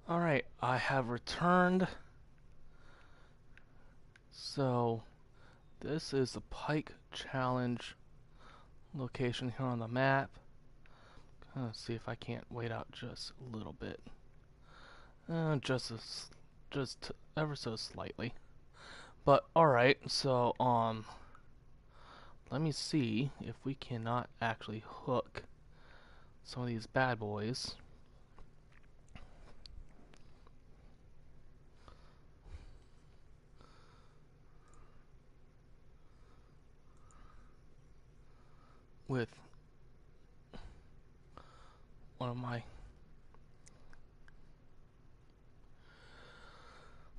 Alright, I have returned. So, this is the Pike Challenge location here on the map. Let's see if I can't wait out just a little bit. Just ever so slightly. But alright, so let me see if we cannot actually hook some of these bad boys. With one of my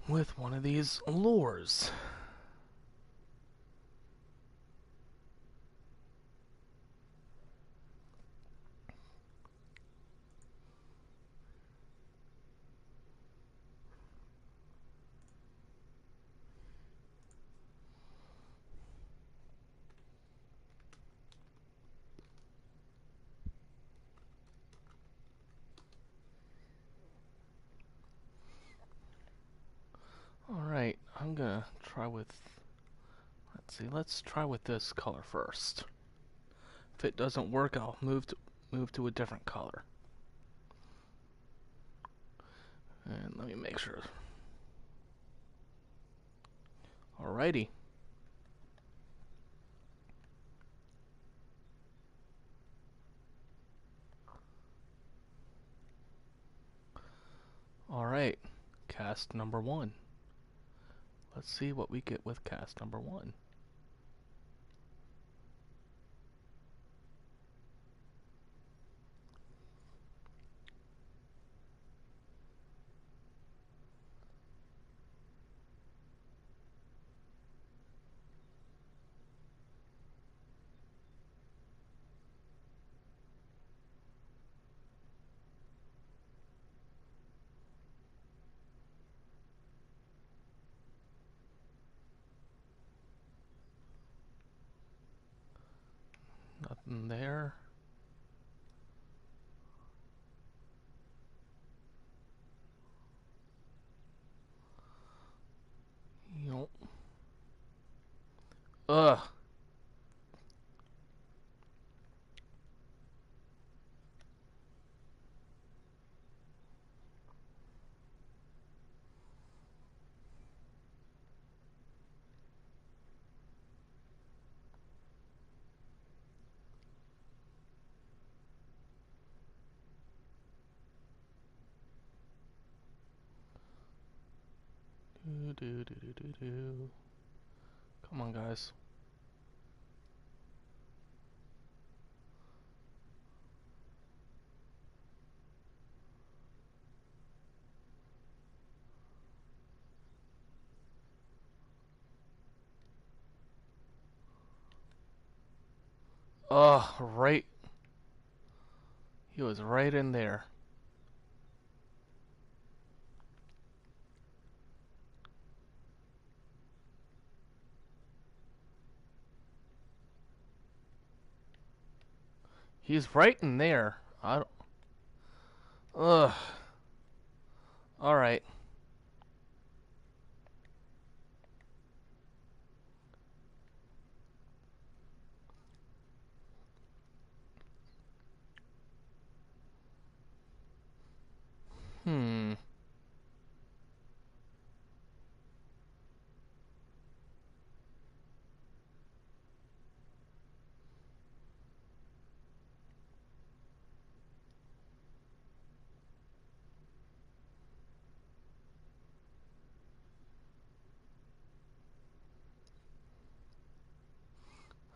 with one of these lures. Alright, I'm gonna try with, let's try with this color first. If it doesn't work, I'll move to a different color. And let me make sure. Alrighty. Alright, cast number 1. Let's see what we get with cast number 1. Nothing there. Yup. Ugh. Do. Come on, guys. Ugh, right. He was right in there. He's right in there. I don't. Ugh. Alright. Hmm.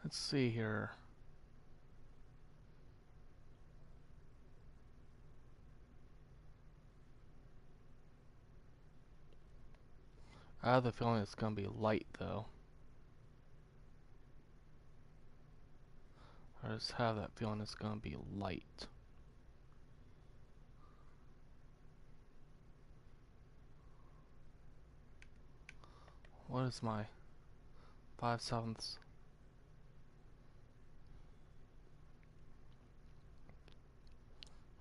Let's see here. I have the feeling it's gonna be light, though. I just have that feeling it's gonna be light. What is my 5/7?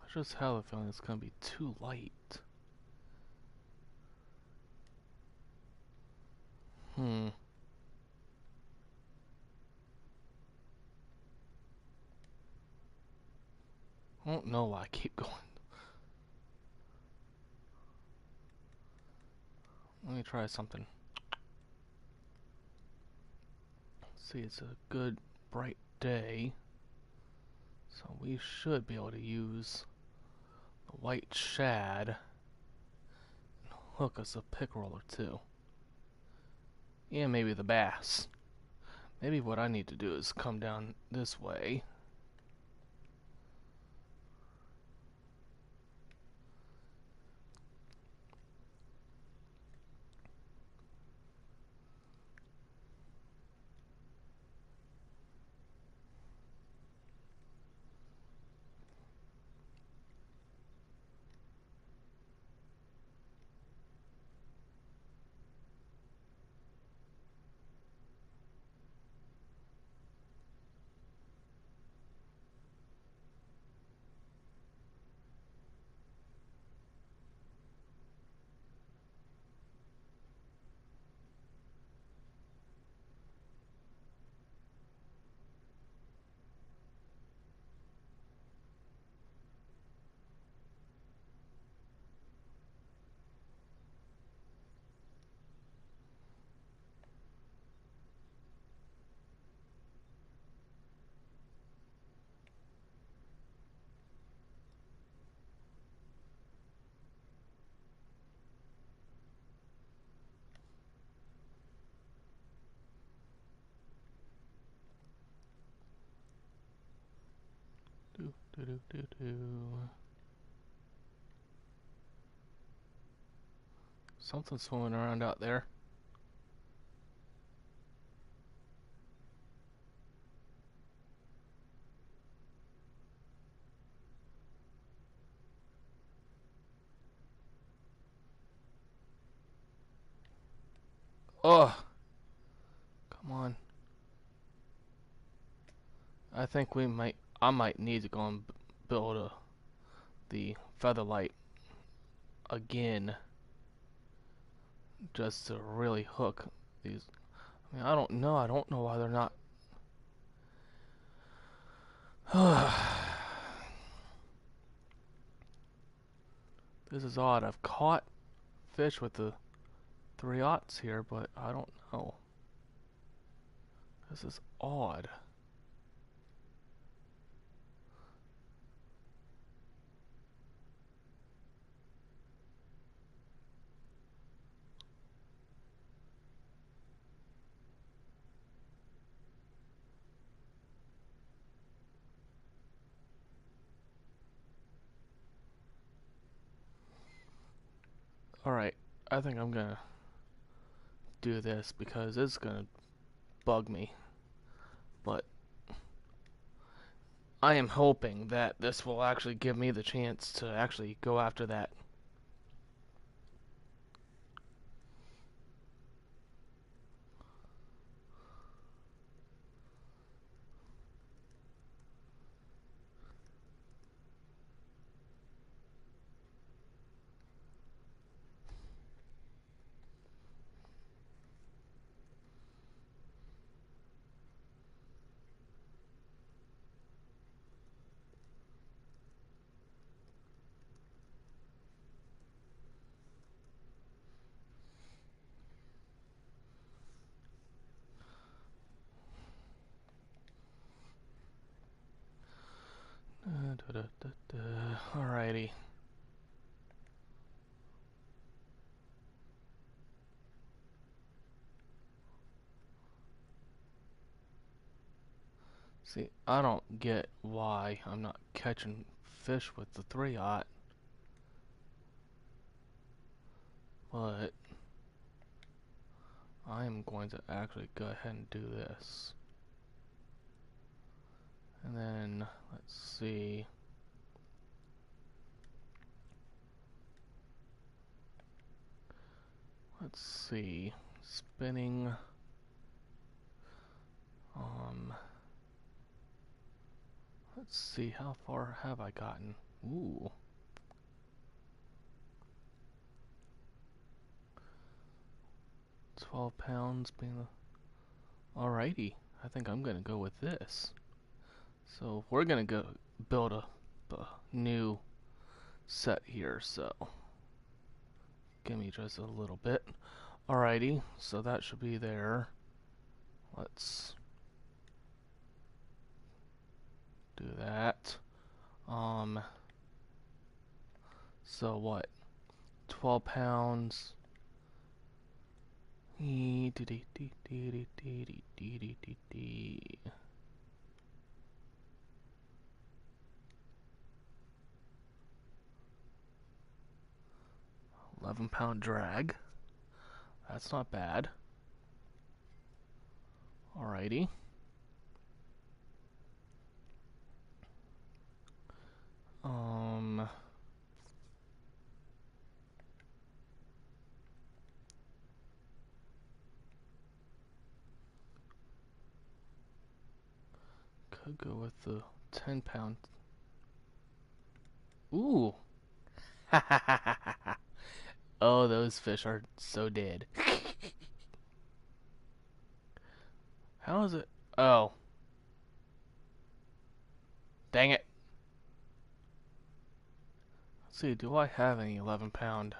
I just have a feeling it's gonna be too light. Hmm. I don't know why I keep going. Let me try something. See, it's a good bright day, so we should be able to use the white shad and hook us a pickerel or two. And maybe the bass. Maybe what I need to do is come down this way. Do. Something's swimming around out there. Ugh. Come on. I think I might need to go and build the featherlight again just to really hook these. I mean, I don't know why they're not. This is odd. I've caught fish with the 3/0 here, but I don't know. This is odd. Alright, I think I'm gonna do this because it's gonna bug me. But I am hoping that this will actually give me the chance to actually go after that. Alrighty. See, I don't get why I'm not catching fish with the 3/0, but I am going to actually go ahead and do this. And then, let's see. Let's see. Spinning. Let's see, how far have I gotten? Ooh. £12 being the... Alrighty. I think I'm gonna go with this. So we're gonna go build a new set here, so give me just a little bit. Alrighty, so that should be there. Let's do that. So what? £12. £11 drag. That's not bad. Alrighty. Could go with the £10. Ooh. Oh, those fish are so dead. How is it? Oh. Dang it. Let's see, do I have any 11-pound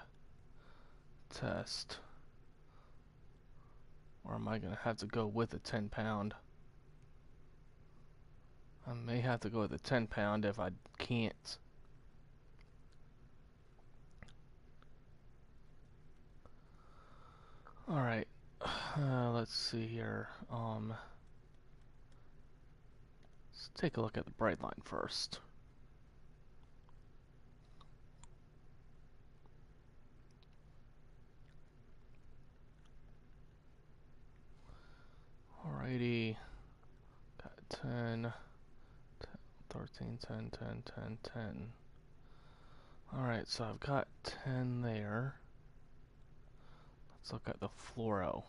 test? Or am I going to have to go with a 10-pound? I may have to go with a 10-pound if I can't. Alright. Let's see here. Let's take a look at the bright line first. Alrighty. Got 10, 13, 10, 10, 10, 10. Alright, so I've got 10 there. Let's look at the fluoro.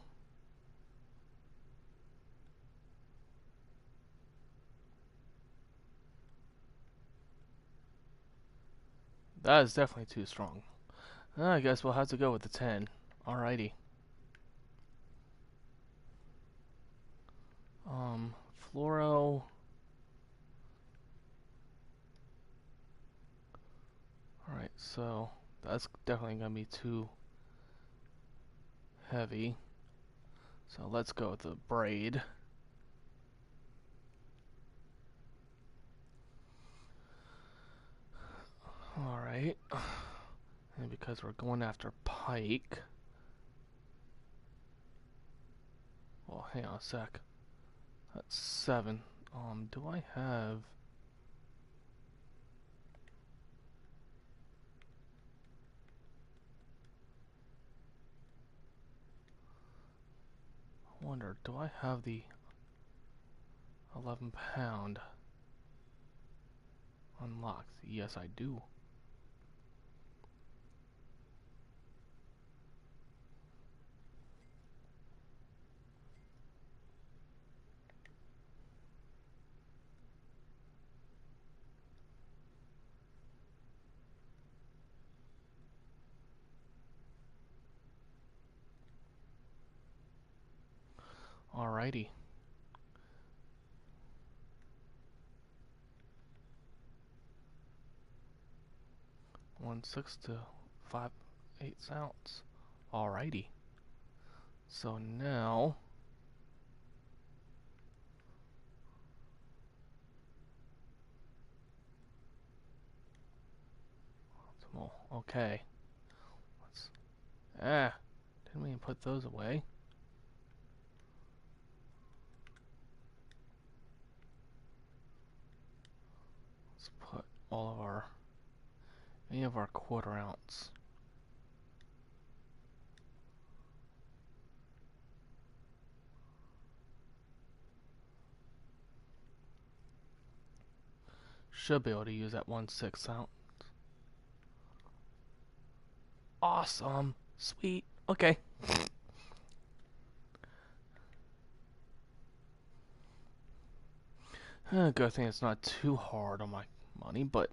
That is definitely too strong. I guess we'll have to go with the 10. Alrighty. Fluoro. Alright, so that's definitely gonna be too heavy. So let's go with the braid. Alright. And because we're going after pike. Well, hang on a sec. That's 7. Do I have... I wonder, do I have the 11 pound unlocked? Yes, I do. Alrighty. 1/6 to 5/8 ounce. Alrighty. So now optimal. Okay. Let's didn't we put those away? Let's put all of our any of our 1/4 ounce. Should be able to use that 1/6 ounce. Awesome. Sweet. Okay. Good thing it's not too hard on my money, but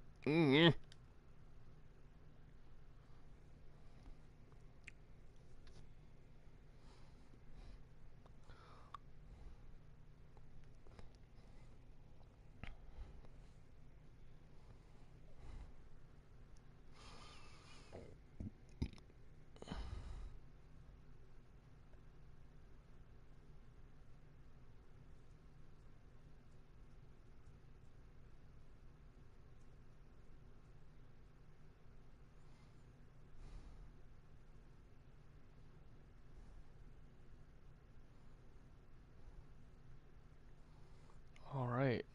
alright.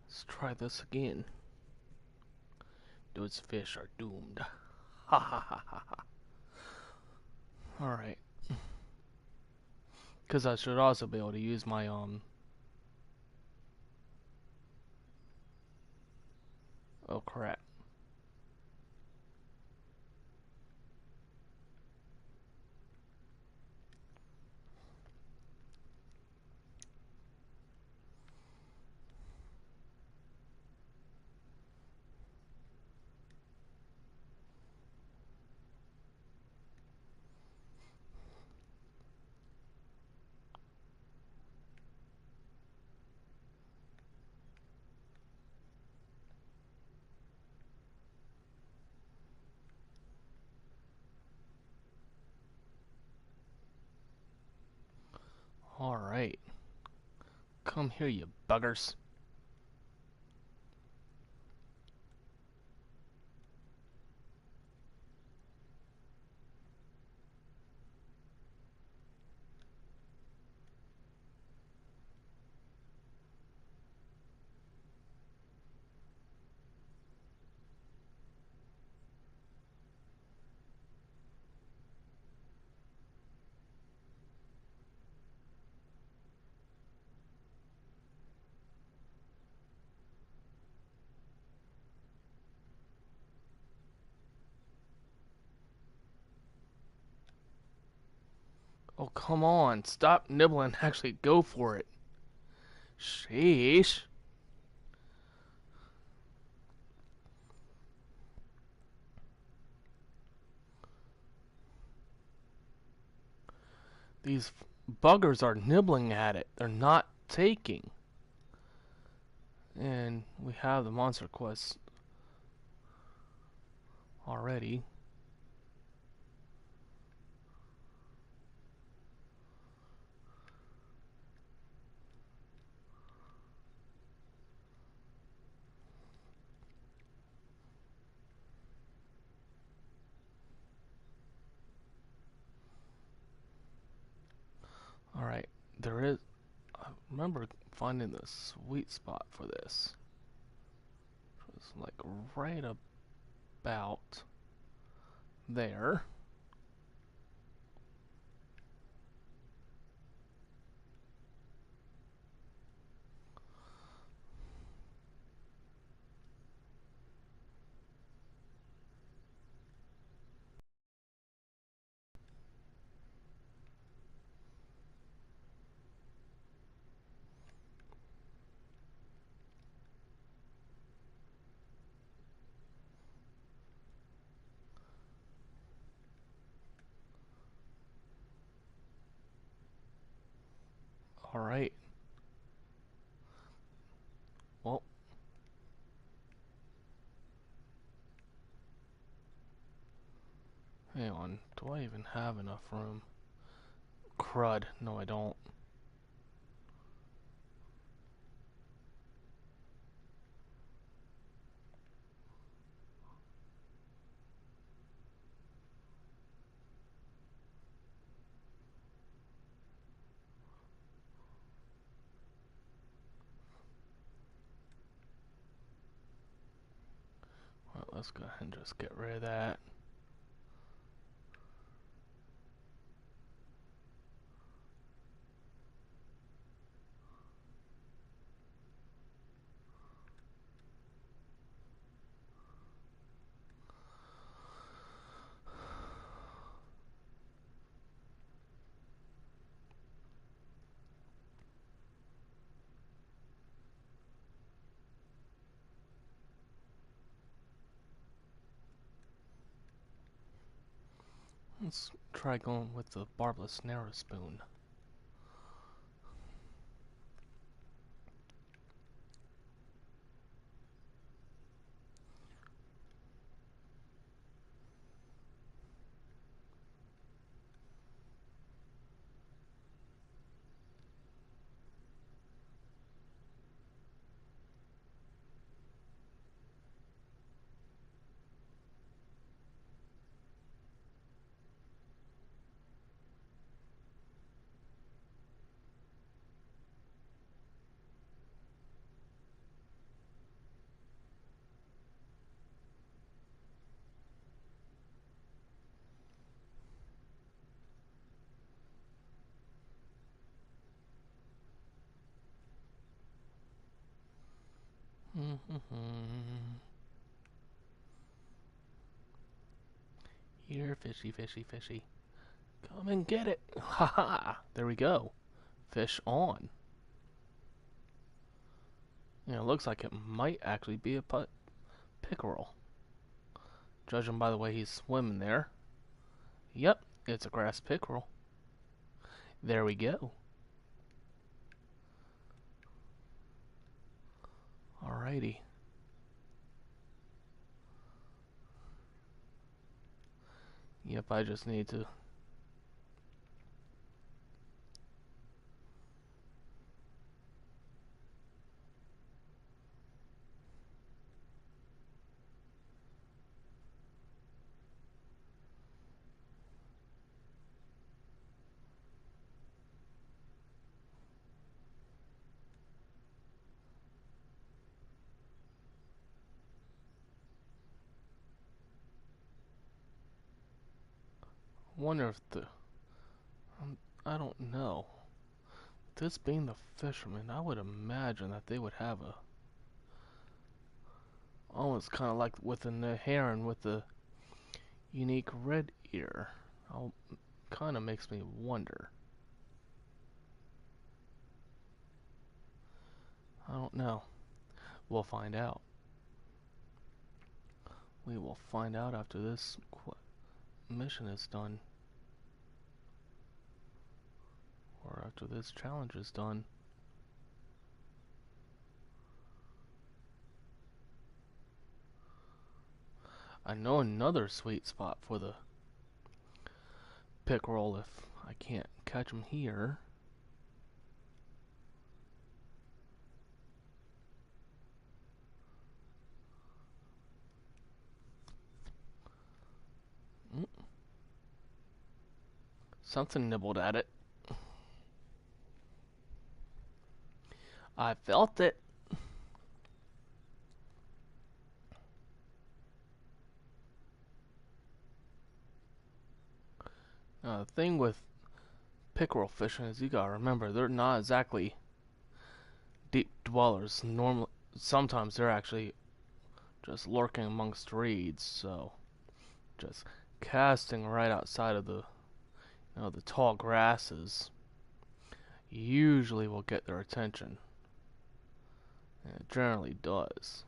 Let's try this again. Those fish are doomed. Ha ha ha ha ha. Alright. Because I should also be able to use my, oh crap. Alright. Come here, you buggers. Oh, come on. Stop nibbling. Actually, go for it. Sheesh. These buggers are nibbling at it. They're not taking. And we have the monster quest already. Alright, there is... I remember finding the sweet spot for this. It's like right about there. Alright. Well. Hang on. Do I even have enough room? Crud. No, I don't. Well, let's go ahead and just get rid of that. Let's try going with the barbless narrow spoon. Here, fishy, fishy, fishy. Come and get it. Haha. There we go. Fish on. Yeah, it looks like it might actually be a pickerel. Judging by the way he's swimming there. Yep, it's a grass pickerel. There we go. Alrighty. Yep, I just need to... wonder if the... I don't know. This being the fisherman, I would imagine that they would have a... almost kind of like within the heron with the unique red ear. Kind of makes me wonder. I don't know. We'll find out. We will find out after this mission is done. or after this challenge is done. I know another sweet spot for the pickerel if I can't catch them here. Something nibbled at it. I felt it. The thing with pickerel fishing is you gotta remember they're not exactly deep dwellers. Normally, sometimes they're actually just lurking amongst reeds. So just casting right outside of the tall grasses usually will get their attention. And it generally does.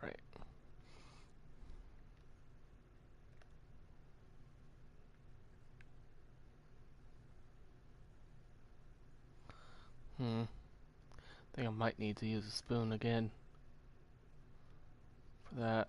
Right. I think I might need to use a spoon again for that.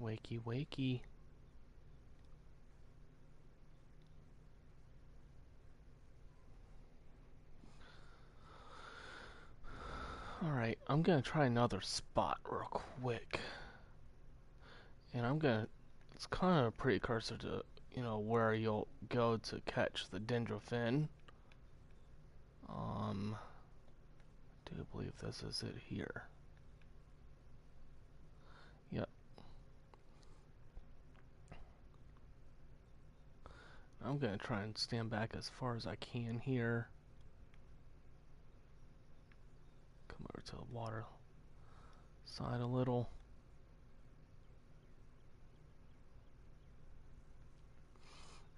Wakey, wakey. Alright, I'm gonna try another spot real quick. And it's kind of a precursor to, where you'll go to catch the Dendrofin. I do believe this is it here. Yep. I'm gonna try and stand back as far as I can here. Come over to the water side a little.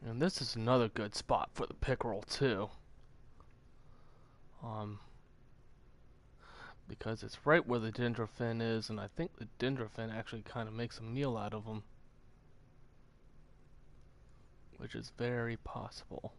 And this is another good spot for the pickerel too. Because it's right where the Dendrofin is, and I think the Dendrofin actually kind of makes a meal out of them, which is very possible.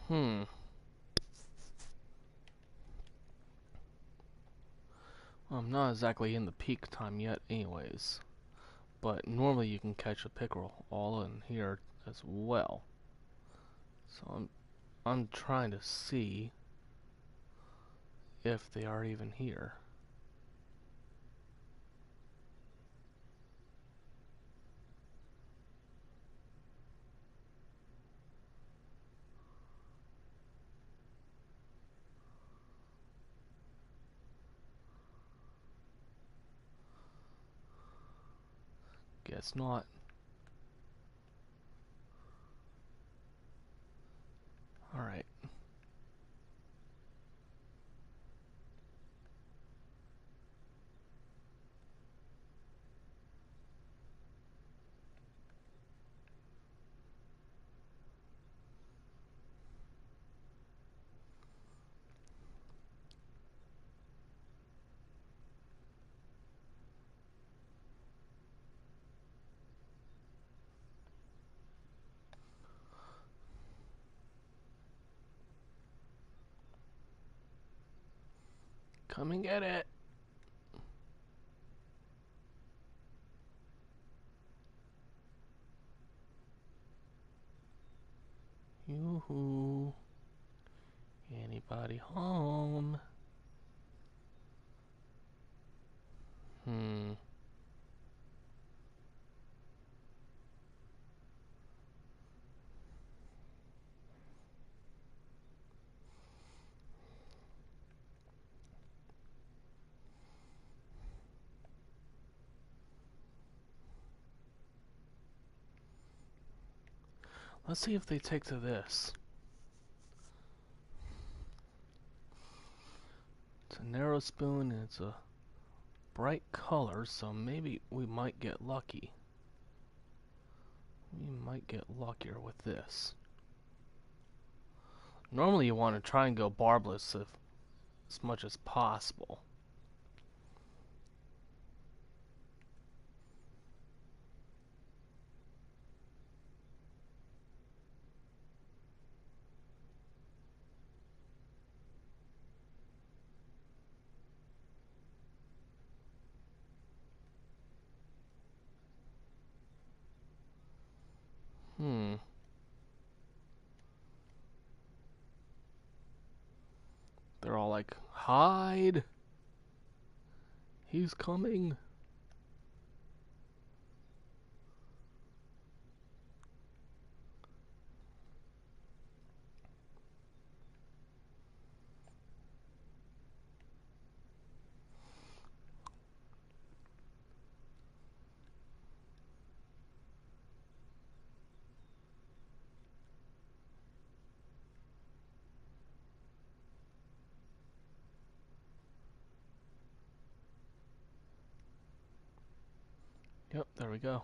Hmm. I'm not exactly in the peak time yet anyways, but normally you can catch a pickerel all in here as well. So I'm trying to see if they are even here. Guess not. Alright. Come and get it. Yoo-hoo. Anybody home? Hmm. Let's see if they take to this. It's a narrow spoon and it's a bright color, so maybe we might get lucky. We might get luckier with this. Normally you want to try and go barbless as much as possible. Hmm. They're all like, hide! He's coming! Yep, there we go.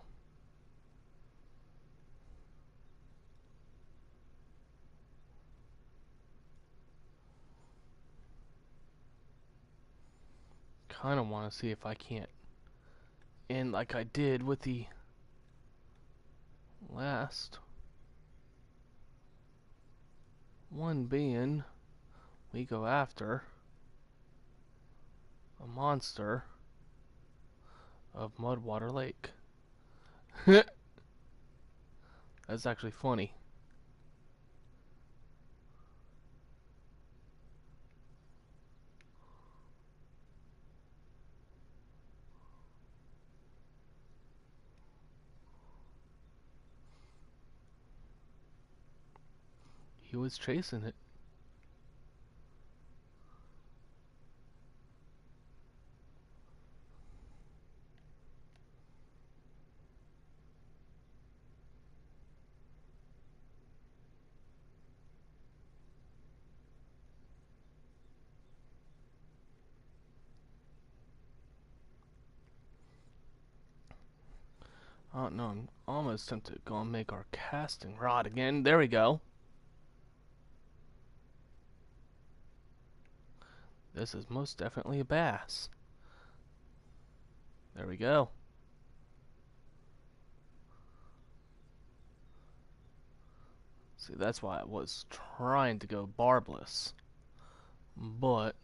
Kinda want to see if I can't end like I did with the last one, being we go after a monster of Mudwater Lake. That's actually funny. He was chasing it. Oh no, I'm almost tempted to go and make our casting rod again. There we go. This is most definitely a bass. There we go. See, that's why I was trying to go barbless. But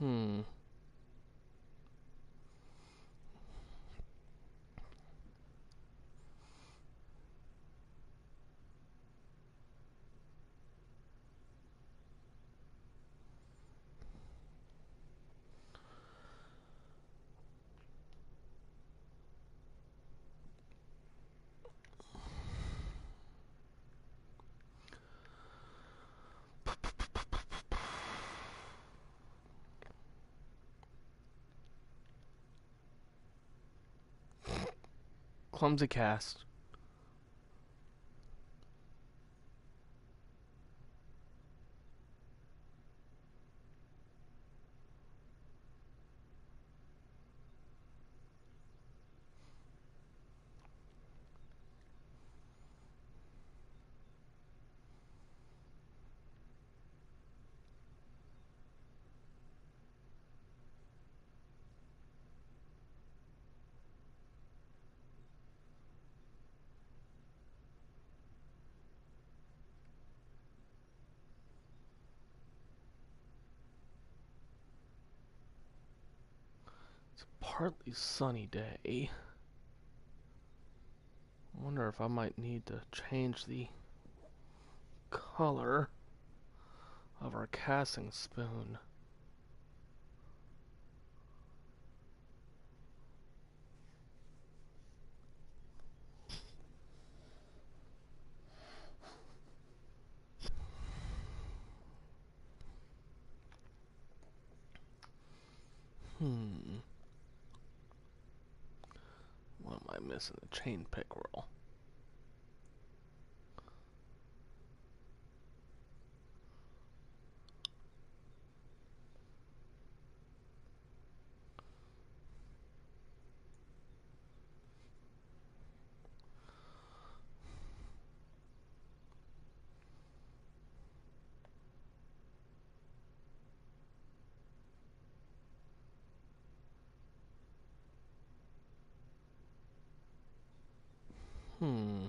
Hmm. Clumsy cast. It's a partly sunny day. I wonder if I might need to change the color of our casting spoon. Hmm. What am I missing? A chain pickerel. Hmm.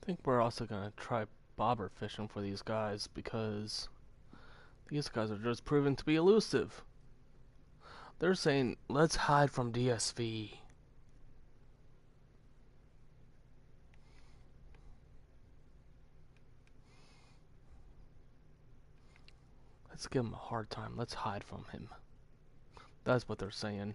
I think we're also gonna try bobber fishing for these guys because these guys are just proven to be elusive. They're saying, let's hide from DSV. Let's give him a hard time. Let's hide from him. That's what they're saying.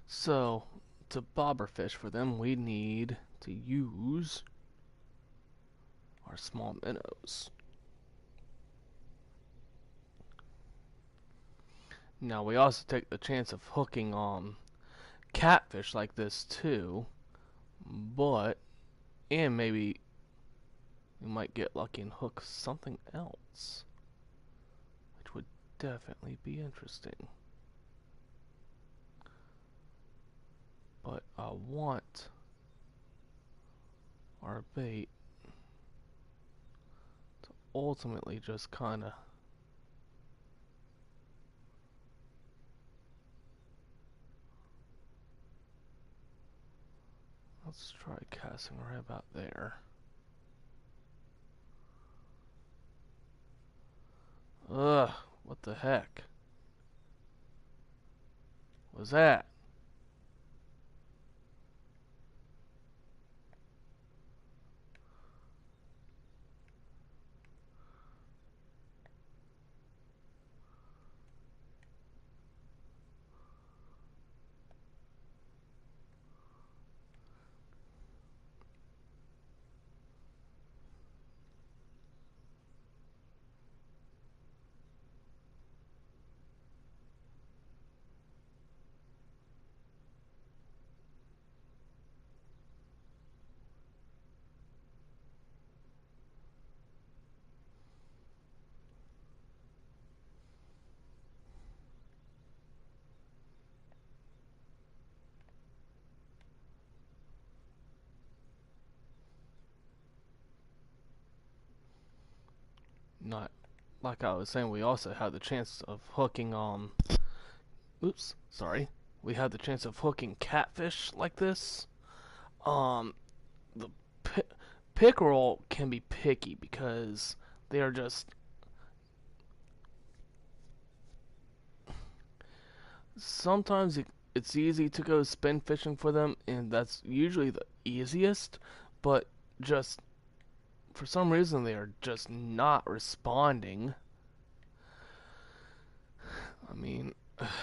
So, to bobber fish for them, we need to use our small minnows. Now, we also take the chance of hooking catfish like this too, but, and maybe we might get lucky and hook something else, which would definitely be interesting. But I want our bait to ultimately just kind of let's try casting right about there. Ugh, what the heck was that? not like I was saying, we also had the chance of hooking oops, sorry. We had the chance of hooking catfish like this. Um the pi- Pickerel can be picky because they are just sometimes it's easy to go spin fishing for them, and that's usually the easiest, but just for some reason they are just not responding. I mean,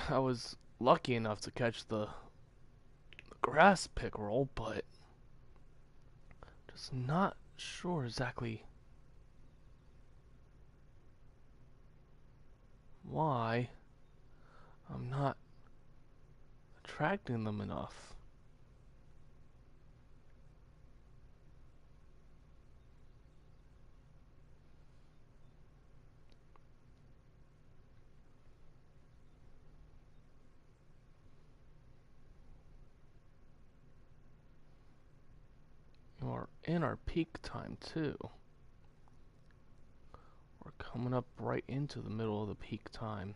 I was lucky enough to catch the grass pickerel, but just not sure exactly why I'm not attracting them enough. We're in our peak time too. We're coming up right into the middle of the peak time.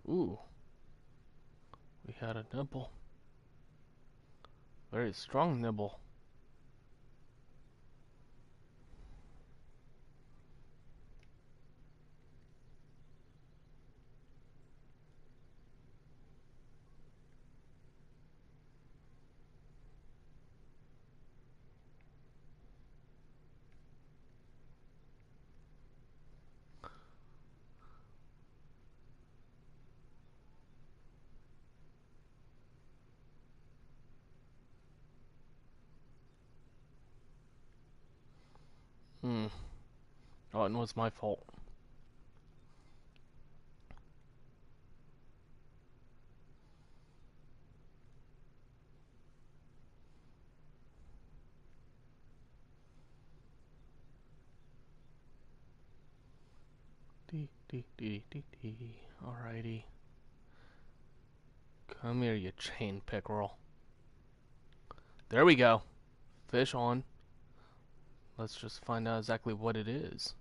Ooh, we had a nibble. Very strong nibble. Hmm. Oh, it was my fault. Dee dee dee dee dee. Alrighty. Come here, you chain pickerel. There we go. Fish on. Let's just find out exactly what it is.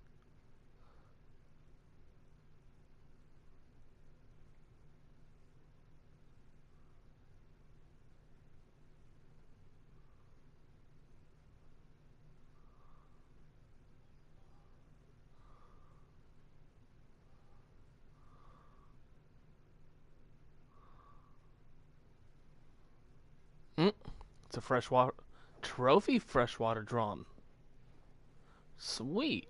Mm, it's a freshwater trophy freshwater drum. Sweet.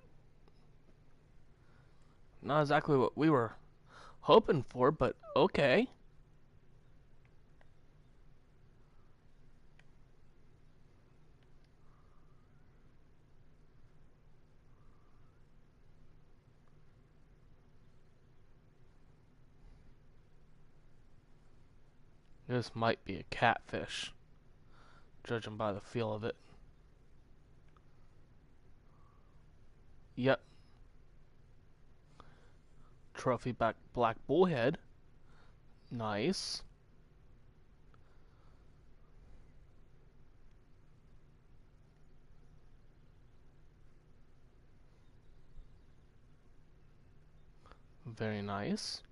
Not exactly what we were hoping for, but okay. This might be a catfish, judging by the feel of it. Yep. Trophy back black bullhead. Nice. Very nice.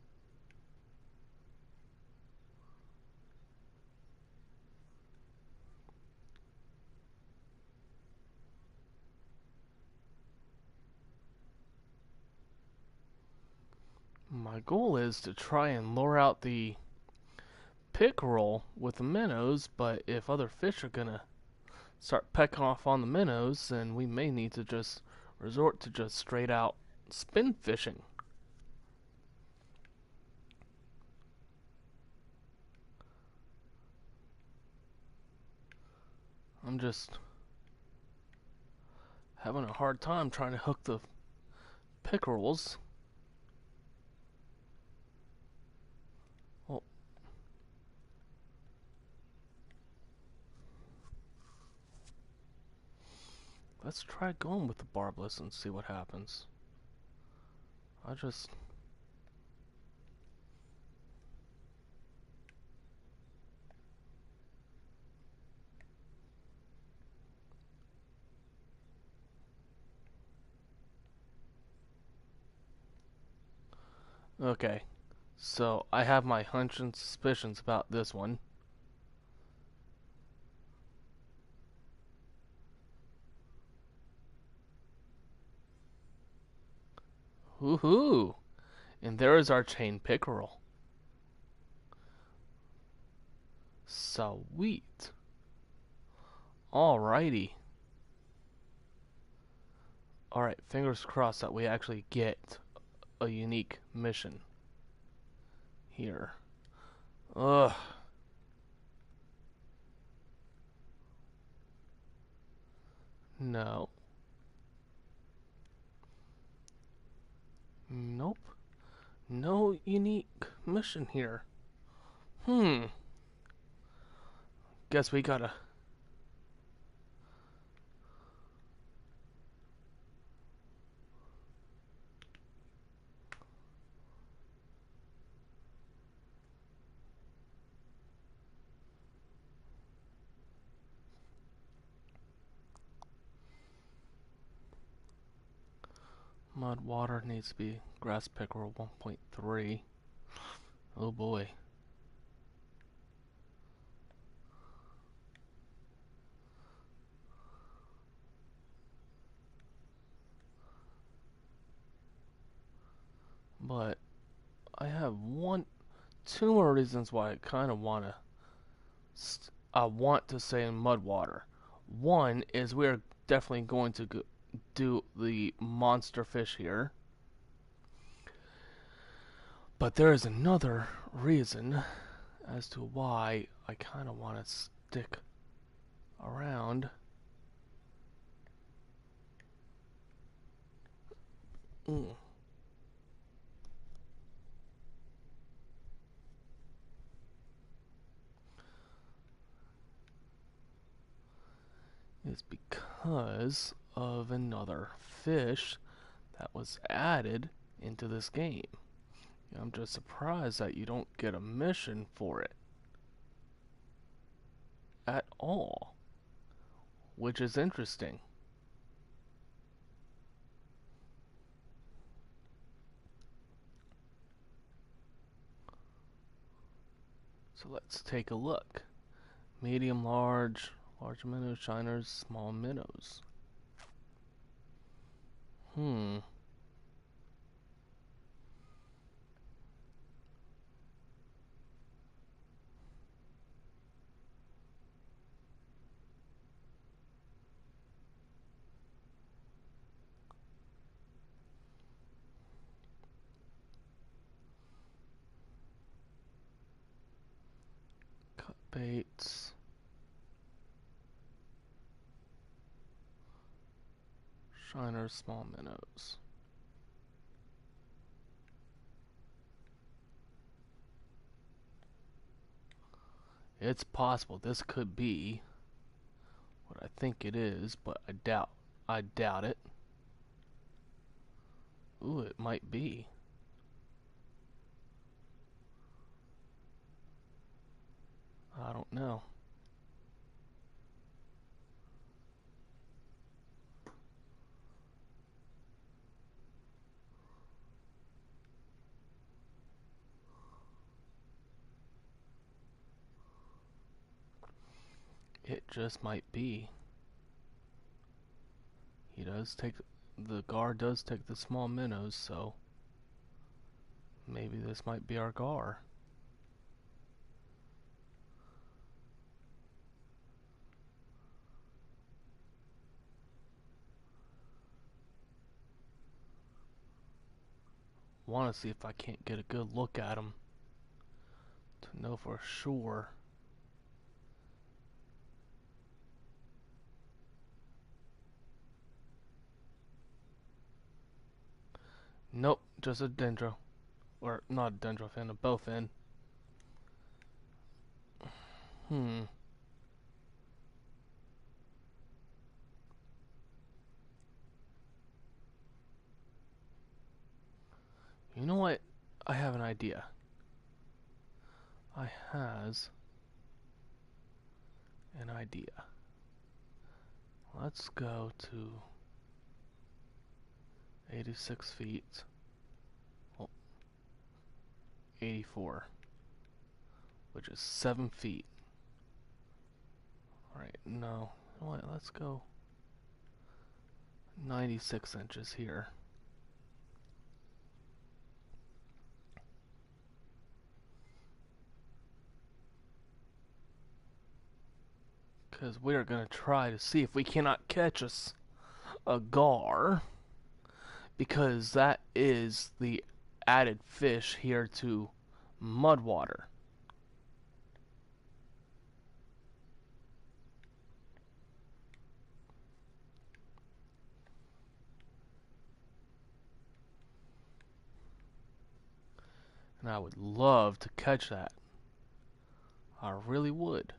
My goal is to try and lure out the pickerel with the minnows, but if other fish are gonna start pecking off on the minnows, then we may need to just resort to just straight out spin fishing. I'm just having a hard time trying to hook the pickerels. Well, let's try going with the barbless and see what happens. I just... Okay. So, I have my hunch and suspicions about this one. Woohoo! And there is our chain pickerel. Sweet. Alrighty. Alright, fingers crossed that we actually get a unique mission here. Ugh. No. Nope. No unique mission here. Guess we gotta... Mudwater needs to be grass pickerel 1.3. Oh boy. But I have two more reasons why I kind of want to stay in Mudwater. One is we're definitely going to do the monster fish here. But there is another reason as to why I kind of want to stick around. Is because of another fish that was added into this game. I'm just surprised that you don't get a mission for it at all, which is interesting. So let's take a look. Medium, large minnows, shiners, small minnows. Cut baits. Shiners, small minnows. It's possible this could be what I think it is, but I doubt it. Ooh, it might be. I don't know. It just might be. The gar does take the small minnows, so maybe this might be our gar. Want to see if I can't get a good look at him to know for sure. Nope, just a dendro. Or not a dendrofin, a bowfin. You know what? I have an idea. I has an idea. Let's go to 86 feet. Oh, 84, which is 7 feet. Alright, no. You know what? Let's go 96 inches here. Because we are going to try to see if we cannot catch us a gar. Because that is the added fish here to Mudwater. And I would love to catch that. I really would.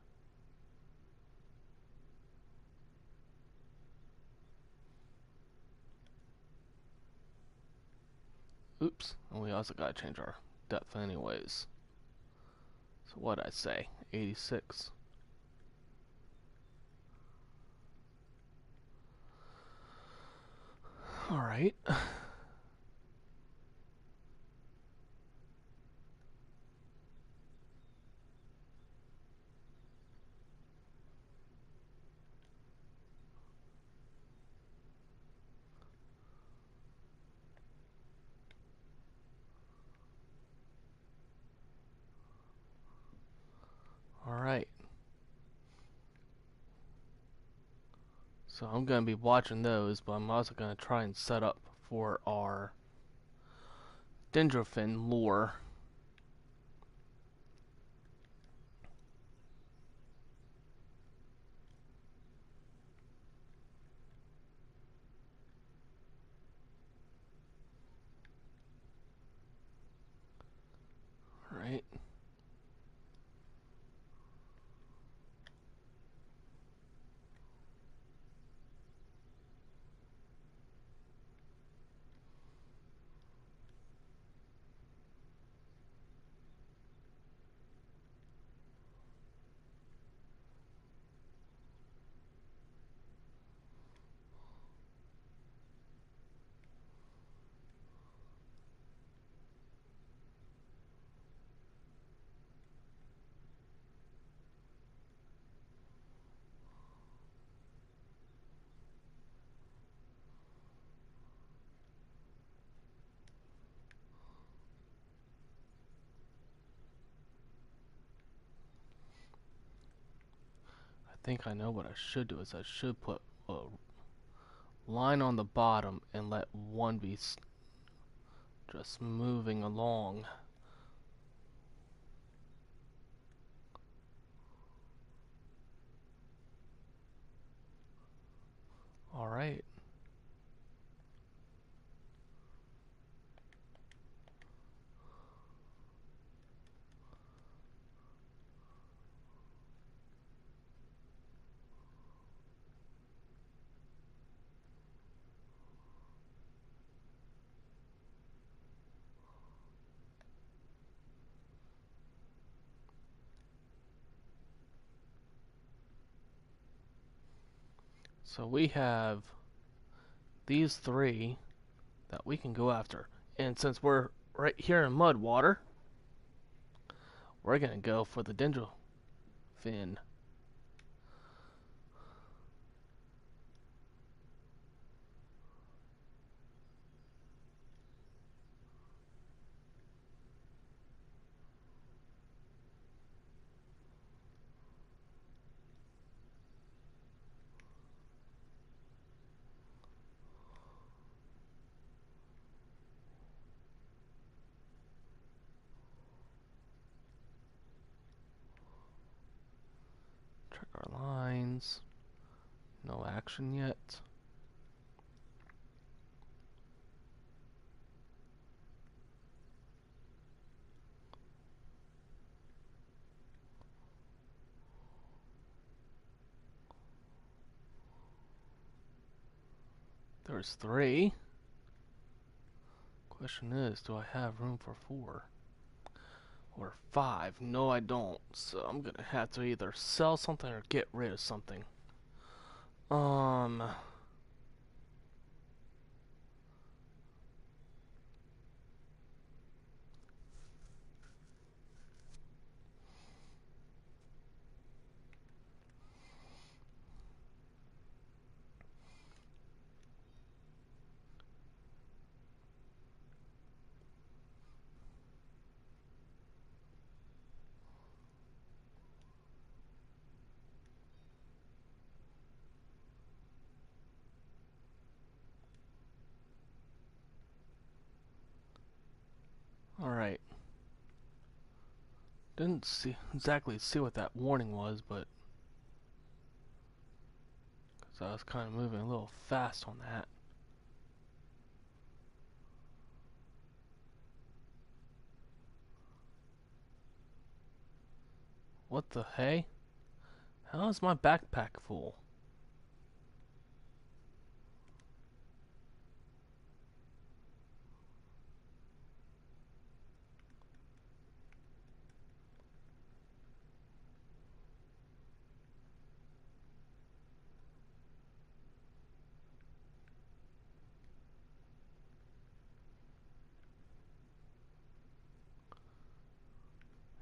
Oops. And we also gotta change our depth anyways. So what'd I say? 86. Alright. Alright. So I'm going to be watching those, but I'm also going to try and set up for our Dendrofin lure. Alright. I think I know what I should do is I should put a line on the bottom and let one be just moving along. Alright. So we have these three that we can go after. And since we're right here in Mudwater, we're going to go for the Dendrofin. Check our lines. No action yet. There's three. Question is, do I have room for 4 or 5? No, I don't. So I'm gonna have to either sell something or get rid of something. Um. Alright. Didn't exactly see what that warning was, but because I was kind of moving a little fast on that. What the hey? How is my backpack full?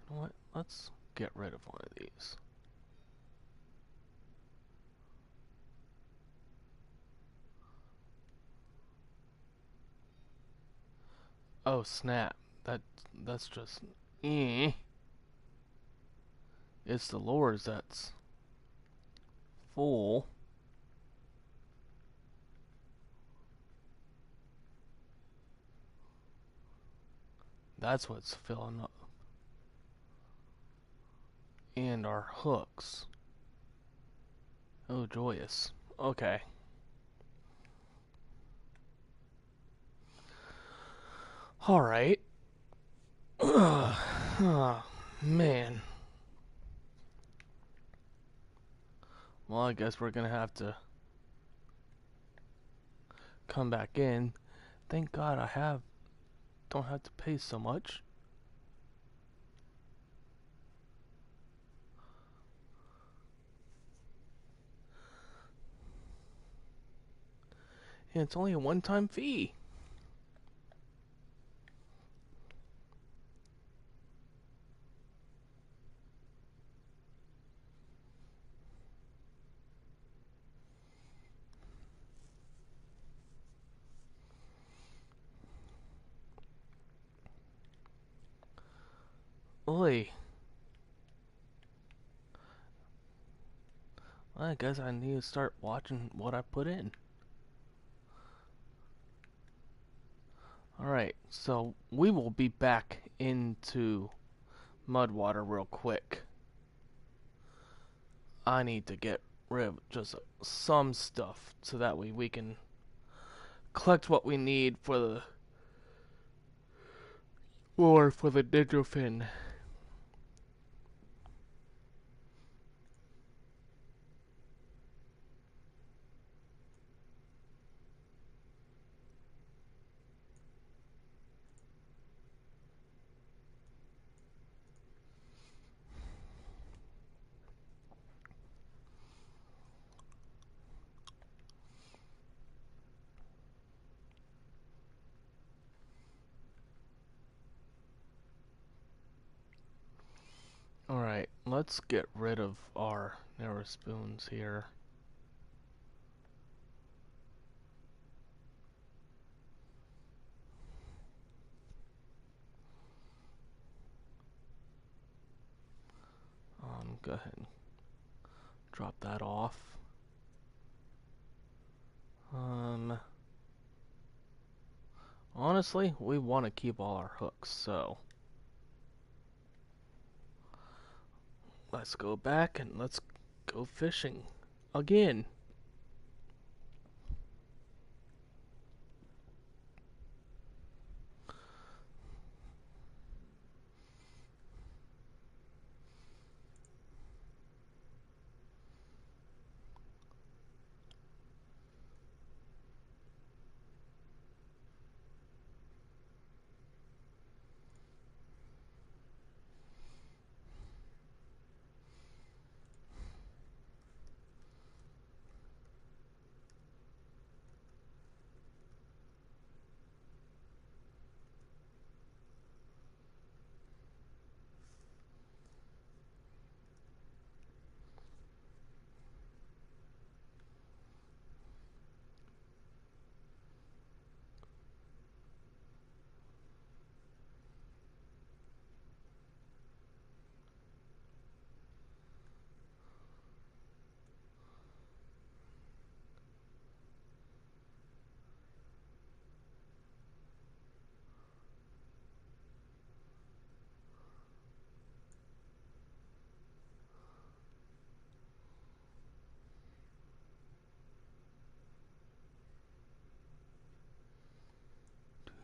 You know what? Let's get rid of one of these. Oh snap! That's just It's the lures that's full. That's what's filling up. And our hooks. Oh, joyous. Okay. Alright. Oh, man. Well, I guess we're gonna have to come back in. Thank God don't have to pay so much. And it's only a one-time fee. Oi. Well, I guess I need to start watching what I put in. Alright, so we will be back into Mudwater real quick. I need to get rid of just some stuff so that way we can collect what we need for the Dendrofin. Alright, let's get rid of our narrow spoons here. Go ahead and drop that off. Honestly, we want to keep all our hooks, so let's go back and let's go fishing again.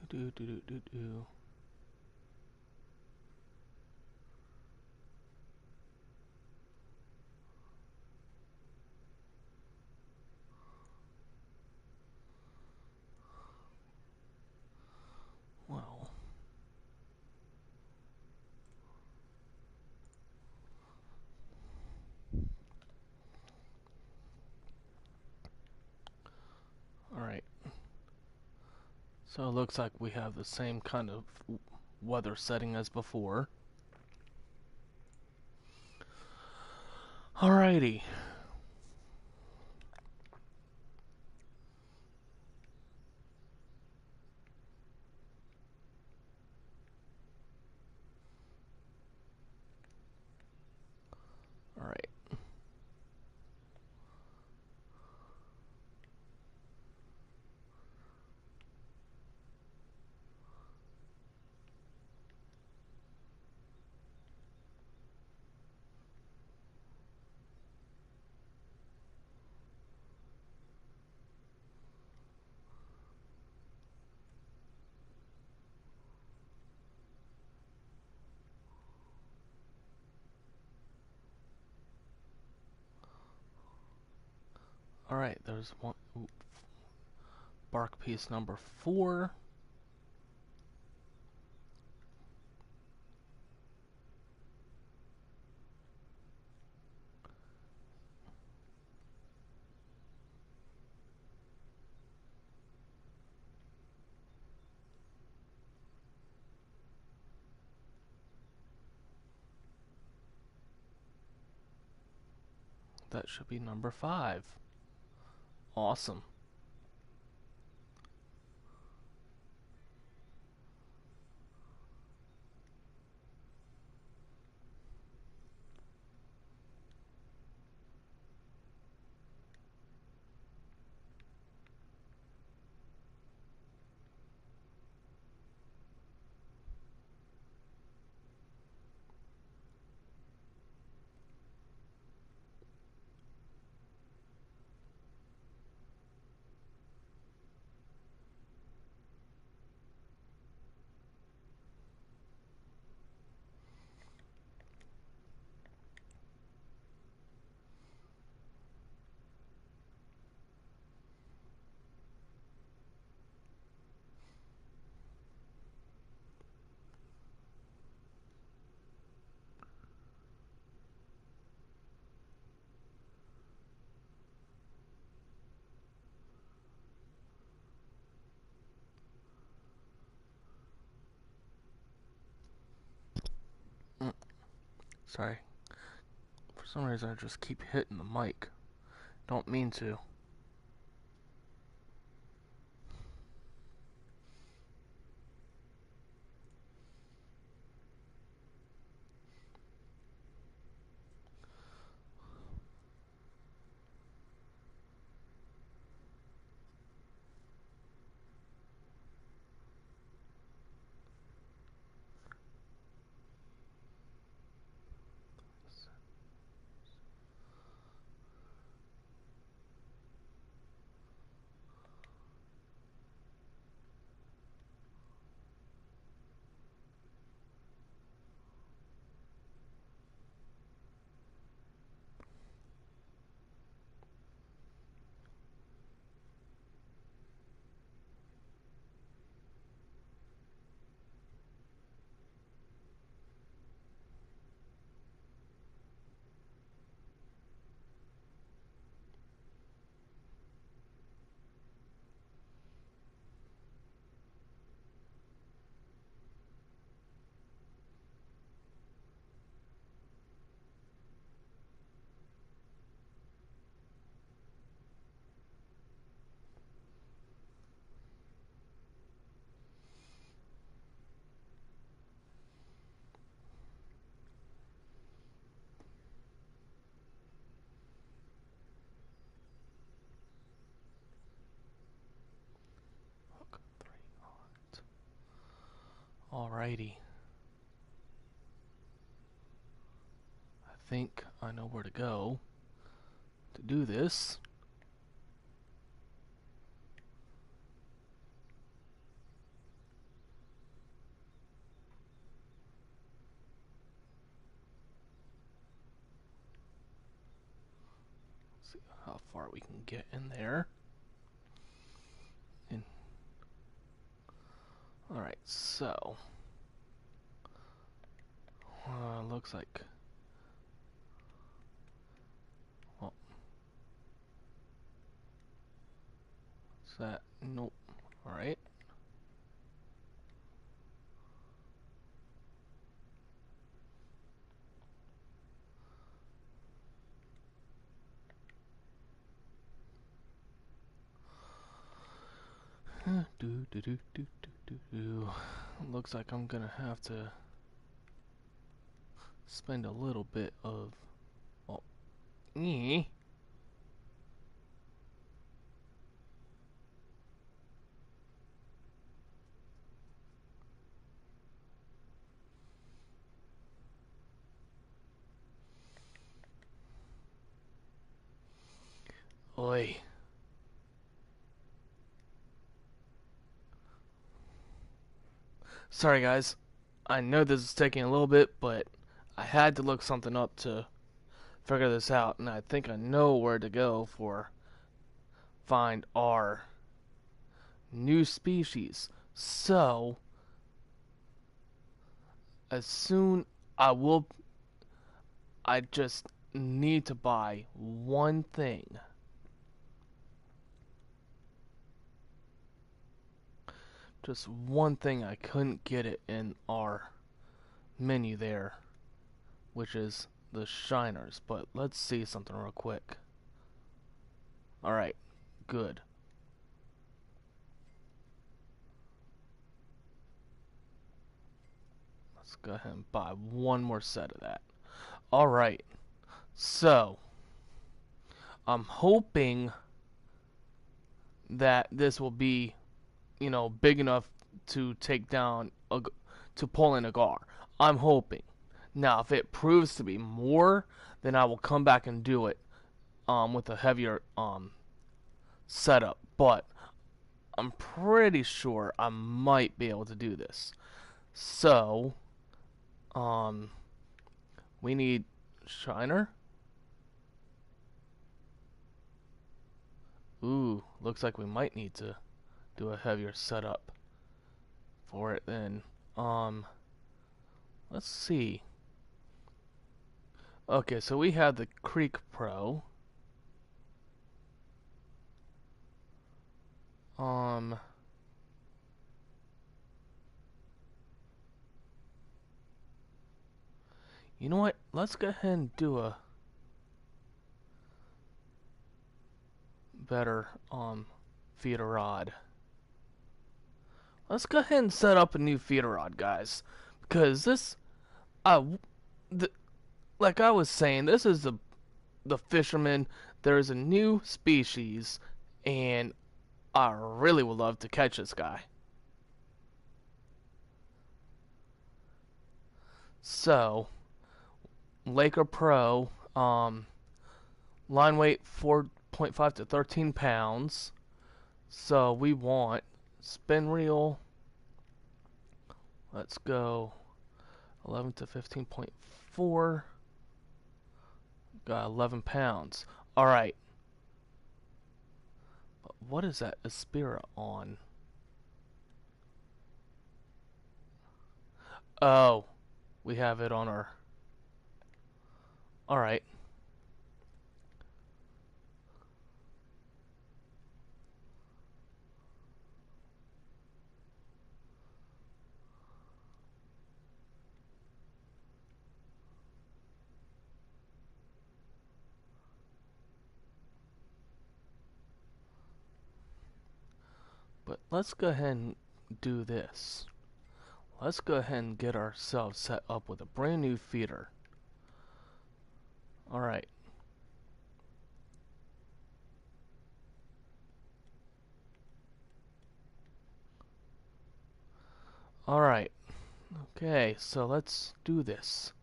Do do do do do. Well, all right. So it looks like we have the same kind of weather setting as before. Alrighty. Alright. Alright, there's one. Bark piece number 4. That should be number 5. Awesome. Sorry. For some reason I just keep hitting the mic. Don't mean to. Hook 3 on. Alrighty. I think I know where to go to do this. See how far we can get in there. And alright, so looks like, well, what's that? Nope. Alright. Looks like I'm gonna have to spend a little bit of, well, oi. Sorry guys, I know this is taking a little bit, but I had to look something up to figure this out, and I think I know where to go for find our new species. So, as soon I just need to buy one thing. Just one thing. I couldn't get it in our menu there, which is the shiners. But let's see something real quick. Alright, good. Let's go ahead and buy one more set of that. Alright, so I'm hoping that this will be, you know, big enough to take down to pull in a gar. I'm hoping. Now, if it proves to be more, then I will come back and do it with a heavier setup. But I'm pretty sure I might be able to do this. So, we need shiner. Ooh, looks like we might need to do a heavier setup for it then. Let's see. Okay, so we have the Creek Pro. You know what? Let's go ahead and do a better feeder rod. Let's go ahead and set up a new feeder rod, guys, because this, like I was saying, this is the Fisherman. There's a new species, and I really would love to catch this guy. So, Laker Pro, line weight 4.5 to 13 pounds. So we want spin reel. Let's go 11 to 15.4. Got 11 pounds. Alright. But what is that Aspira on? Oh, we have it on our... Alright. But let's go ahead and do this. Let's go ahead and get ourselves set up with a brand new feeder. Alright. Alright. Okay, so let's do this.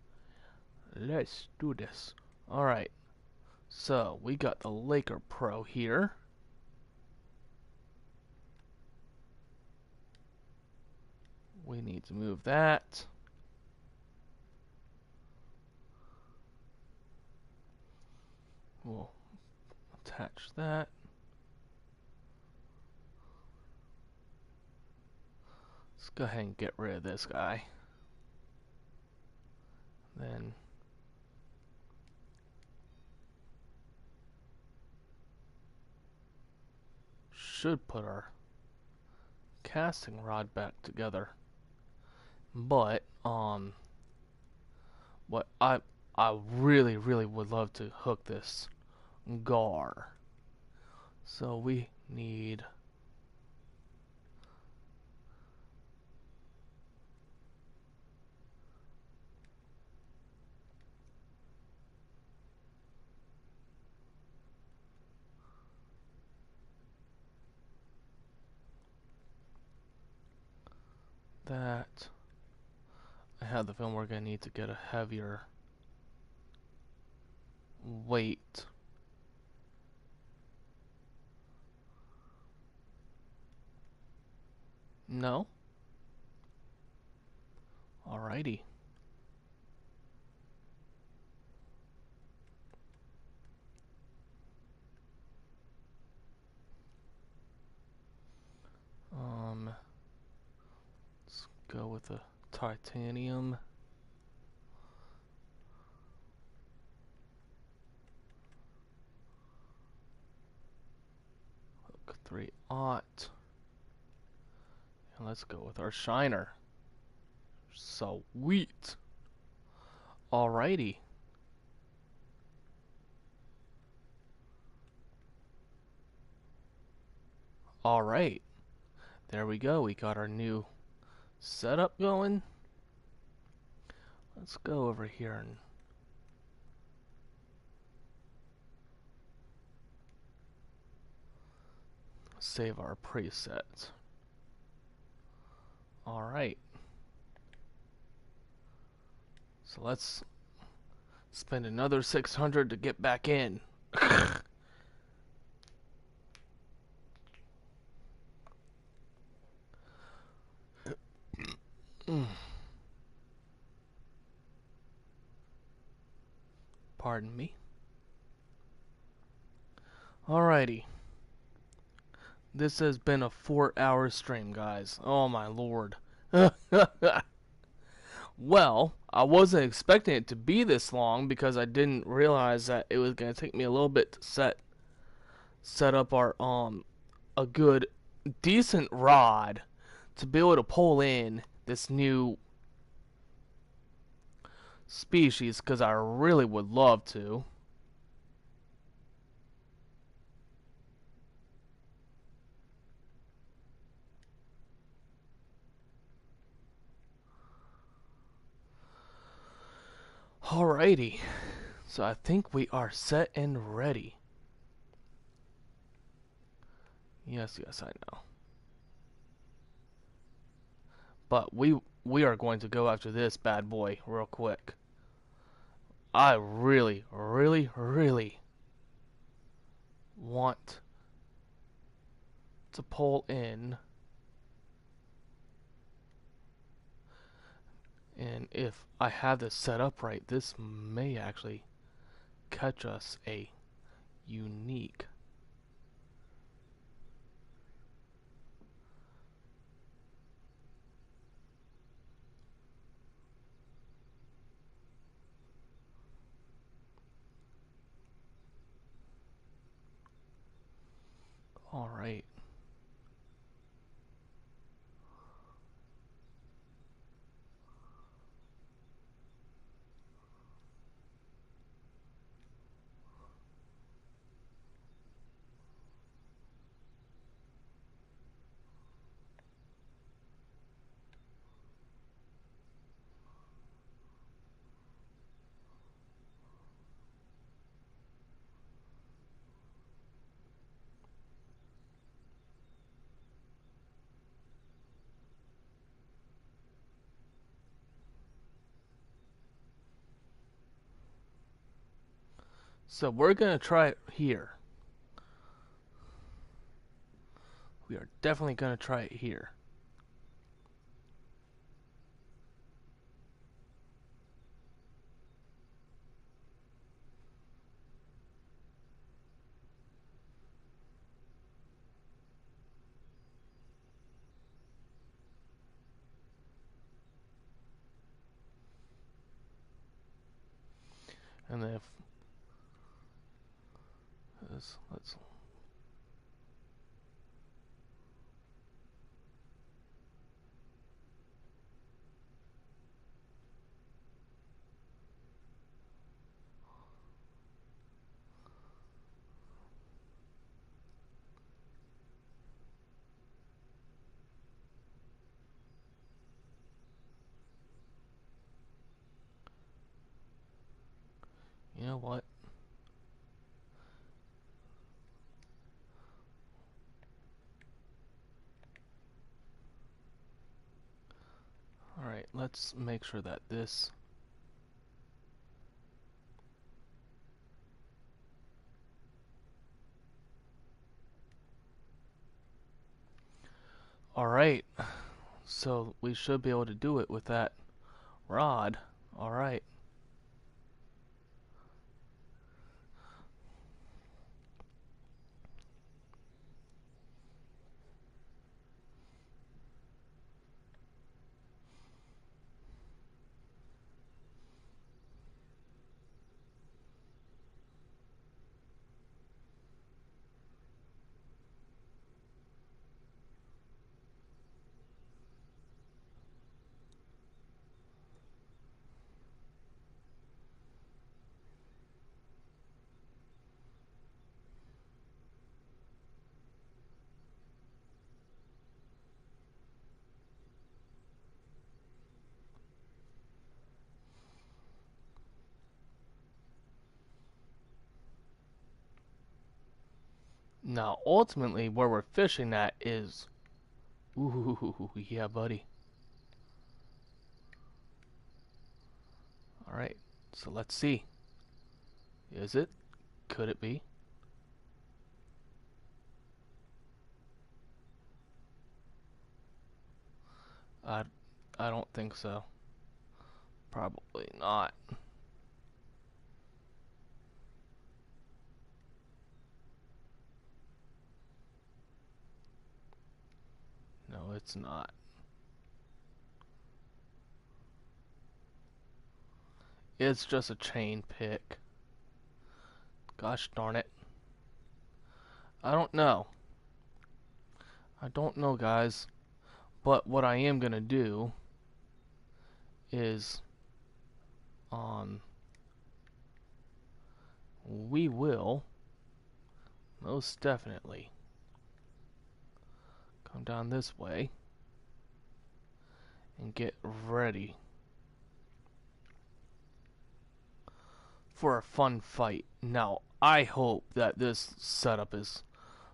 Let's do this. Alright. So, we got the Laker Pro here. We need to move that. We'll Attach that. Let's go ahead and get rid of this guy. Then should put our casting rod back together. But what I really would love to hook this gar. So we need that. I have the feeling we're gonna need to get a heavier weight. No? Alrighty. Let's go with the titanium. Hook 3/0. And let's go with our shiner. Sweet. Alrighty. Alright. There we go. We got our new setup going. Let's go over here and save our presets. Alright. So let's spend another 600 to get back in. Pardon me. Alrighty. This has been a 4-hour stream, guys. Oh my lord. Well, I wasn't expecting it to be this long because I didn't realize that it was going to take me a little bit to set up our a good decent rod to be able to pull in this new species, because I really would love to. Alrighty, so I think we are set and ready. Yes, I know. But we are going to go after this bad boy real quick. I really want to pull in. And if I have this set up right, this may actually catch us a unique. All right. So we're going to try it here. We are definitely going to try it here. And then if let's you know what? Alright, let's make sure that this... Alright, so we should be able to do it with that rod. Alright. Now, ultimately, where we're fishing at is... Ooh, yeah, buddy. Alright, so let's see. Is it? Could it be? I, I don't think so. Probably not. No, it's not. It's just a chain pick. Gosh darn it. I don't know. I don't know, guys. But what I am gonna do is we will most definitely come down this way and get ready for a fun fight. Now, I hope that this setup is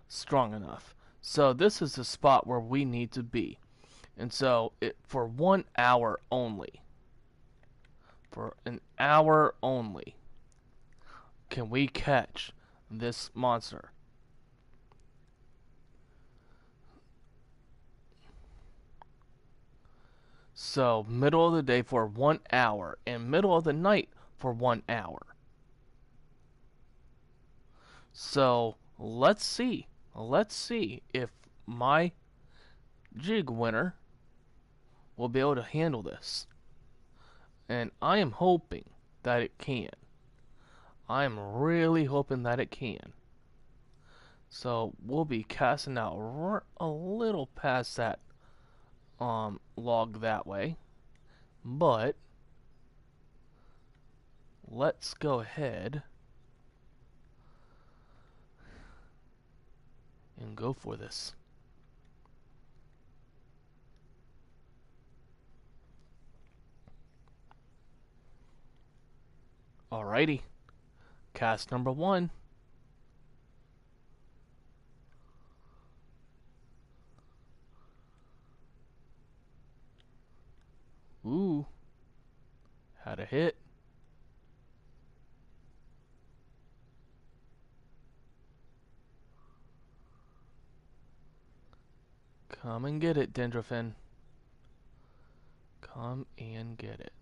strong enough. So this is the spot where we need to be. And so, for 1 hour only, for an hour only, can we catch this monster. So, middle of the day for 1 hour, and middle of the night for 1 hour. So, let's see. Let's see if my jig winner will be able to handle this. And I am hoping that it can. I am really hoping that it can. So we'll be casting out a little past that log that way. But let's go ahead and go for this. Alrighty. Cast number 1. Ooh. Had a hit. Come and get it, Dendrofin. Come and get it.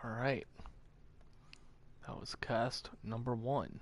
Alright. That was cast number 1.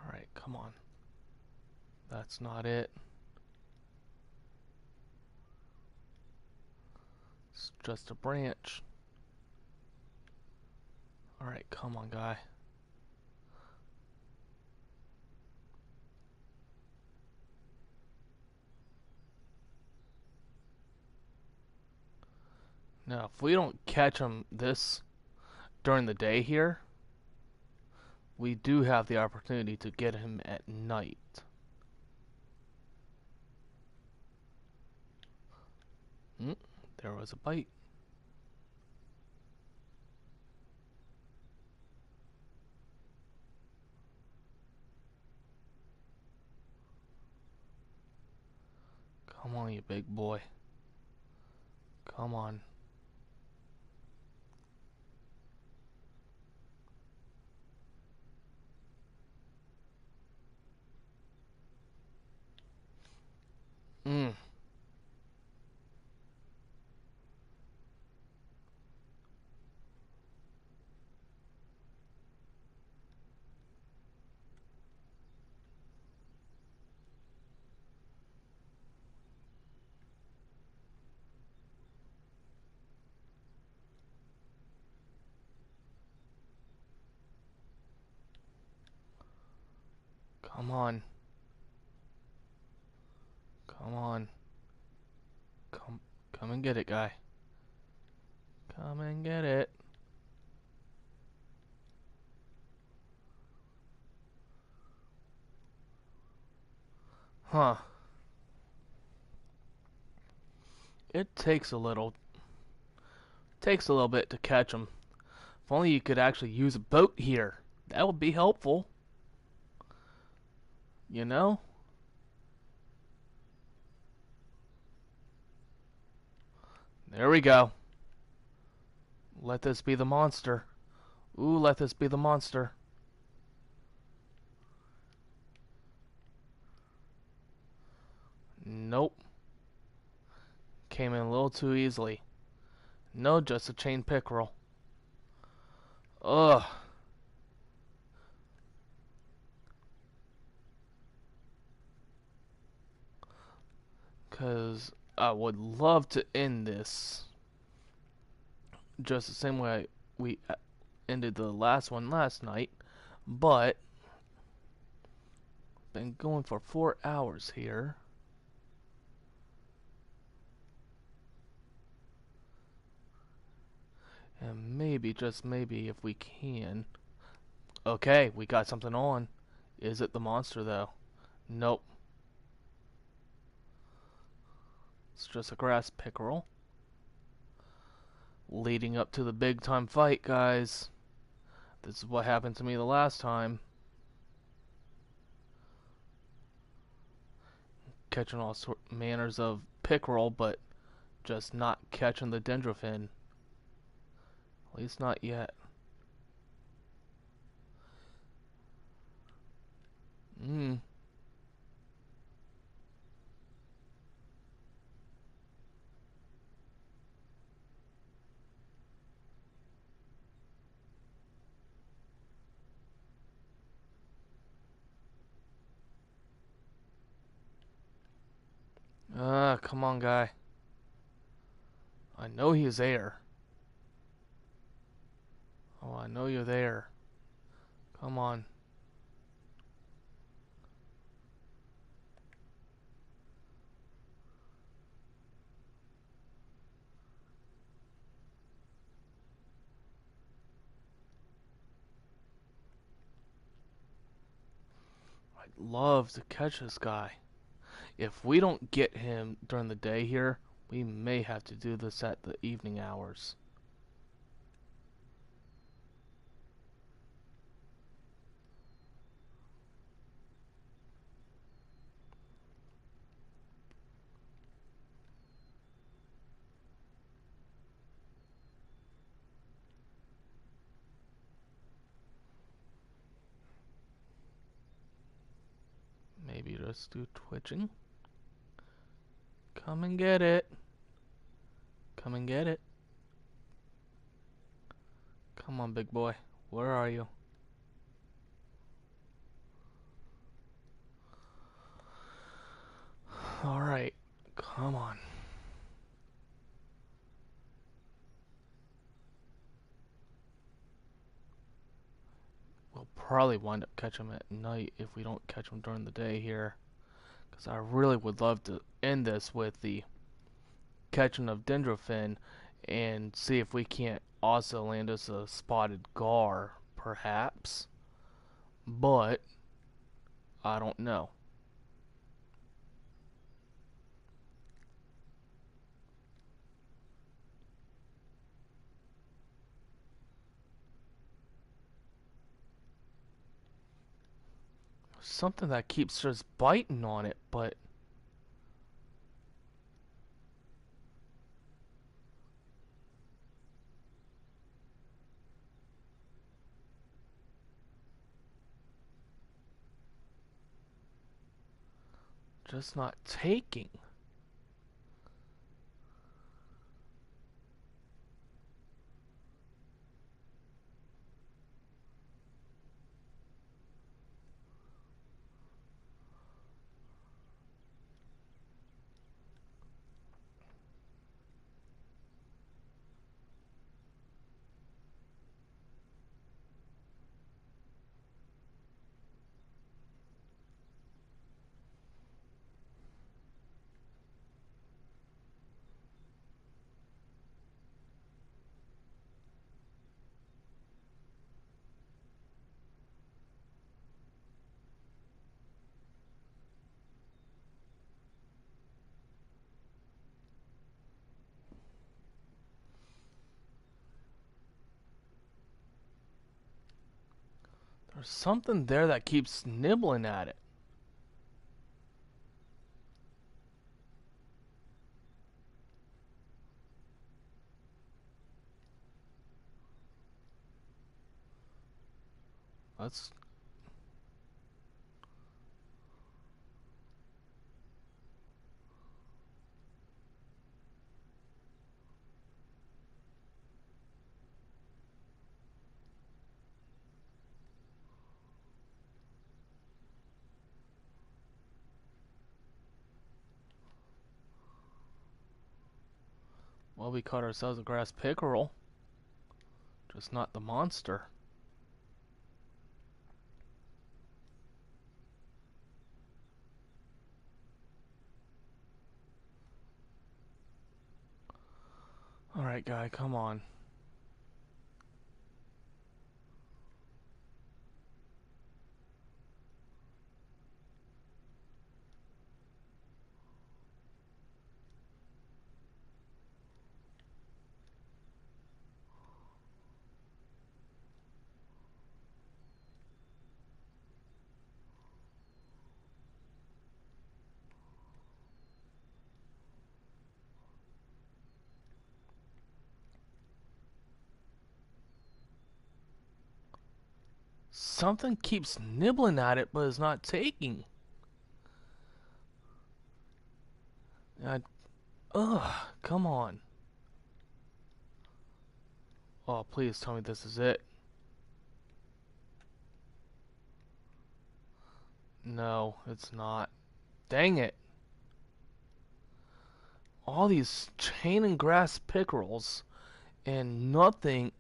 Alright, come on. That's not it. It's just a branch. Alright, come on, guy. Now, if we don't catch him during the day here, we do have the opportunity to get him at night. There was a bite. Come on, you big boy. Come on. Mm. Come on. Come on. Come and get it, guy. Come and get it. Huh. It takes a little bit to catch them. If only you could actually use a boat here. That would be helpful. You know? There we go. Let this be the monster. Ooh, let this be the monster. Nope. Came in a little too easily. No, just a chain pickerel. Ugh. Because I would love to end this just the same way we ended the last one last night, but been going for 4 hours here. And maybe, just maybe, if we can. Okay, we got something on. Is it the monster, though? Nope. It's just a grass pickerel. Leading up to the big time fight, guys. This is what happened to me the last time. Catching all manners of pickerel, but just not catching the Dendrofin. At least not yet. Come on, guy. I know he's there. Oh, I know you're there. Come on. I'd love to catch this guy. If we don't get him during the day here, We may have to do this at the evening hours. Maybe just do twitching. Come and get it. Come and get it. Come on, big boy. Where are you? Alright. Come on. We'll probably wind up catching them at night if we don't catch them during the day here. Because I really would love to end this with the catching of Dendrofin and see if we can't also land us a spotted gar, perhaps. But I don't know. Something that keeps just biting on it, but just not taking. There's something there that keeps nibbling at it. Let's. Well, we caught ourselves a grass pickerel. Just not the monster. Alright, guy, come on. Something keeps nibbling at it, but is not taking. Ugh, come on. Oh, please tell me this is it. No, it's not. Dang it. All these chain and grass pickerels and nothing.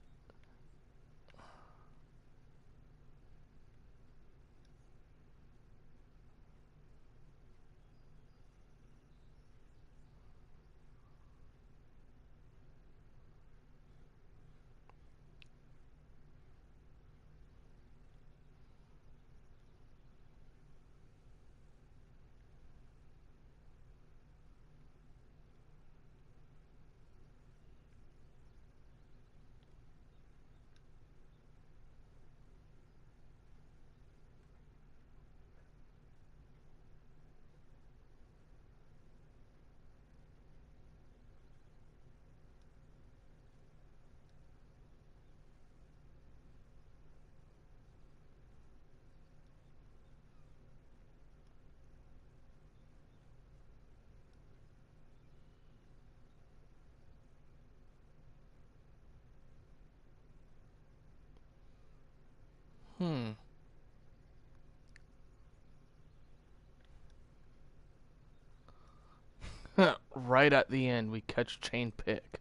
right at the end we catch chain pick.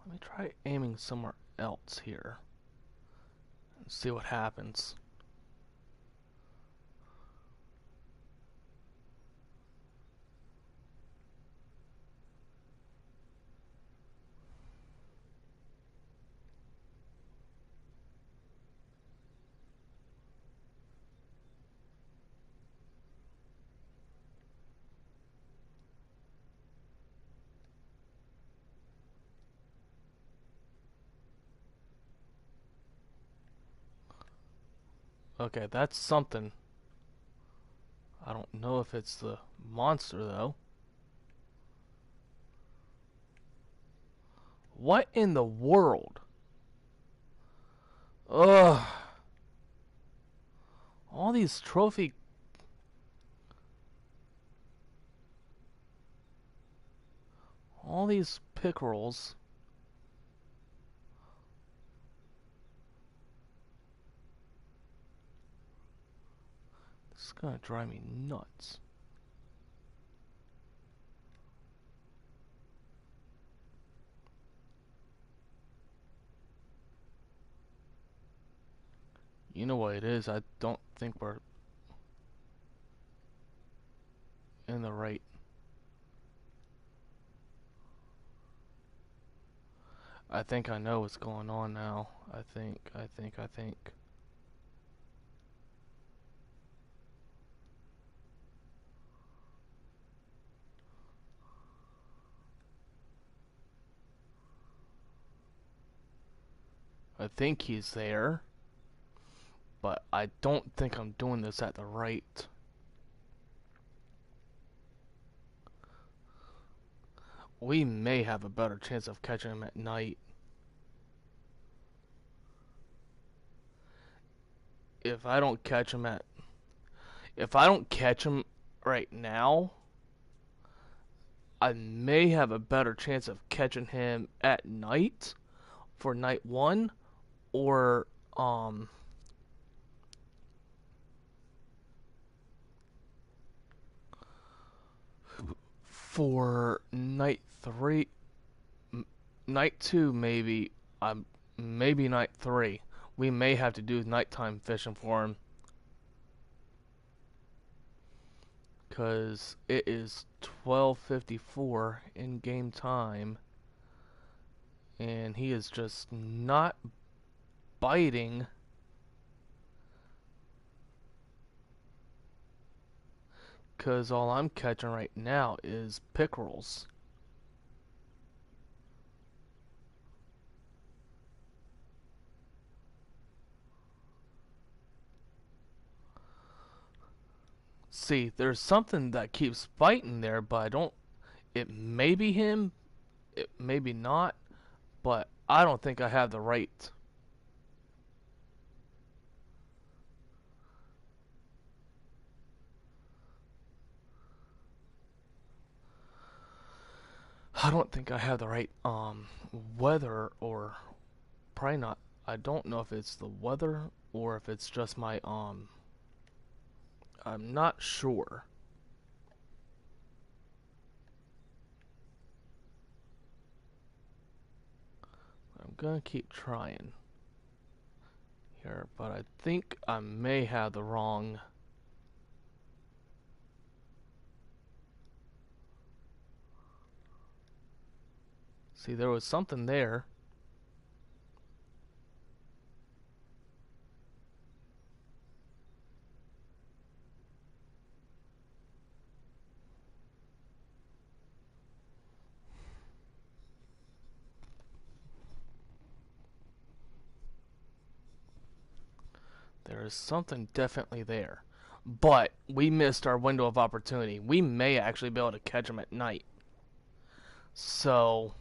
Let me try aiming somewhere else here and see what happens. Okay, that's something. I don't know if it's the monster though. What in the world? Ugh. All these trophy... All these pickerels. This is gonna drive me nuts. You know what it is? I don't think we're in the right. I think I know what's going on now. I think. I think he's there. But I don't think I'm doing this at the right. We may have a better chance of catching him at night. If I don't catch him right now, I may have a better chance of catching him at night for night 1 or for night 3, night 2 maybe, maybe night 3. We may have to do nighttime fishing for him. Because it is 12:54 in game time. And he is just not biting. Because all I'm catching right now is pickerels. See, there's something that keeps biting there, but I don't... It may be him, it may be not, but I don't think I have the right. I don't think I have the right weather, or probably not. I don't know if it's the weather or if it's just my I'm not sure. I'm gonna keep trying here, but I think I may have the wrong. See, there was something there. There is something definitely there. But we missed our window of opportunity. We may actually be able to catch them at night. So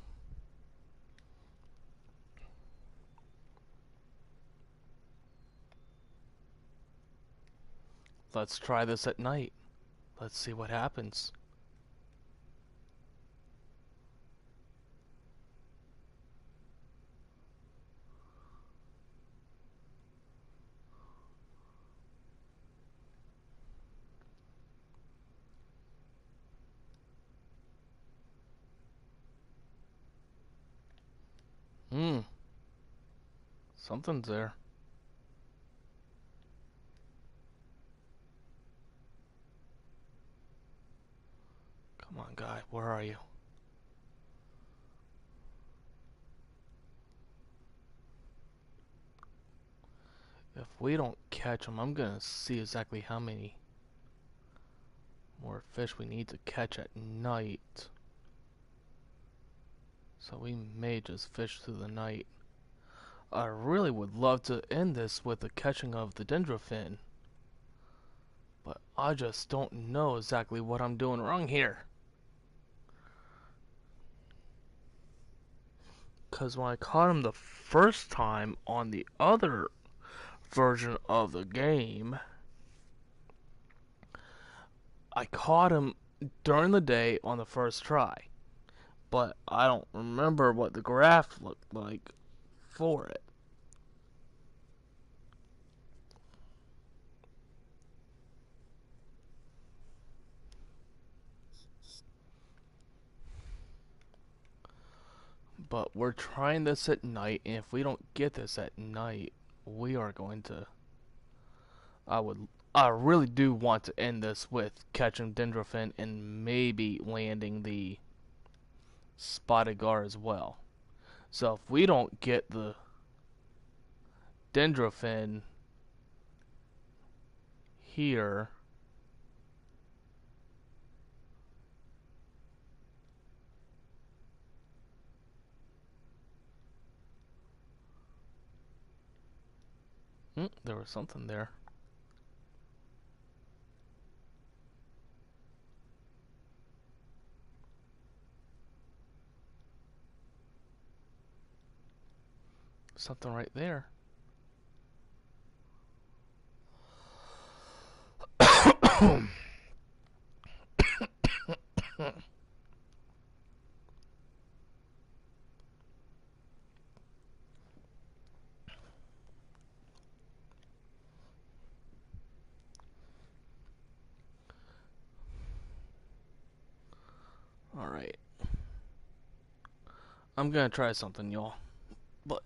let's try this at night. Let's see what happens. Something's there. Come on, guy. Where are you? If we don't catch him, I'm gonna see exactly how many more fish we need to catch at night. So we may just fish through the night. I really would love to end this with the catching of the Dendrofin. But I just don't know exactly what I'm doing wrong here. Because when I caught him the first time on the other version of the game, I caught him during the day on the first try. But I don't remember what the graph looked like for it. But we're trying this at night, and if we don't get this at night, we are going to... I really do want to end this with catching Dendrofin and maybe landing the spotted gar as well. So if we don't get the Dendrofin here, there was something there. Something right there. Alright. I'm gonna try something, y'all. But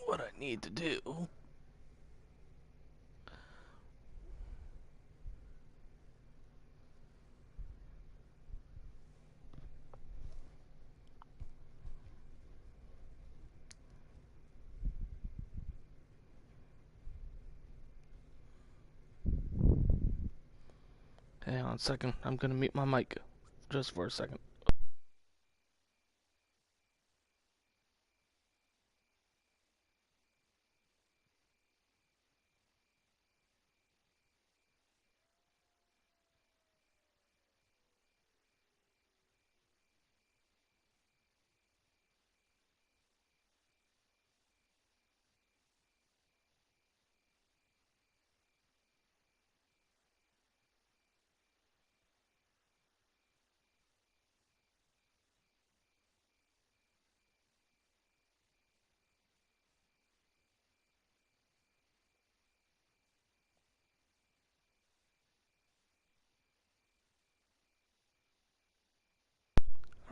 what I need to do... Hang on a second. I'm gonna mute my mic just for a second.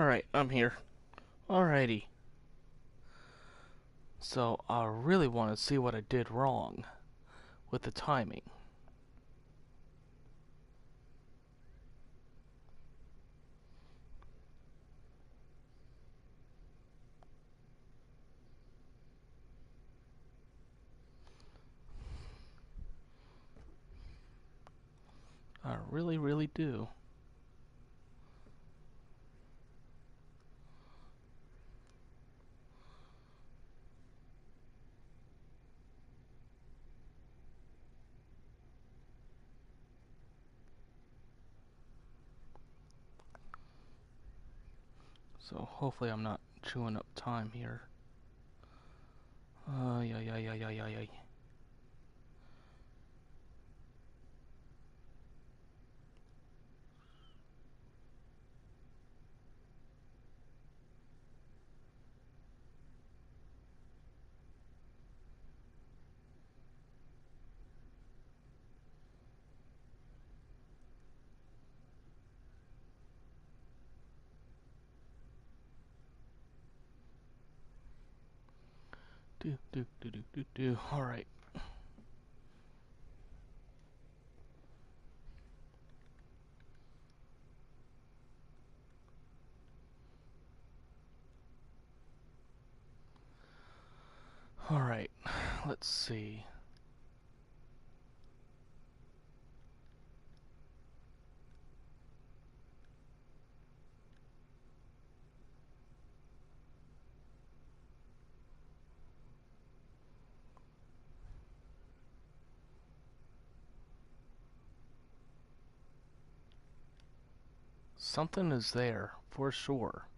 Alright, I'm here. Alrighty. So, I really want to see what I did wrong with the timing. I really, really do. So hopefully I'm not chewing up time here. Yeah, yeah, yeah, yeah, yeah, yeah. All right. All right. Let's see. Something is there for sure.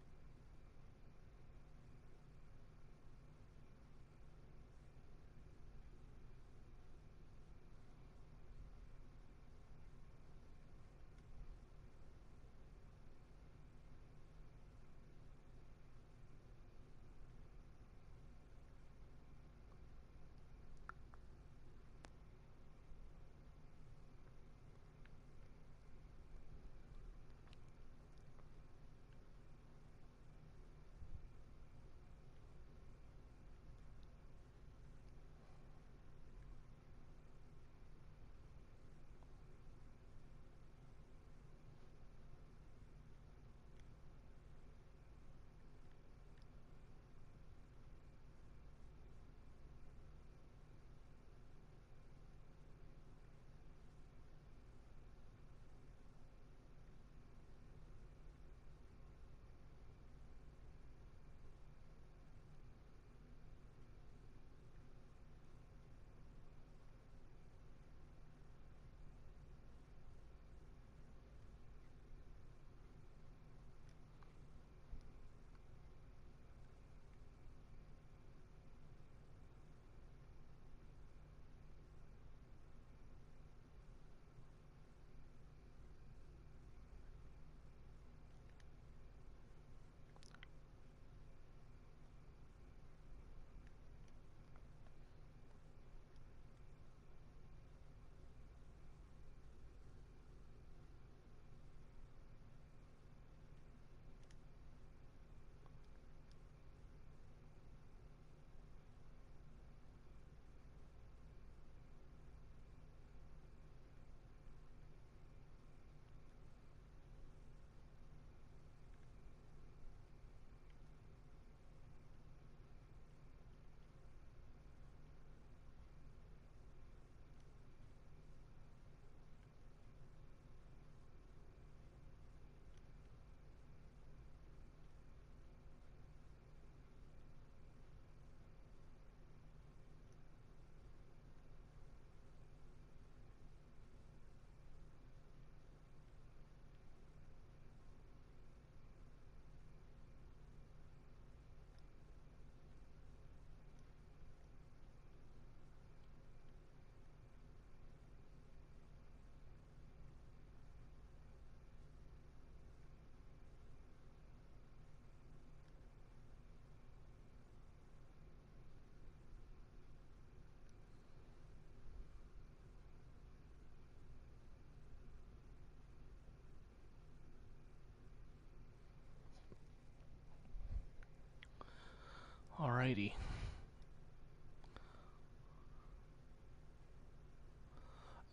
Alrighty.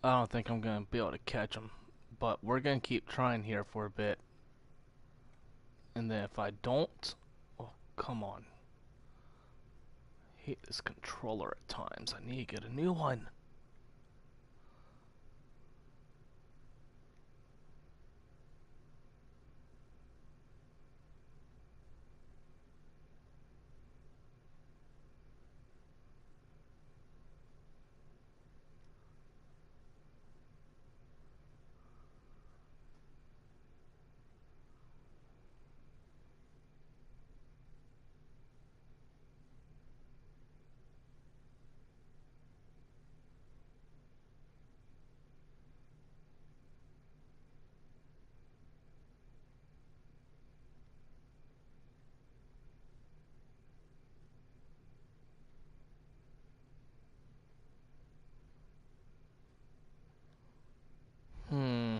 I don't think I'm gonna be able to catch them, but we're gonna keep trying here for a bit. And then if I don't, oh come on. I hate this controller at times. I need to get a new one. Hmm.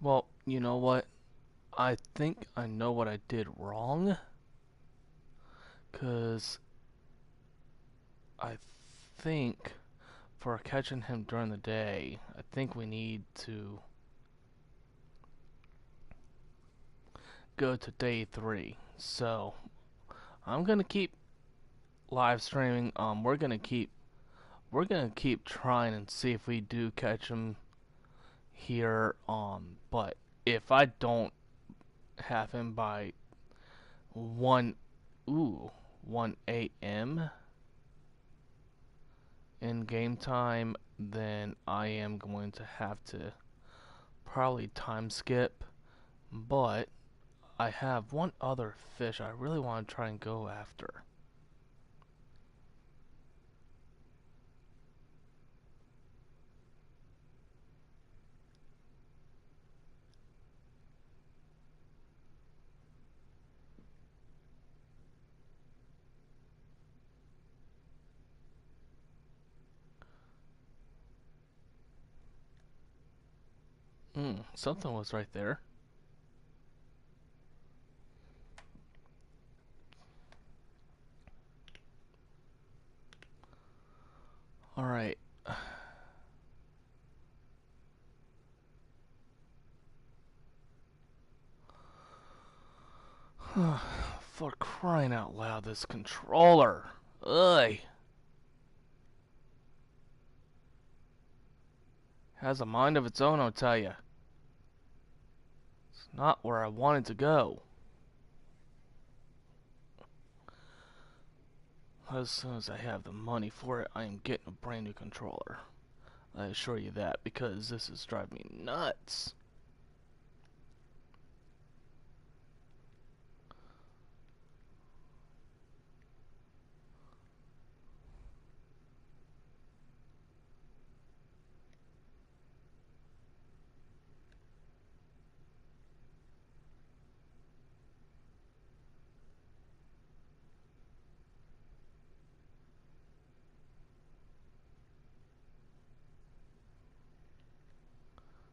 Well, you know what? I think I know what I did wrong. Because I think for catching him during the day, I think we need to go to day 3. So I'm gonna keep live streaming. We're gonna keep trying and see if we do catch him here. But if I don't have him by 1 1 a.m. in game time, then I am going to have to probably time skip. But I have one other fish I really want to try and go after. Something was right there. Alright. For crying out loud, this controller. Ugh. Has a mind of its own, I'll tell you. It's not where I wanted to go. As soon as I have the money for it, I am getting a brand new controller. I assure you that, because this is driving me nuts.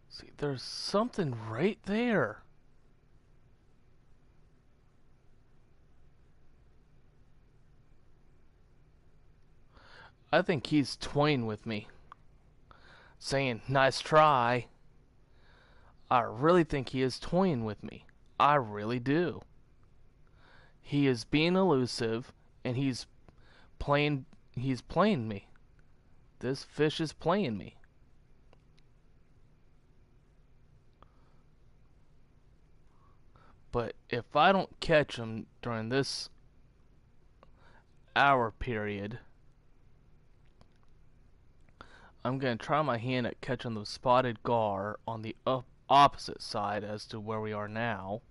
See, there's something right there. I think he's toying with me, saying, nice try. I really think he is toying with me. I really do. He is being elusive, and he's playing me. This fish is playing me. But if I don't catch him during this hour period, I'm going to try my hand at catching the spotted gar on the opposite side as to where we are now.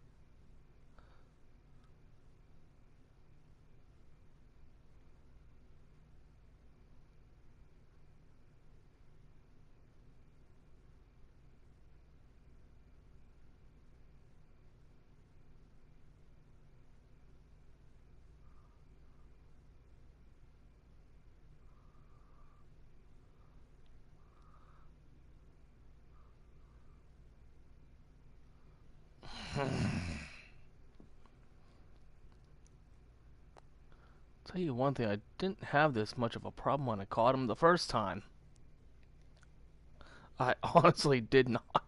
Tell you one thing, I didn't have this much of a problem when I caught him the first time. I honestly did not.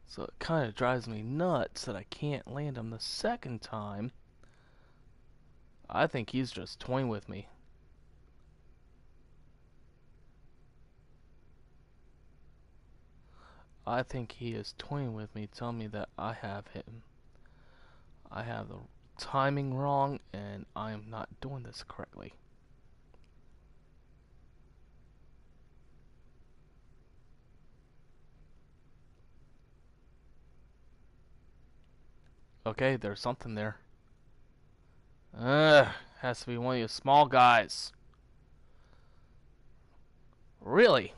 So it kind of drives me nuts that I can't land him the second time. I think he's just toying with me. I think he is toying with me, telling me that I have the timing wrong, and I am not doing this correctly. Okay, there's something there. Has to be one of you small guys. Really?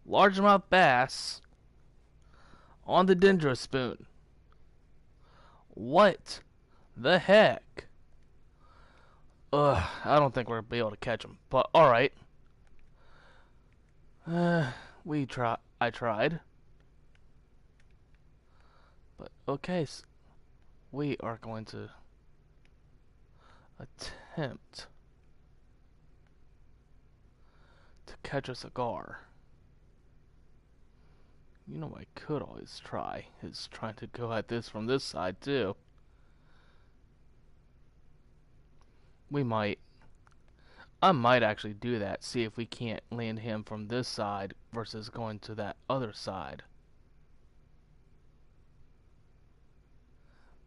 Largemouth bass on the Dendrofin. What the heck? I don't think we're gonna be able to catch him, but alright. I tried. But okay, we are going to attempt to catch a cigar. You know, I could always try is trying to go at this from this side too. We might. I might actually do that. See if we can't land him from this side versus going to that other side.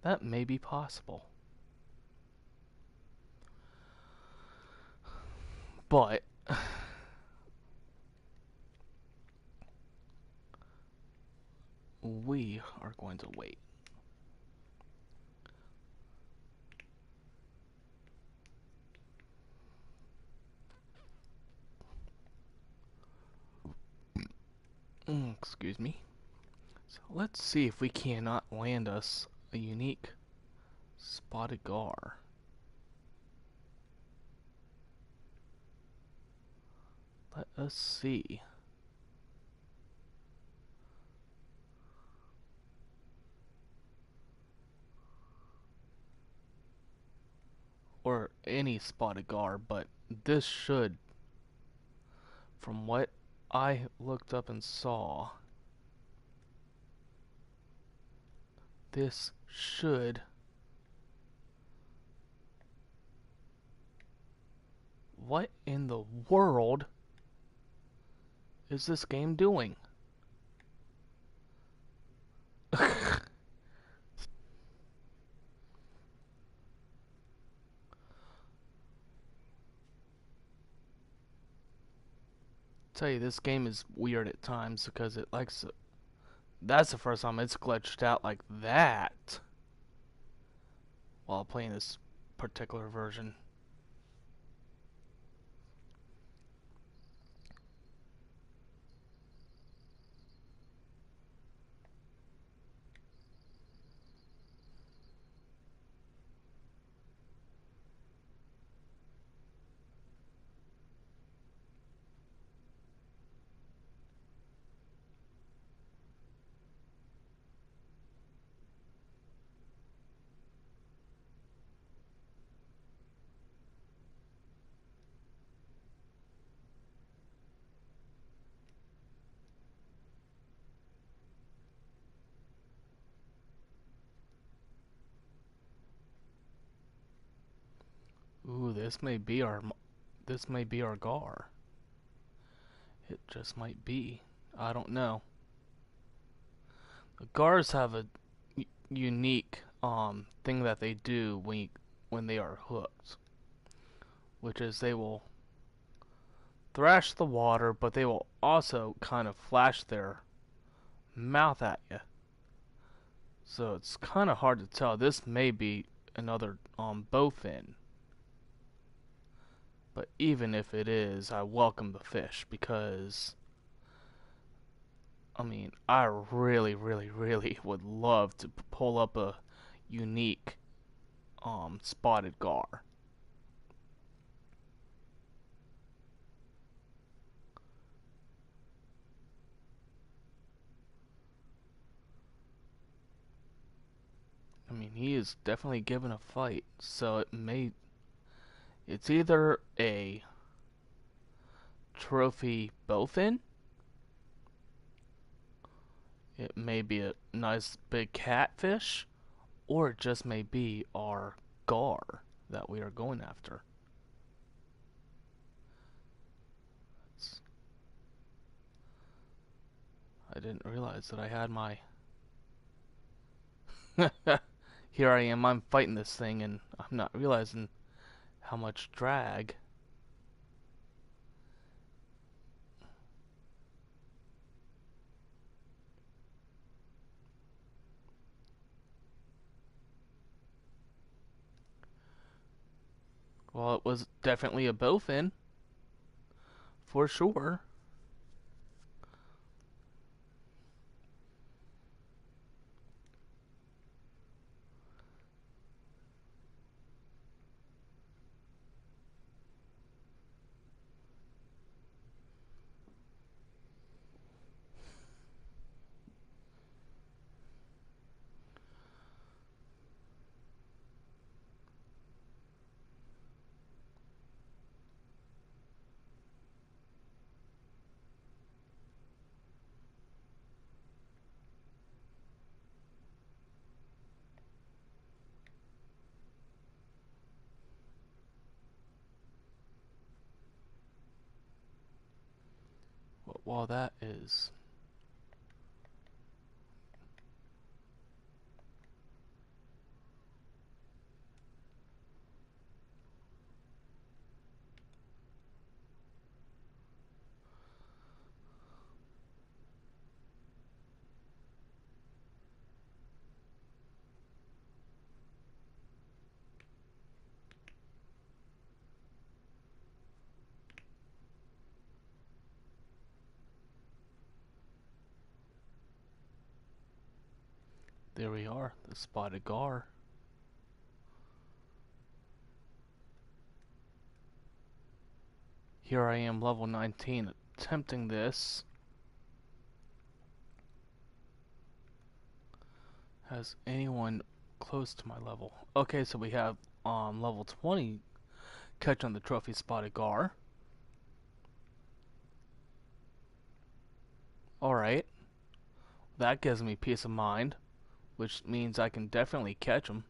That may be possible. But we are going to wait. Excuse me. So let's see if we cannot land us a unique spotted gar. Let us see. Or any spotted gar, but this should, from what I looked up and saw, this should what in the world is this game doing? Tell you, this game is weird at times because it likes to, that's the first time it's glitched out like that while playing this particular version. Ooh, this may be our gar. It just might be. I don't know. The gars have a unique thing that they do when they are hooked, which is they will thrash the water, but they will also kind of flash their mouth at you. So it's kind of hard to tell. This may be another bowfin. But even if it is, I welcome the fish because, I mean, I really, really, really would love to pull up a unique spotted gar. I mean, he is definitely given a fight, so it's either a trophy bowfin, it may be a nice big catfish, or it just may be our gar that we are going after. I didn't realize that I had my... Here I am, I'm fighting this thing, and I'm not realizing how much drag. Well, it was definitely a bowfin, for sure. while that is. There we are, the spotted gar. Here I am, level 19, attempting this. Has anyone close to my level? Okay, so we have level 20 catch on the trophy spotted gar. Alright, that gives me peace of mind, which means I can definitely catch them.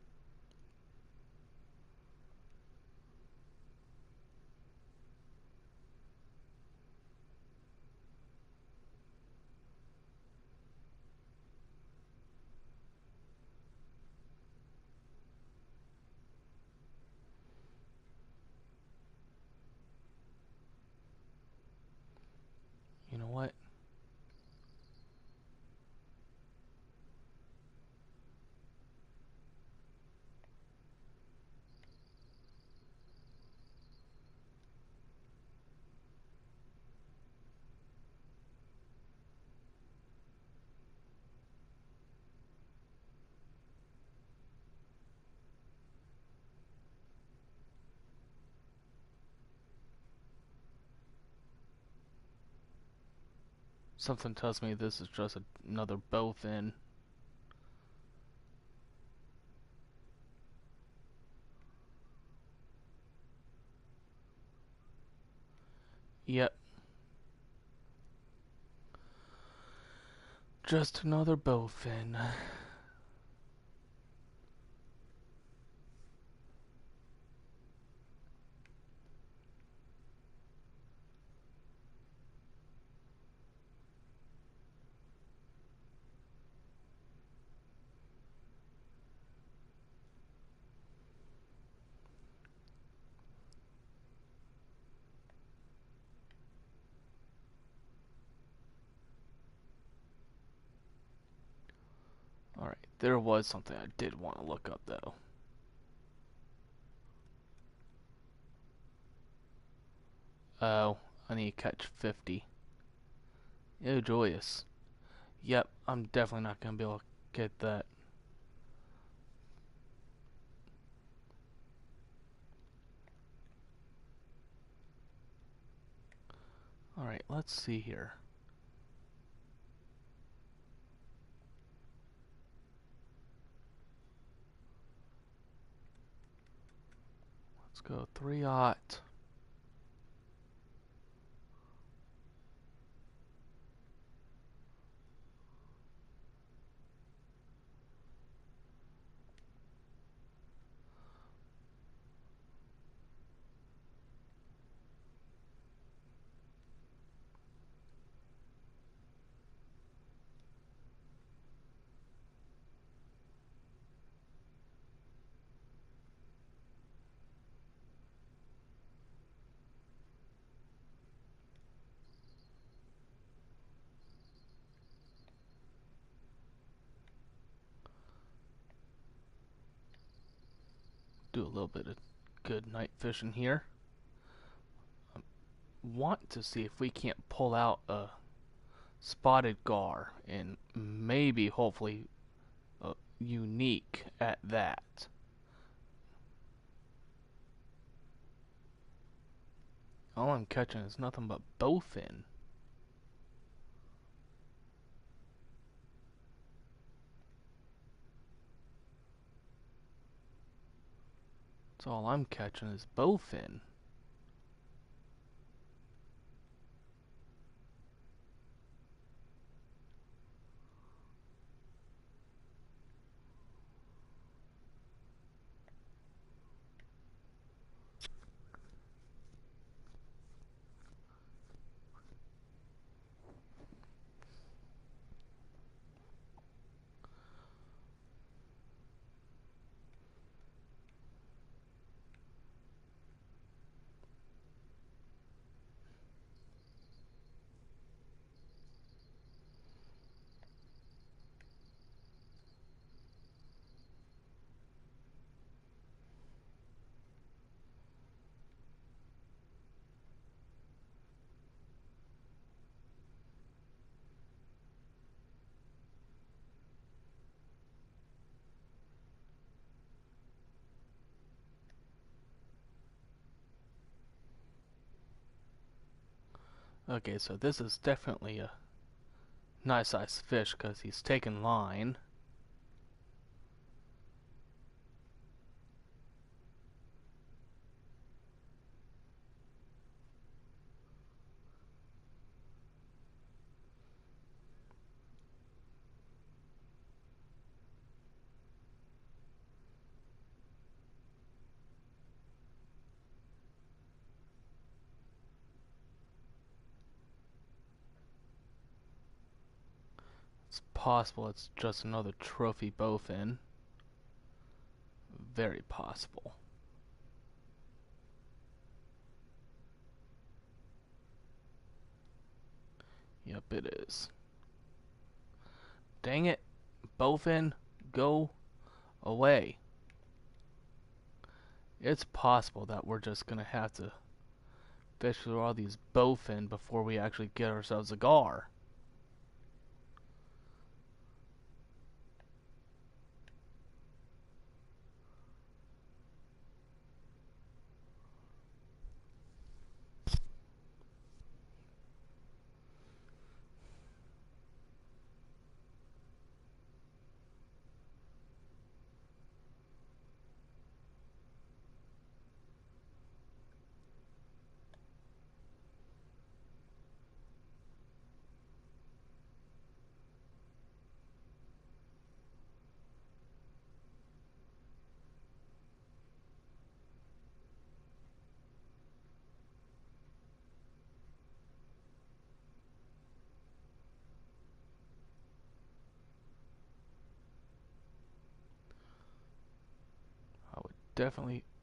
You know what? Something tells me this is just another bowfin. Yep. Just another bowfin. Alright, there was something I did want to look up though. Oh, I need to catch 50. Oh, joyous. Yep, I'm definitely not going to be able to get that. Alright, let's see here. Let's go 3-aught. Do a little bit of good night fishing here. I want to see if we can't pull out a spotted gar and maybe hopefully unique at that. All I'm catching is nothing but bowfin. That's all I'm catching is bowfin. Okay, so this is definitely a nice sized fish because he's taking line. It's possible it's just another trophy bowfin. Very possible. Yep, it is. Dang it. Bowfin, go away. It's possible that we're just gonna have to fish through all these bowfin before we actually get ourselves a gar.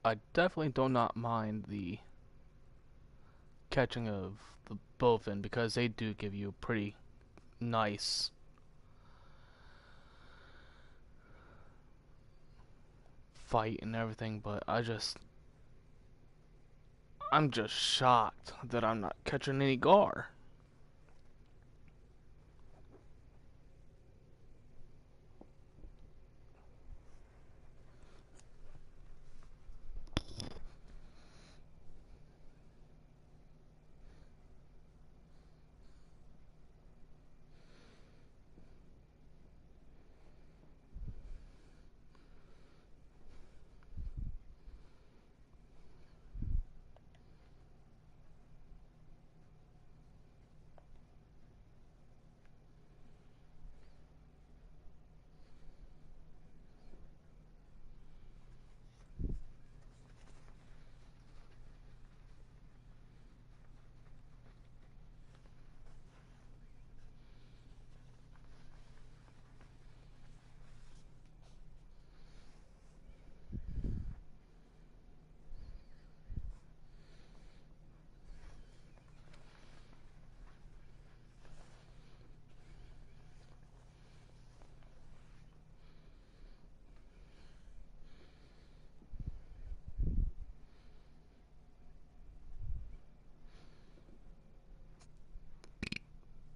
I definitely do not mind the catching of the bowfin because they do give you a pretty nice fight and everything, but I'm just shocked that I'm not catching any gar.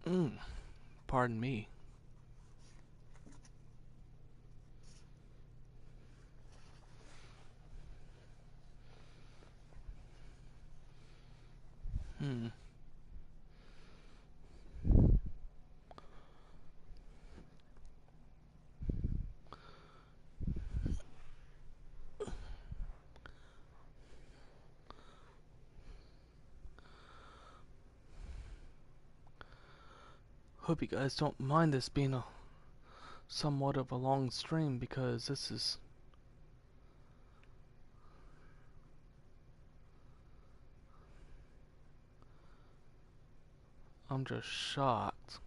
Mm, pardon me. Hmm. Hope you guys don't mind this being a somewhat of a long stream because I'm just shocked.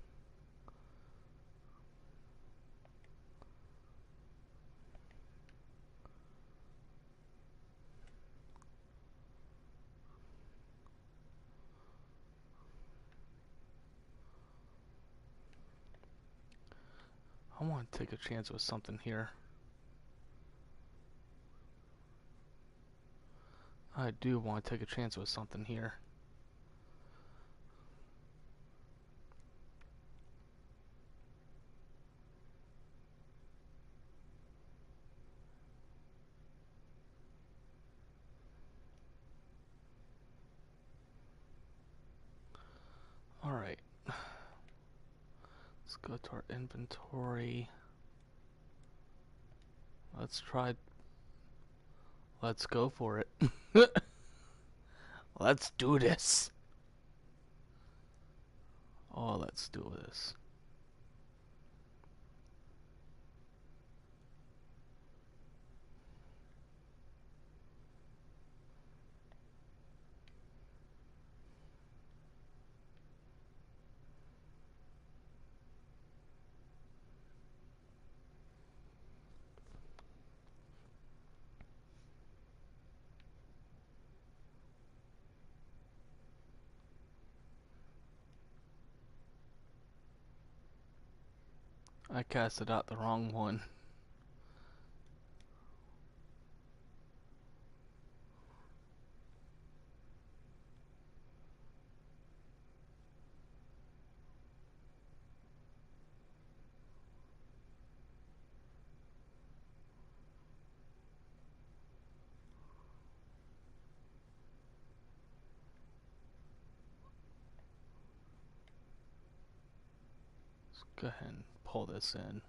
I want to take a chance with something here. I do want to take a chance with something here. go to our inventory. Let's try. Let's go for it. Let's do this. Oh, let's do this. I casted out the wrong one. Let's go ahead and pull this in.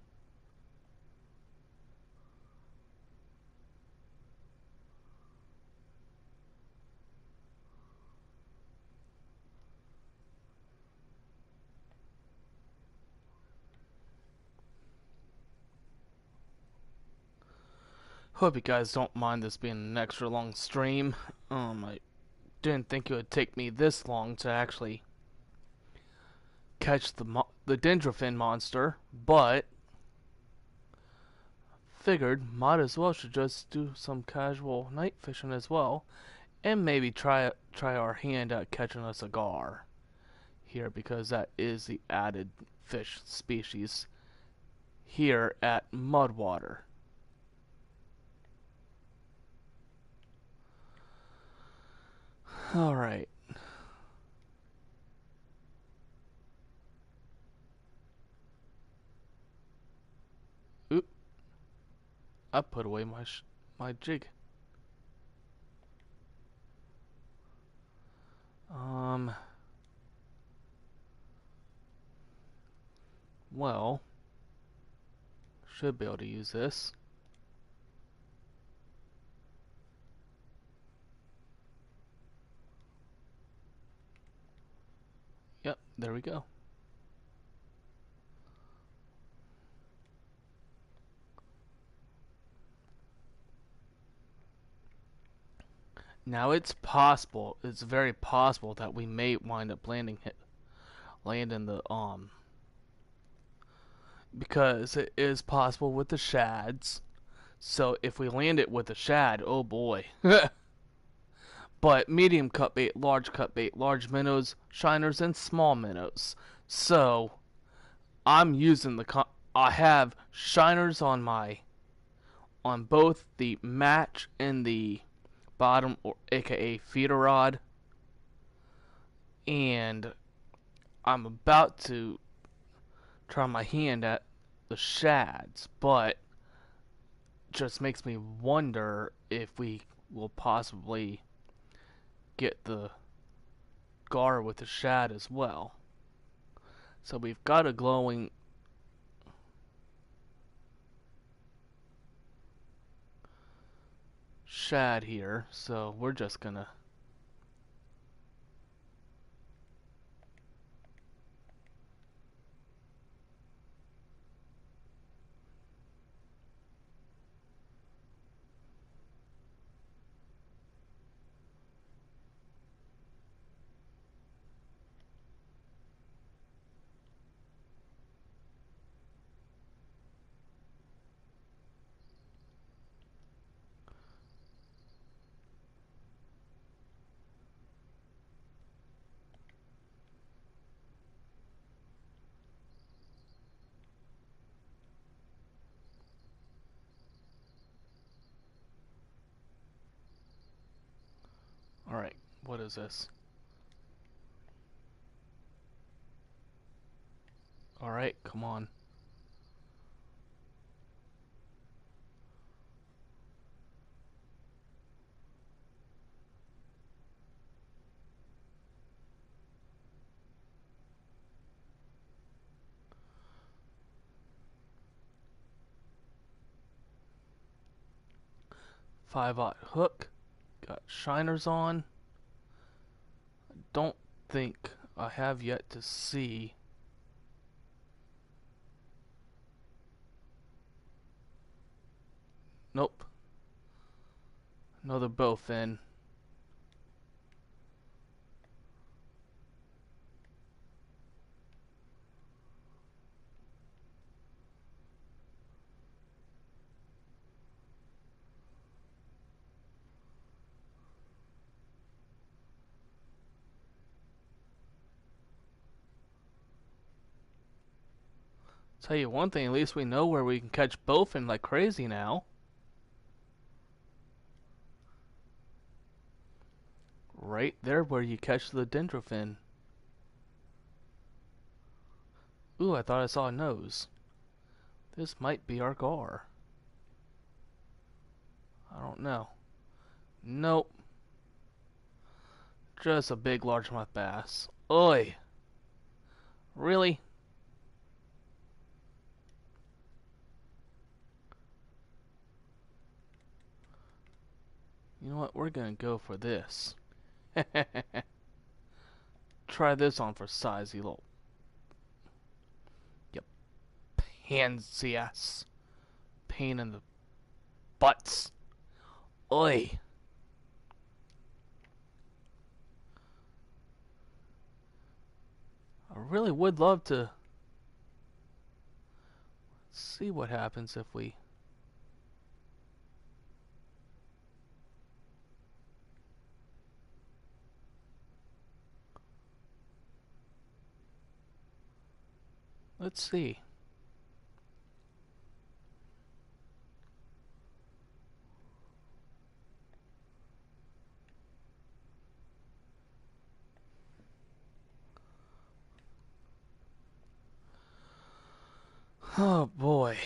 Hope you guys don't mind this being an extra long stream. I didn't think it would take me this long to actually catch the Dendrofin monster, but figured might as well should just do some casual night fishing as well, and maybe try our hand at catching a cigar here, because that is the added fish species here at Mudwater. Alright. Oop. I put away my jig. Well, should be able to use this. Yep, there we go. Now it's possible, it's very possible that we may wind up landing the because it is possible with the shads. So if we land it with a shad, oh boy. But medium cut bait, large minnows, shiners, and small minnows. So I'm using I have shiners on both the match and the bottom, or aka feeder rod, and I'm about to try my hand at the shads, but just makes me wonder if we will possibly get the gar with the shad as well. So we've got a glowing shad here, so we're just gonna Alright, what is this? Alright, come on. 5/0 hook. Got shiners on. Don't think I have yet to see. Nope. No, they're both in. Tell you one thing, at least we know where we can catch both in like crazy now. Right there where you catch the Dendrofin. Ooh, I thought I saw a nose. This might be our gar. I don't know. Nope. Just a big largemouth bass. Oi! Really? You know what? We're gonna go for this. Try this on for size, you little... Yep. Pansy ass. Pain in the butts. Oi! I really would love to see what happens if we... Let's see. Oh boy.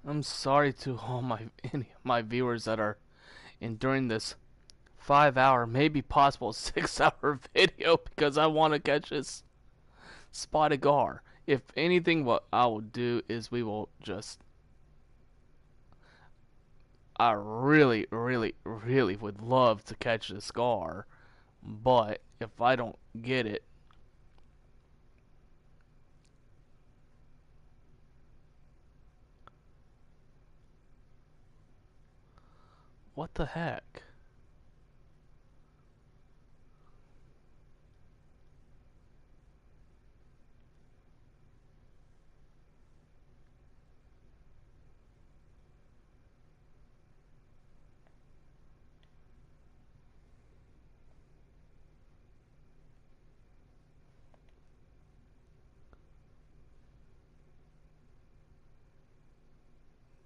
I'm sorry to all any of my viewers that are enduring this 5-hour, maybe possible 6-hour video because I want to catch this spotted gar. If anything, what I will do is we will just... I really, really, really would love to catch this gar, but if I don't get it, what the heck?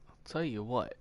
I'll tell you what.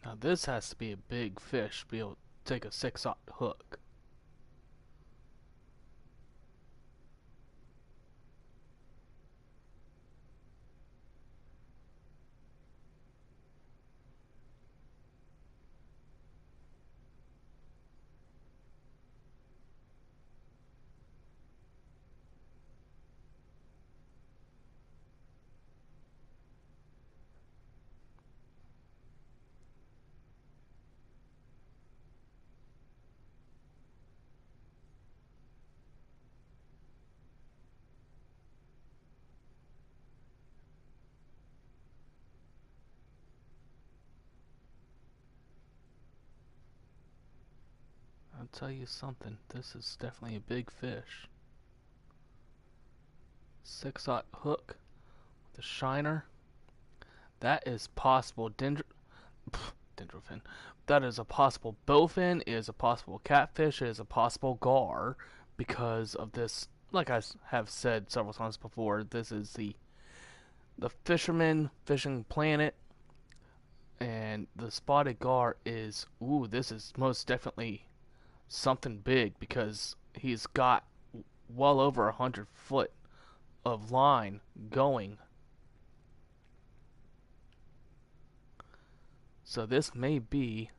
Now this has to be a big fish to be able to take a 6/0 hook. I'll tell you something. This is definitely a big fish. 6/0 hook with a shiner. That is possible. Dendrofin. That is a possible bowfin. It is a possible catfish. It is a possible gar because of this. Like I have said several times before, this is the Fisherman fishing planet, and the spotted gar is. Ooh, this is most definitely something big because he's got well over 100 foot of line going. So this may be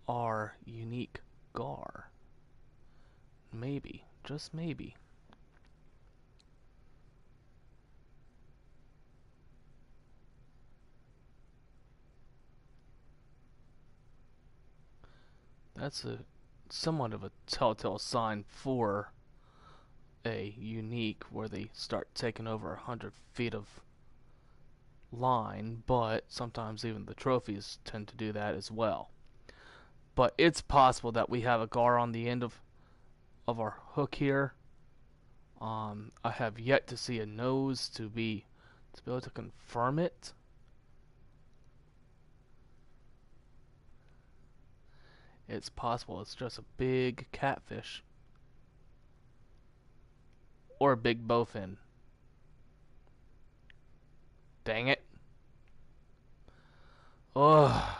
our unique gar. Maybe, just maybe. That's a somewhat of a telltale sign for a unique where they start taking over 100 feet of line, but sometimes even the trophies tend to do that as well. But it's possible that we have a gar on the end of our hook here. I have yet to see a nose to be able to confirm it. It's possible it's just a big catfish or a big bowfin. Dang it. Ugh.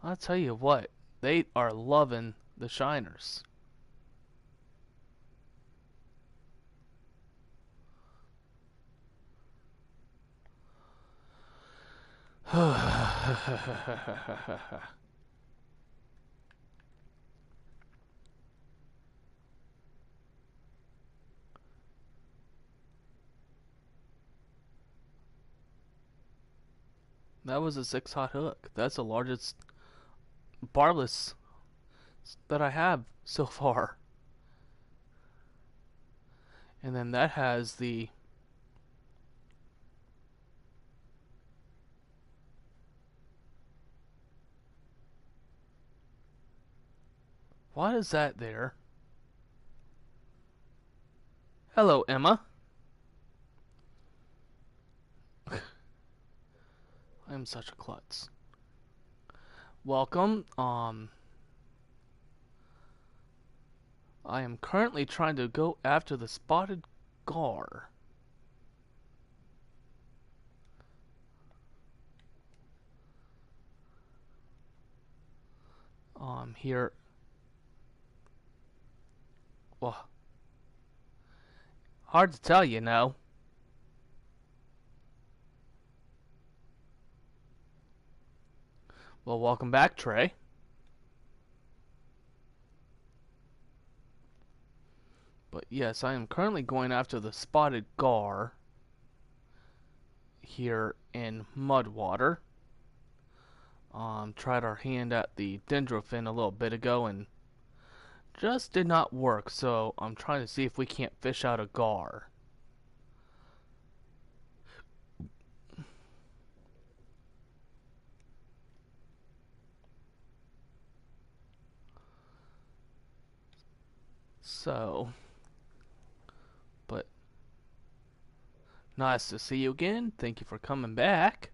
I'll tell you what, they are loving the shiners. That was a 6/0 hook. That's the largest barbless that I have so far. And then that has the what is that there? Hello, Emma. I'm such a klutz. Welcome. I am currently trying to go after the spotted gar. Here. Well, hard to tell, you know. Well, welcome back, Trey. But yes, I am currently going after the spotted gar here in Mudwater. Tried our hand at the Dendrofin a little bit ago and just did not work, so I'm trying to see if we can't fish out a gar. So, but nice to see you again. Thank you for coming back.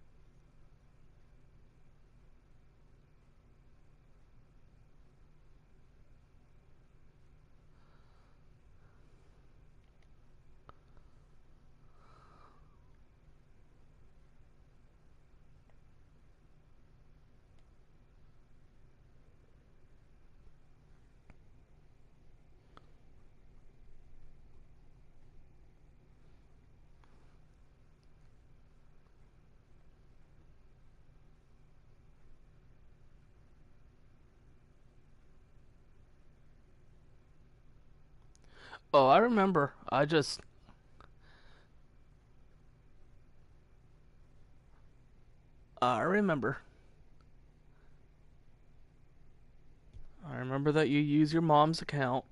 Oh, I remember. I remember. I remember that you use your mom's account.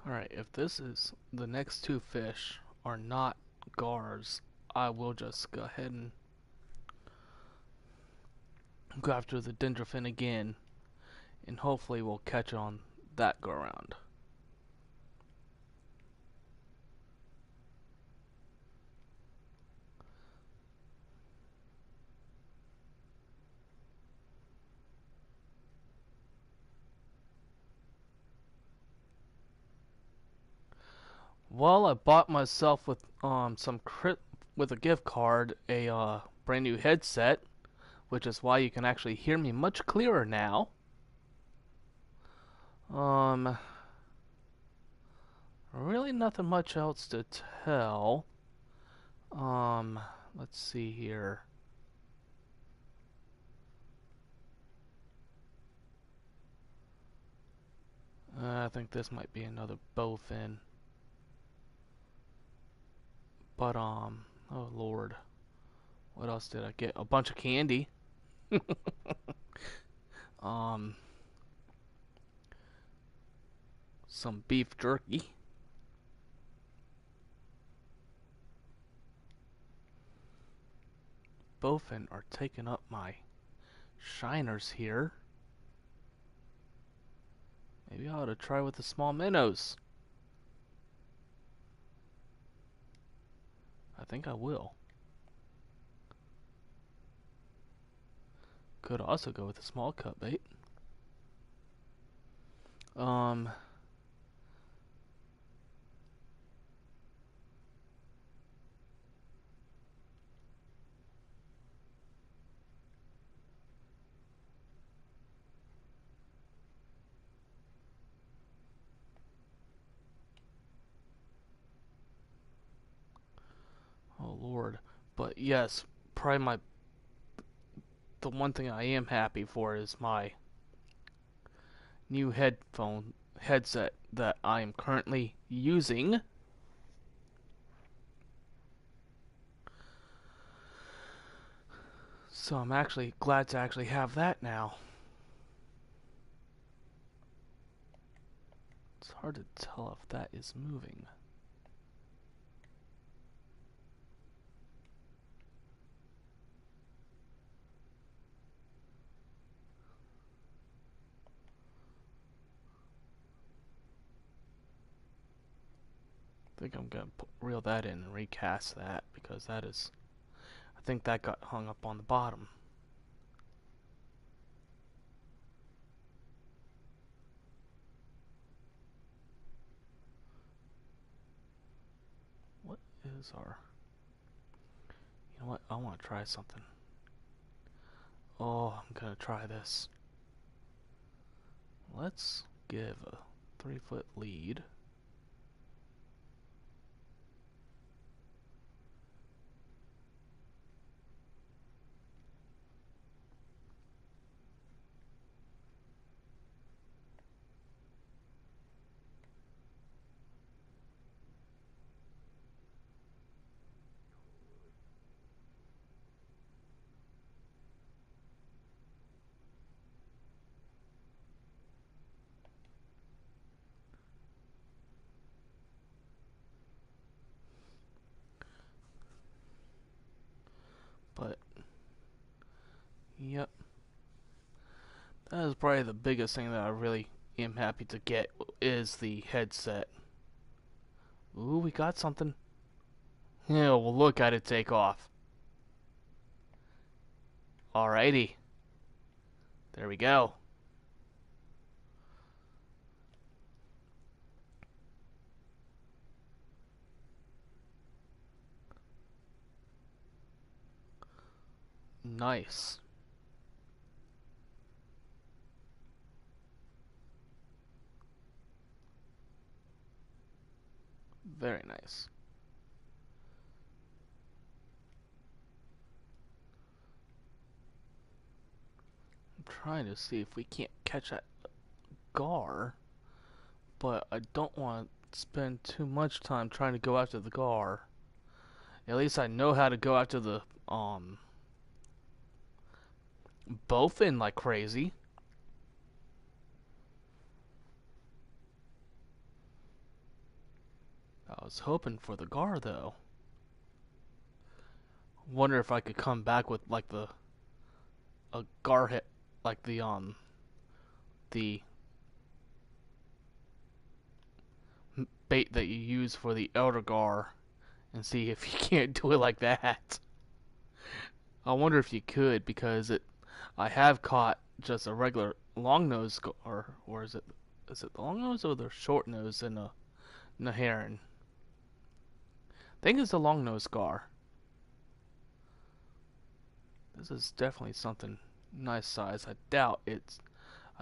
Alright, if this is the next two fish are not gars, I will just go ahead and go after the Dendrofin again, and hopefully we'll catch it on that go around. Well, I bought myself with with a gift card a brand new headset, which is why you can actually hear me much clearer now. Really nothing much else to tell. Let's see here. I think this might be another bowfin. But, oh lord. What else did I get? A bunch of candy. um, some beef jerky. Bowfin are taking up my shiners here. Maybe I ought to try with the small minnows. I think I will. Could also go with a small cut bait. Oh lord. But yes, probably the one thing I am happy for is my new headset that I am currently using. So I'm actually glad to actually have that now. It's hard to tell if that is moving. I think I'm gonna reel that in and recast that because that is, I think that got hung up on the bottom. What is our, you know what, I want to try something. Oh, I'm gonna try this. Let's give a 3-foot lead. But, yep. That is probably the biggest thing that I really am happy to get is the headset. Ooh, we got something. Yeah, well look at it take off. Alrighty. There we go. Nice. Very nice. I'm trying to see if we can't catch that gar, but I don't want to spend too much time trying to go after the gar. At least I know how to go after the bowfin like crazy. I was hoping for the gar though. Wonder if I could come back with like a gar hit, like the bait that you use for the elder gar, and see if you can't do it like that. I wonder if you could, because I have caught just a regular long nose gar, or is it the long nose or the short nose in a heron? I think it's the long nose gar. This is definitely something nice size. I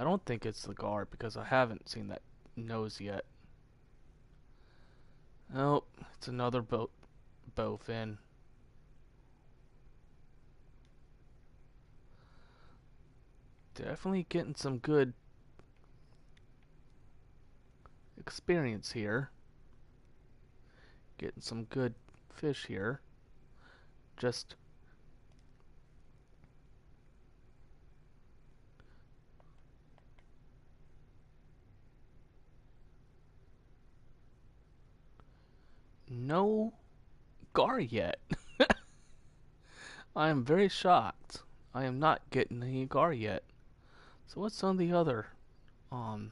don't think it's the gar because I haven't seen that nose yet. Nope, it's another bowfin. Definitely getting some good experience here. Getting some good fish here. Just no gar yet. I am very shocked. I am not getting any gar yet. So what's on the other um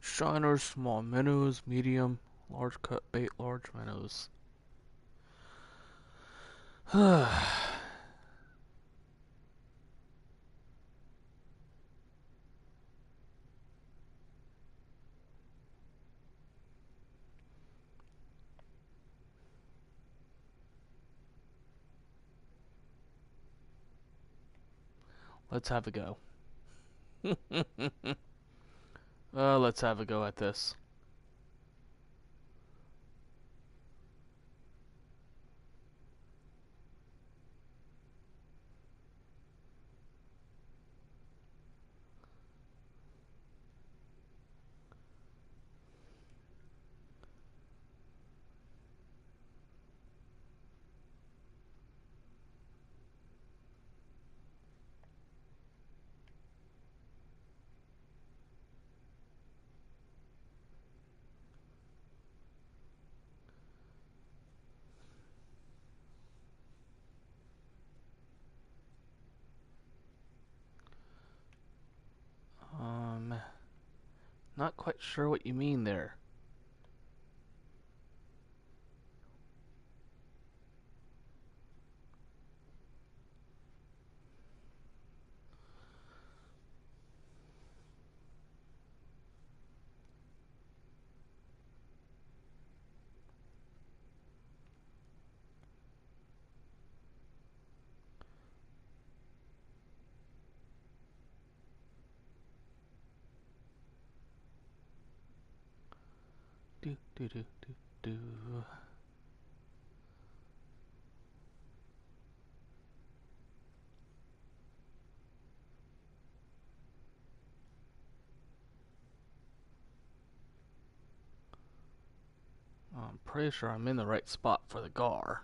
shiners, small minnows, medium, large cut bait, large minnows. Let's have a go. Let's have a go at this. Not quite sure what you mean there. Do do do do do. I'm pretty sure I'm in the right spot for the gar.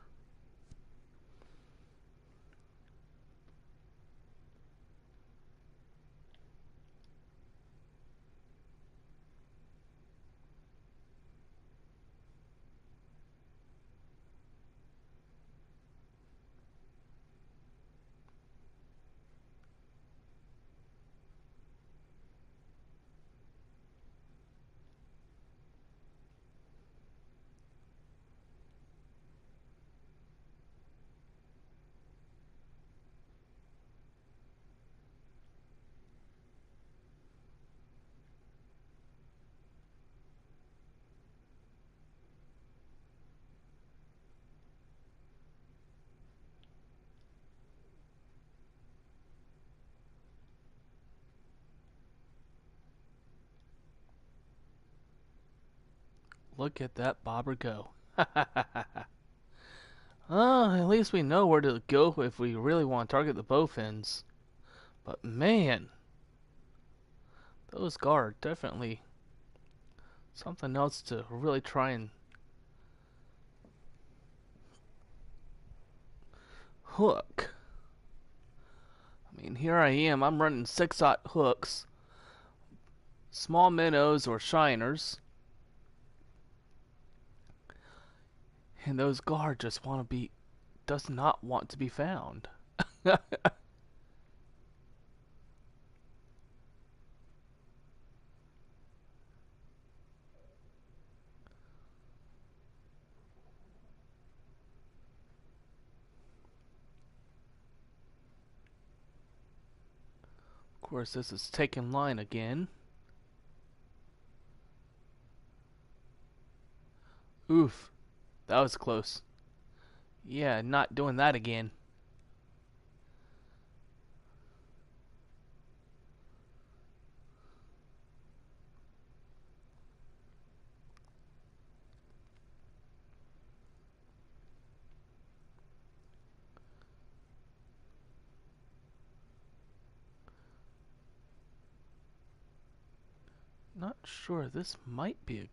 Look at that bobber go. Oh, at least we know where to go if we really want to target the bowfins. But man, those gar are definitely something else to really try and hook. I mean, here I am. I'm running 6/0 hooks. small minnows or shiners, and those gar just want to be does not want to be found. Of course, this is taking line again. Oof, that was close. Yeah, not doing that again. Not sure. This might be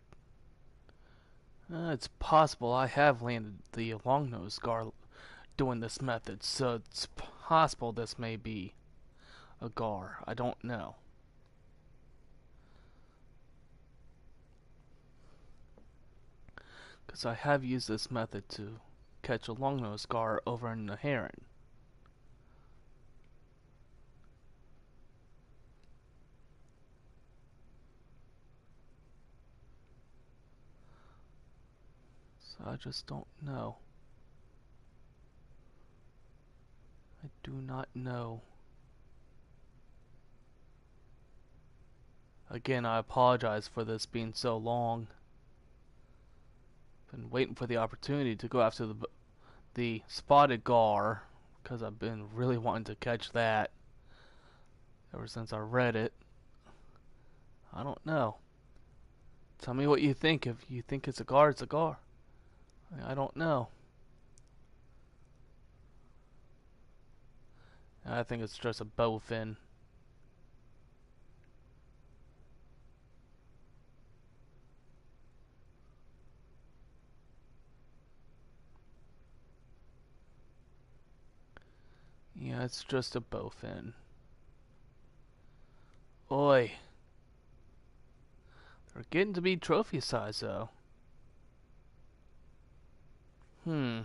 it's possible I have landed the longnose gar doing this method, so it's possible this may be a gar. I don't know. Because I have used this method to catch a longnose gar over in the heron. So I just don't know. I do not know. Again, I apologize for this being so long. Been waiting for the opportunity to go after the spotted gar because I've been really wanting to catch that ever since I read it. I don't know. Tell me what you think. If you think it's a gar, it's a gar. I don't know. I think it's just a bowfin. Yeah, it's just a bowfin. Oi. They're getting to be trophy size though. Hmm.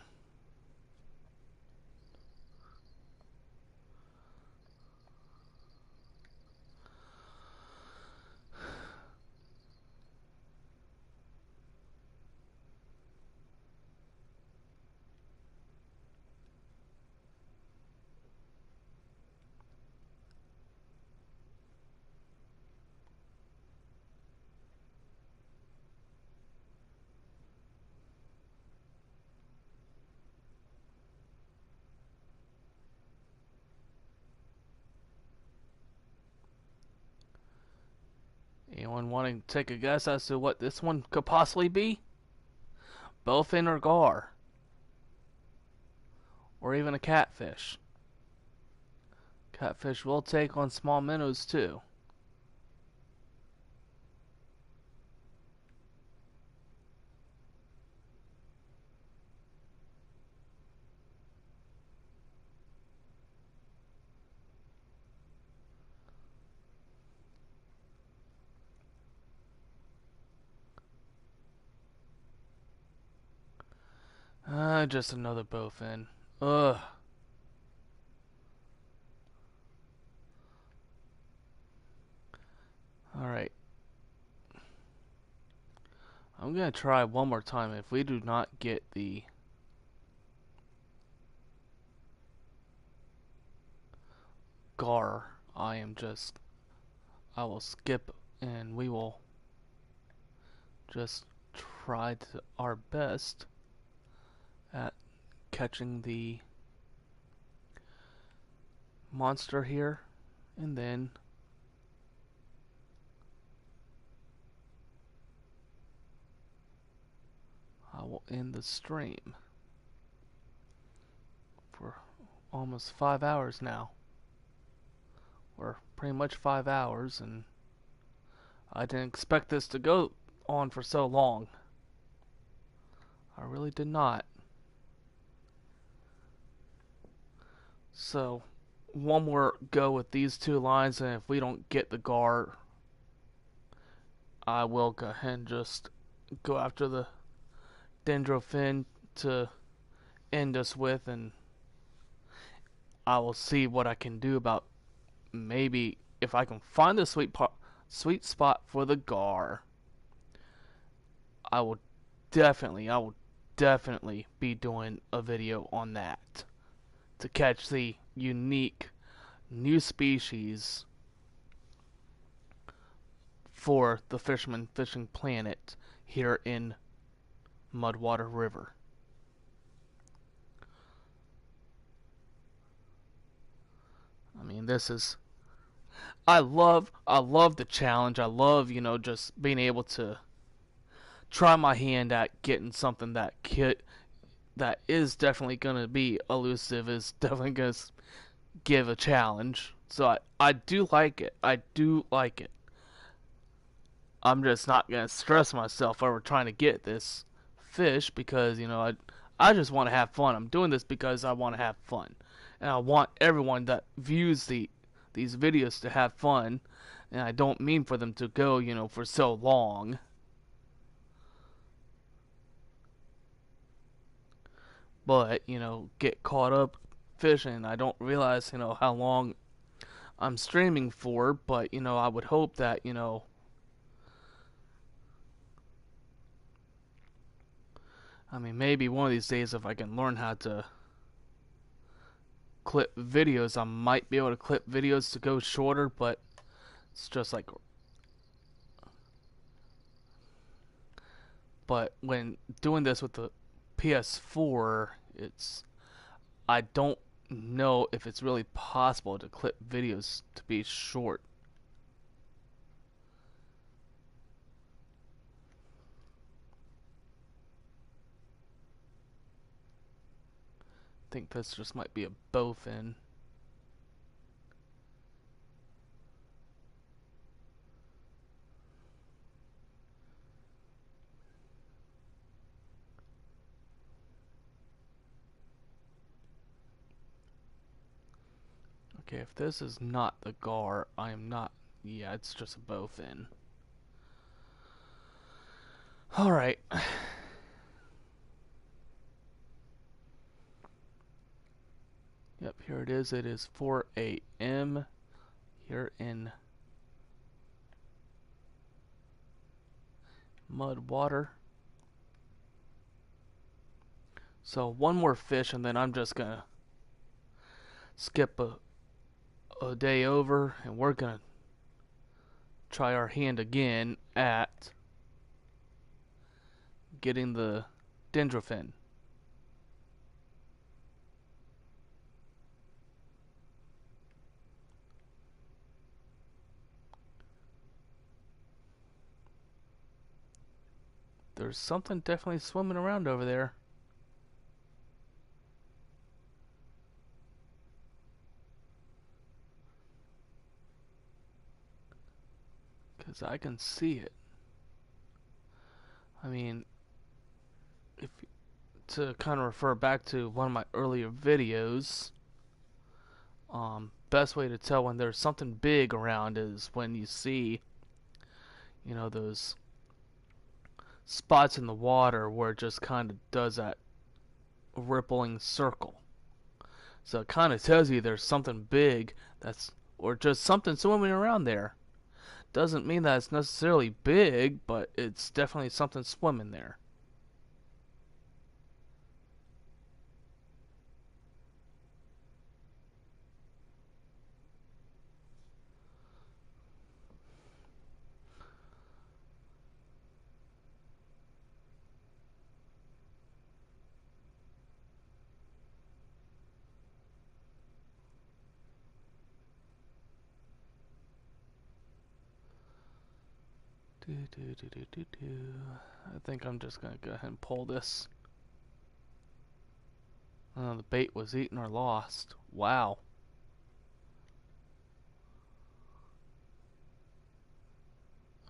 Anyone wanting to take a guess as to what this one could possibly be? Bowfin or gar? Or even a catfish? Catfish will take on small minnows too. Just another bowfin. Ugh. Alright. I'm gonna try one more time. If we do not get the gar, I will skip and we will just try our best at catching the monster here, and then I will end the stream for almost 5 hours now, or pretty much 5 hours, and I didn't expect this to go on for so long. I really did not. So one more go with these two lines, and if we don't get the gar, I will go ahead and just go after the Dendrofin to end us with, and I will see what I can do about maybe if I can find the sweet spot for the gar. I will definitely be doing a video on that to catch the unique new species for the Fisherman fishing planet here in Mudwater River. I mean, this is I love the challenge. I love, just being able to try my hand at getting something that is definitely going to be elusive, is definitely going to give a challenge. So I do like it. I do like it. I'm just not going to stress myself over trying to get this fish because, I just want to have fun. I'm doing this because I want to have fun. And I want everyone that views these videos to have fun. And I don't mean for them to go, for so long. But, get caught up fishing. I don't realize, how long I'm streaming for. But, I would hope that, I mean, maybe one of these days if I can learn how to clip videos, I might be able to clip videos to go shorter, but it's just like... But when doing this with the PS4, I don't know if it's really possible to clip videos to be short. I think this just might be a bowfin. Okay, if this is not the gar, I am not... Yeah, it's just a bowfin. Alright. Yep, here it is. It is 4 a.m. here in Mudwater. So one more fish and then I'm just gonna skip a day over and we're gonna try our hand again at getting the Dendrofin. There's something definitely swimming around over there. Because I can see it. I mean, if to kind of refer back to one of my earlier videos, best way to tell when there's something big around is when you see, those spots in the water where it just kind of does that rippling circle. So it kind of tells you there's something big or just something swimming around there. Doesn't mean that it's necessarily big, but it's definitely something swimming there. I think I'm just gonna go ahead and pull this. The bait was eaten or lost. Wow.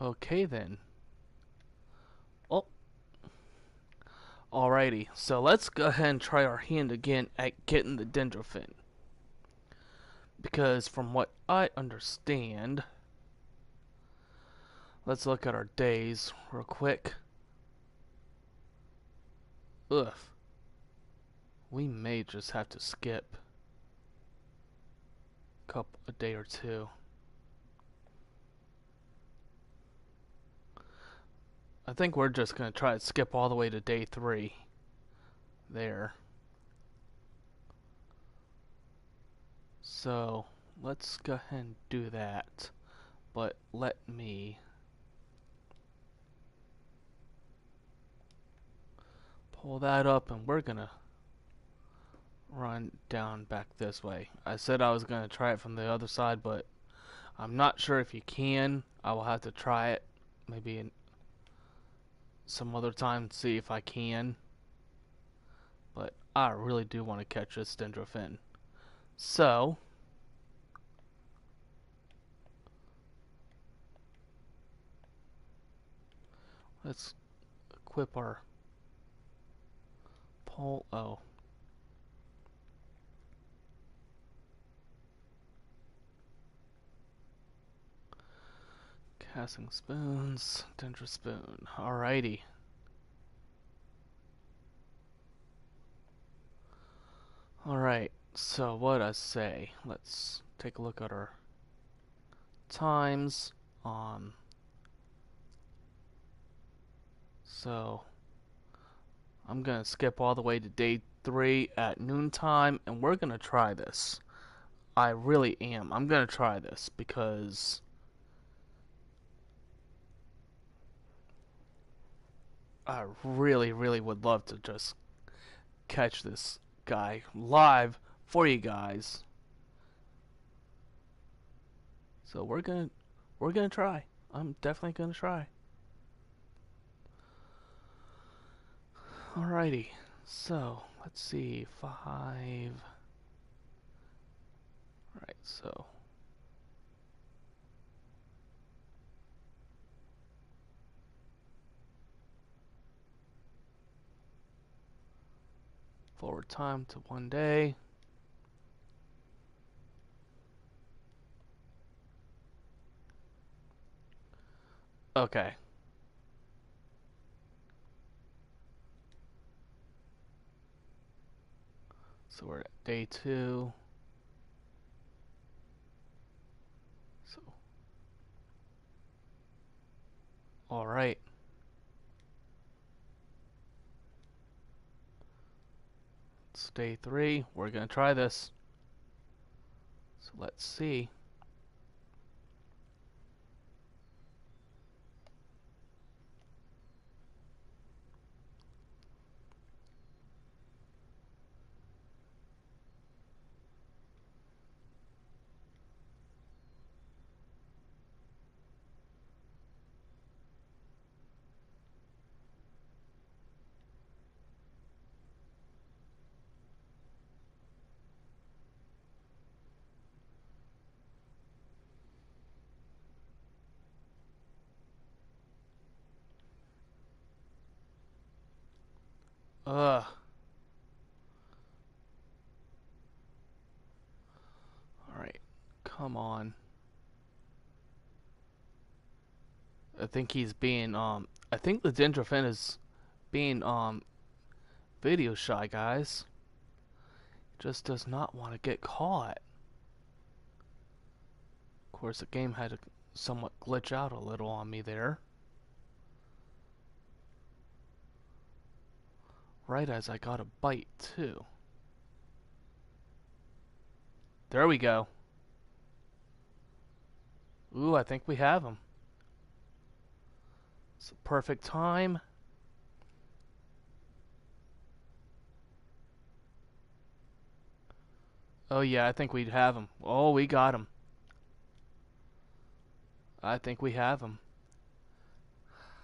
Okay then. Oh. Alrighty, so let's go ahead and try our hand again at getting the Dendrofin. Because from what I understand, Let's look at our days real quick. Ugh. We may just have to skip a day or two. I think we're just going to try to skip all the way to day 3. There. So, let's go ahead and do that. But let me pull that up, and we're going to run down back this way. I said I was going to try it from the other side, but I'm not sure if you can. I will have to try it maybe in some other time to see if I can. But I really do want to catch this Dendrofin. So, let's equip our pole. Oh. Casting spoons, Dendro spoon. Alrighty. Alright, so what I say? Let's take a look at our times. So I'm gonna skip all the way to day 3 at noontime, and we're gonna try this. I really am. I'm gonna try this because I really, really would love to just catch this guy live for you guys. So we're gonna try. I'm definitely gonna try. Alrighty. So let's see. 5. Right. So. Forward time to 1 day. Okay. So we're at day 2. So. Alright. It's day 3. We're gonna try this. So let's see. Ugh. Alright. Come on. I think he's being, I think the Dendrofin is being, video shy, guys. Just does not want to get caught. Of course, the game had to somewhat glitch out a little on me there. Right as I got a bite, too. There we go. Ooh, I think we have him. It's a perfect time. Oh yeah, I think we'd have him. Oh, we got him. I think we have him.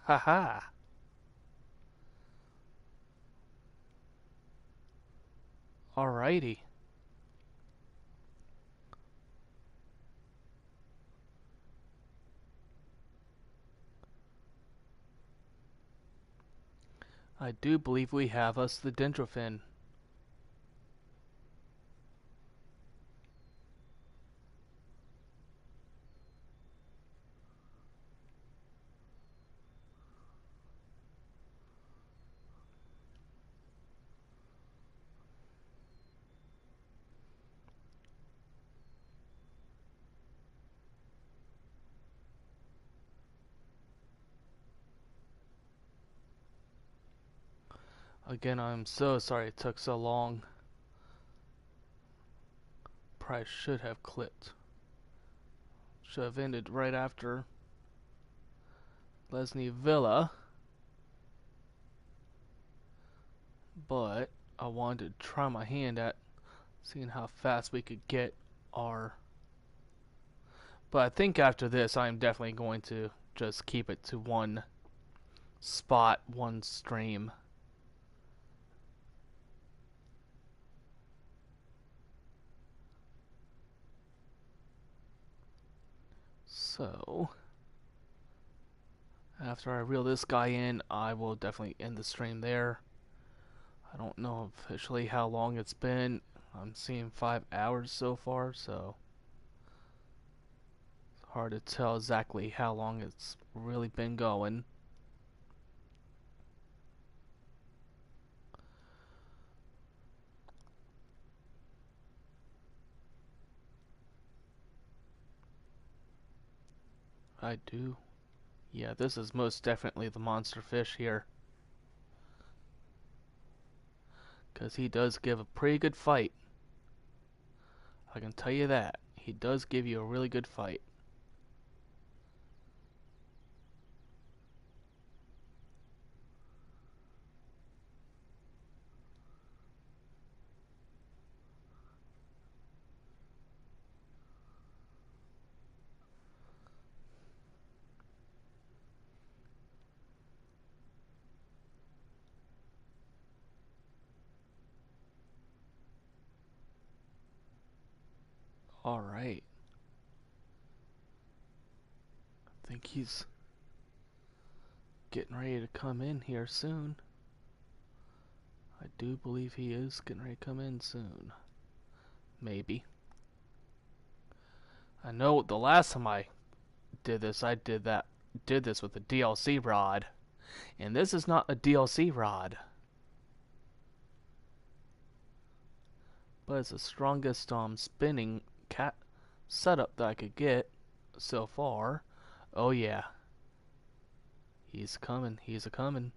Haha. Alrighty. I do believe we have us the Dendrofin. Again, I'm so sorry it took so long. Probably should have clipped. Should have ended right after Lesni Vila. But I wanted to try my hand at seeing how fast we could get our... But I think after this, I'm definitely going to just keep it to one spot, one stream. So, after I reel this guy in, I will definitely end the stream there. I don't know officially how long it's been. I'm seeing 5 hours so far, so it's hard to tell exactly how long it's really been going. I do. Yeah, this is most definitely the monster fish here. Because he does give a pretty good fight. I can tell you that. He does give you a really good fight. Alright. I think he's getting ready to come in here soon. I do believe he is getting ready to come in soon. Maybe. I know the last time I did this, I did this with a DLC rod. And this is not a DLC rod. But it's the strongest spinning cat setup that I could get so far. Oh yeah. He's coming. He's a coming.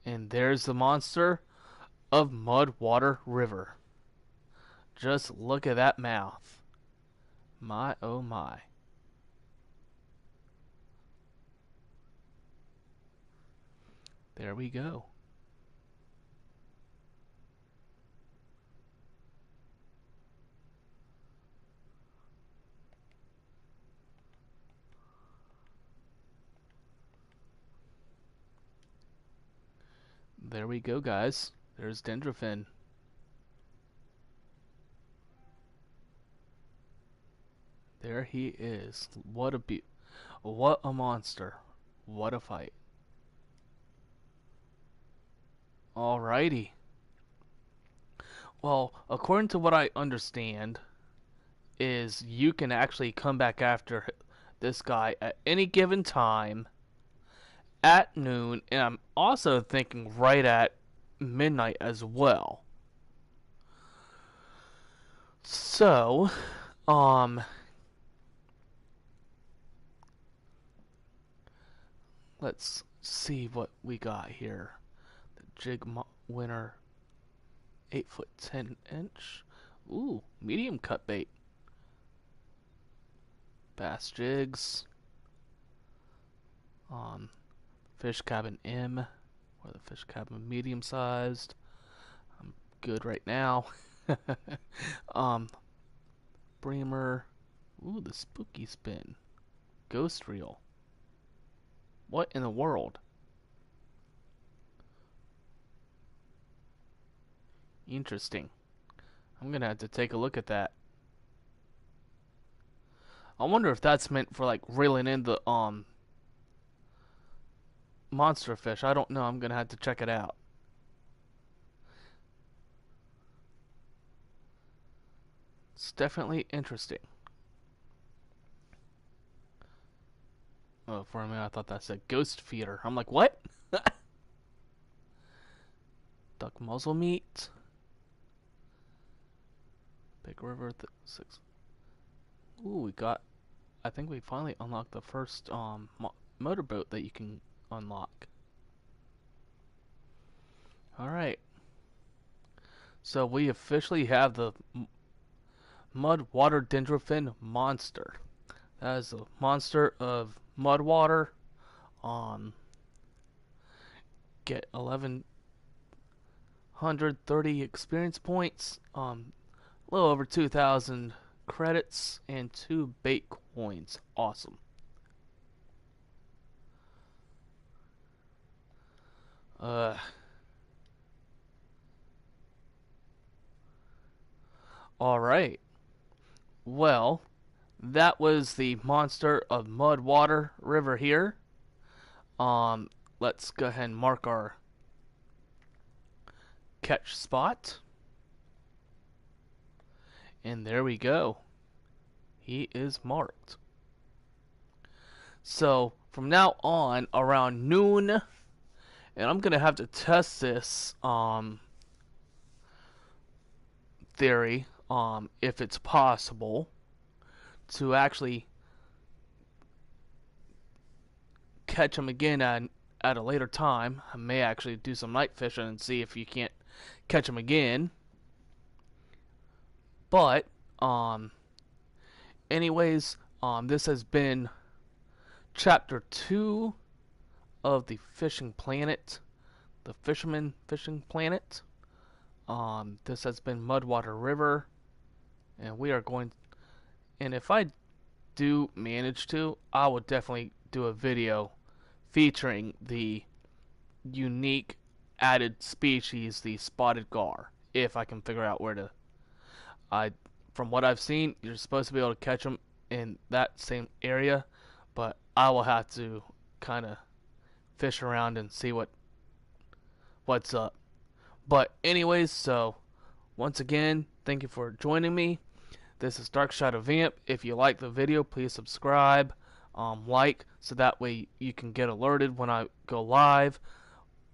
And there's the monster of Mudwater River. Just look at that mouth. My oh my. There we go. There we go, guys. There's Dendrofin. There he is. What a monster. What a fight. Alrighty. Well, according to what I understand, is you can actually come back after this guy at any given time at noon, and I'm also thinking right at midnight as well. So, let's see what we got here. The jig winner, 8 foot 10 inch. Ooh, medium cut bait. Bass jigs. Fish cabin M, or the fish cabin medium sized. I'm good right now. Breamer. Ooh, the spooky spin. Ghost reel. What in the world? Interesting. I'm gonna have to take a look at that. I wonder if that's meant for like reeling in the monster fish. I don't know. I'm gonna have to check it out. It's definitely interesting. Oh, for a minute I thought that said ghost feeder. I'm like, what? Duck muzzle meat. Big River 6. Ooh, we got. I think we finally unlocked the first motorboat that you can unlock. Alright. So we officially have the Mudwater Dendrofin monster. That is a monster of Mudwater. Get 1130 experience points. A little over 2,000 credits and 2 bait coins. Awesome. Alright. Well, that was the monster of Mudwater River here. Let's go ahead and mark our catch spot. And there we go. He is marked. So, from now on, around noon, and I'm going to have to test this theory, if it's possible, to actually catch him again at a later time. I may actually do some night fishing and see if you can't catch him again. But, anyways, this has been Chapter 2 of the Fishing Planet, the Fisherman Fishing Planet. This has been Mudwater River, and we are going, and if I do manage to, I will definitely do a video featuring the unique added species, the spotted gar, if I can figure out where to. From what I've seen, you're supposed to be able to catch them in that same area, but I will have to kind of fish around and see what's up. But anyways, so once again, thank you for joining me. This is Dark Shadow Vamp. If you like the video, please subscribe, like, so that way you can get alerted when I go live.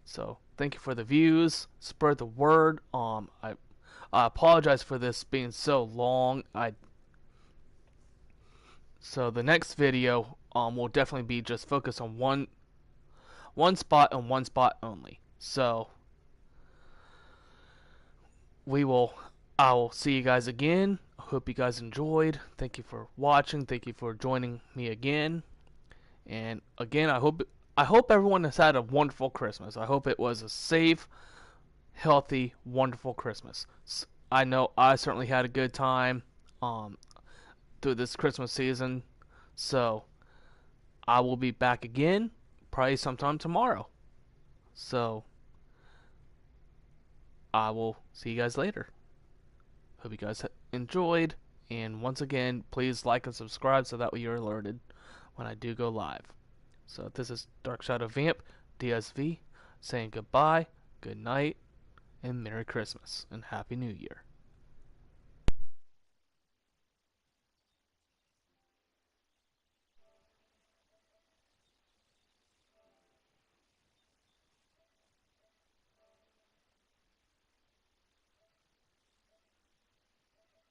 So thank you for the views. Spread the word. I apologize for this being so long. So the next video will definitely be just focus on one spot and one spot only. So I will see you guys again. Hope you guys enjoyed. Thank you for watching. Thank you for joining me again. And again, I hope everyone has had a wonderful Christmas. I hope it was a safe, healthy, wonderful Christmas. I know I certainly had a good time through this Christmas season. So I will be back again probably sometime tomorrow. So I will see you guys later. Hope you guys enjoyed. And once again, please like and subscribe so that way you're alerted when I do go live. So this is Dark Shadow Vamp, DSV, saying goodbye, good night, and Merry Christmas, and Happy New Year.